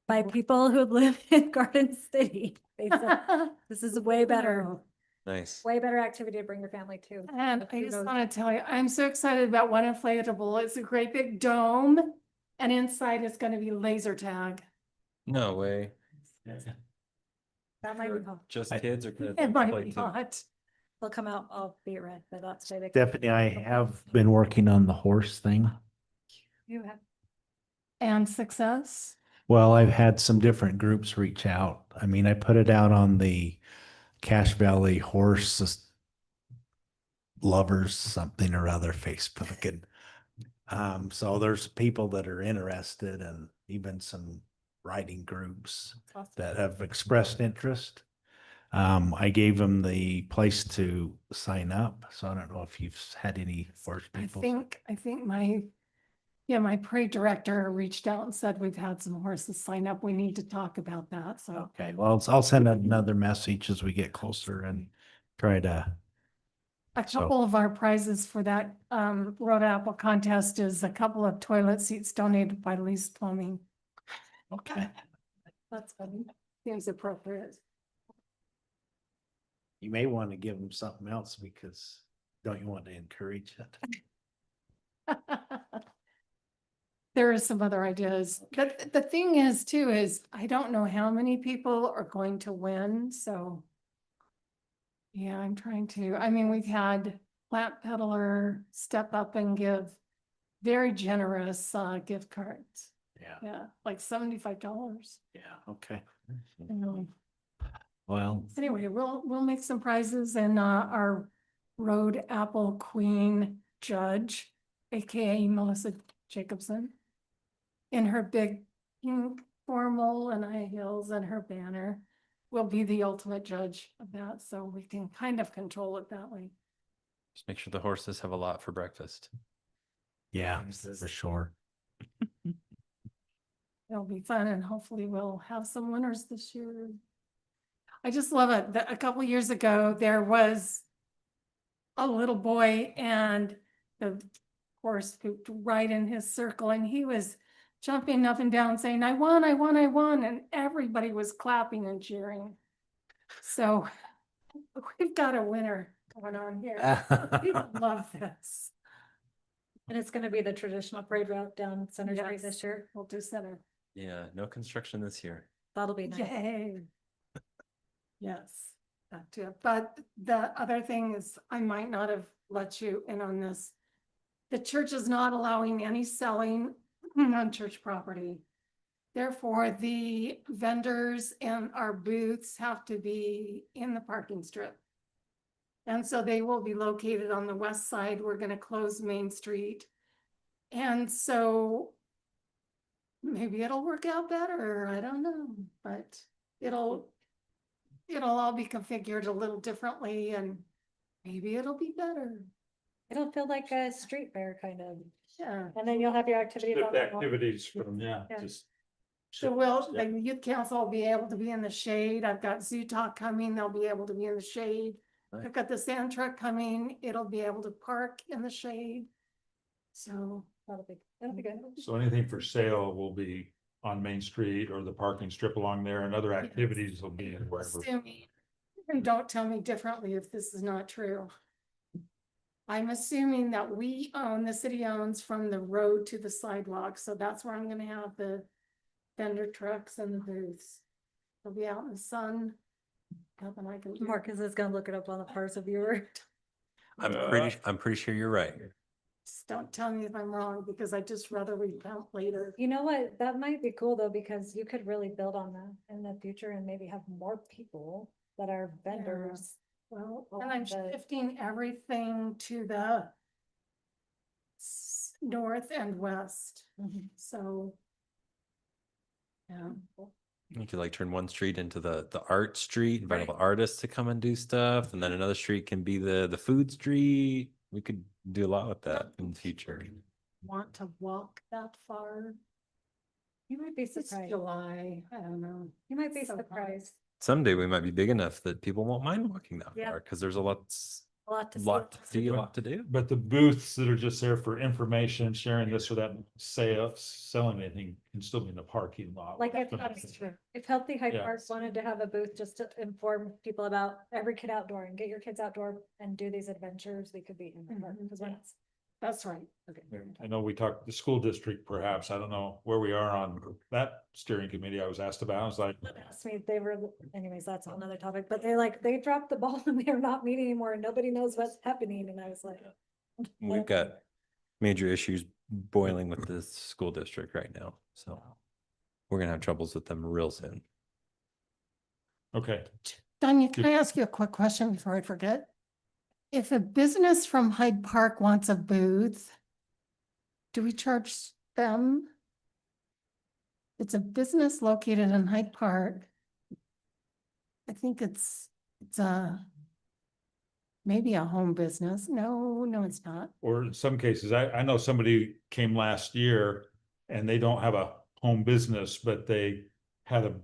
by people who live in Garden City. They said this is way better, Nice. way better activity to bring your family to. And I Who just goes? want to tell you, I'm so excited about one inflatable. It's a great big dome and inside is going to be laser tag. No way. That might be fun. Just kids or kids? It might be hot. They'll come out, I'll be red, but that's say they. Stephanie, I have been working on the horse thing. You have. And success. Well, I've had some different groups reach out. I mean, I put it out on the Cache Valley Horse Lovers something or other Facebook, and so there's people that are interested and even some riding groups that have expressed interest. I gave them the place to sign up, so I don't know if you've had any horse I people. think my parade director reached out and said, we've had some horses sign up. We need to talk about that. So Okay, well, I'll send out another message as we get closer and try to. a So- couple of our prizes for that road apple contest is a couple of toilet seats donated by Lee's Plumbing. Okay. That's funny. Seems appropriate. You may want to give them something else because don't you want to encourage it? There are some other ideas, but the thing is too, is I don't know how many people are going to win, so. Yeah, I'm trying to, I mean, we've had Plant Peddler step up and give very generous gift cards. Yeah, Yeah, like $75. yeah, okay. Um, Well, Anyway, we'll make some prizes and our Road Apple Queen judge, AKA Melissa Jacobson, in her big pink formal and high heels and her banner will be the ultimate judge of that. So we can kind of control it that way. Just make sure the horses have a lot for breakfast. yeah, for sure. It'll be fun and hopefully we'll have some winners this year. I just love it. A couple years ago, there was a little boy and the horse pooped right in his circle and he was jumping up and down saying, I won, I won, I won. And everybody was clapping and cheering. So we've got a winner going on here. People love this. And it's gonna be the traditional parade route down Center Street Yes. this year. We'll do center. Yeah, no construction this year. That'll be nice. Yay. Yes, that too. But the other thing is, I might not have let you in on this. The church is not allowing any selling on church property. Therefore, the vendors and our booths have to be in the parking strip. And so they will be located on the west side. We're gonna close Main Street. And so maybe it'll work out better, I don't know, but it'll all be configured a little differently and maybe it'll be better. It'll feel like a street fair kind of, Yeah. and then you'll have your activities. on the wall. Activities from, Yeah. just. So will, Yeah. the youth council will be able to be in the shade. I've got Zoo Talk coming, they'll be able to be in the shade. Nice. I've got the sand truck coming, it'll be able to park in the shade. So, That'll be good. So anything for sale will be on Main Street or the parking strip along there, and other Yes. activities will be in wherever. assuming, and don't tell me differently if this is not true. I'm assuming that we own, the city owns from the road to the sidewalk, so that's where I'm gonna have the vendor trucks and the booths. They'll be out in the sun. Nothing I can do. Marcus is gonna look it up on the parcel viewer. I'm pretty sure you're right. Just don't tell me if I'm wrong, because I just rather repent later. You know what? That might be cool though, because you could really build on that in the future and maybe have more people that are vendors. Well, Well, and I'm the- shifting everything to the north and west, Mhm. so. Yeah. You could like turn one street into the art street, invite all the artists to come and do stuff, and then another street can be the food street. We could do a lot with that in the future. Want to walk that far? You might be It's surprised. July, I don't know. You might be So hot. surprised. Someday we might be big enough that people won't mind walking that Yeah. far, because there's a lot A to see, a lot to do. But the booths that are just there for information, sharing this or that, selling anything can still be in the parking lot. Like if, That's true. if Healthy Hyde Yeah. Park wanted to have a booth just to inform people about every kid outdoor and get your kids outdoor and do these adventures, they could be in the park. Mhm. Because when it's, That's right. I know we talked, the school district perhaps, I don't know where we are on that steering committee I was asked about, I was like, asked me, they were, anyways, that's another topic, but they dropped the ball and they're not meeting anymore and nobody knows what's happening. And I was like. We've got major issues boiling with the school district right now, so we're gonna have troubles with them real soon. okay. Danya, can I ask you a quick question before I forget? If a business from Hyde Park wants a booth, do we charge them? It's a business located in Hyde Park. I think it's maybe a home business. No, it's not. Or in some cases, I know somebody came last year and they don't have a home business, but they had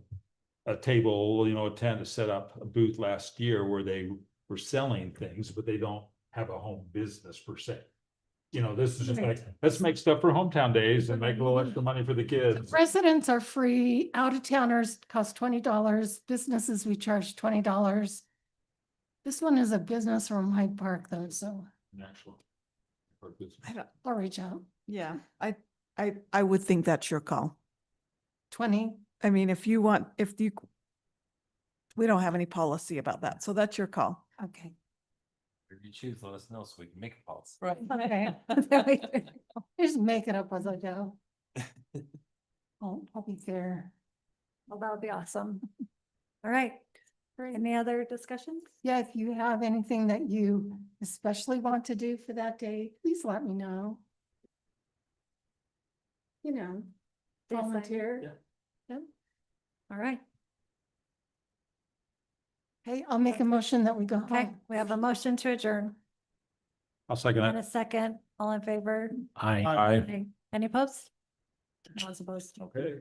a table, a tent to set up a booth last year where they were selling things, but they don't have a home business per se. This is just like, let's make stuff for hometown days and make a little extra money for the kids. Residents are free, out-of-towners cost $20, businesses we charge $20. This one is a business from Hyde Park though, so Actual. I don't, I'll reach out. yeah, I would think that's your call. 20, I mean, if you want, we don't have any policy about that, so that's your call. okay. If you choose, let us know so we can make a policy. Right. Okay. Just make it up as I go. I'll be fair. Well, that would be awesome. All right. Any other discussions? Yeah, if you have anything that you especially want to do for that day, please let me know. Yes, I- Volunteer. All right. Hey, I'll make a motion that we go Okay, home. we have a motion to adjourn I'll second and that. a second. All in favor? I. Aye. Any opposed? No one's opposed. Okay.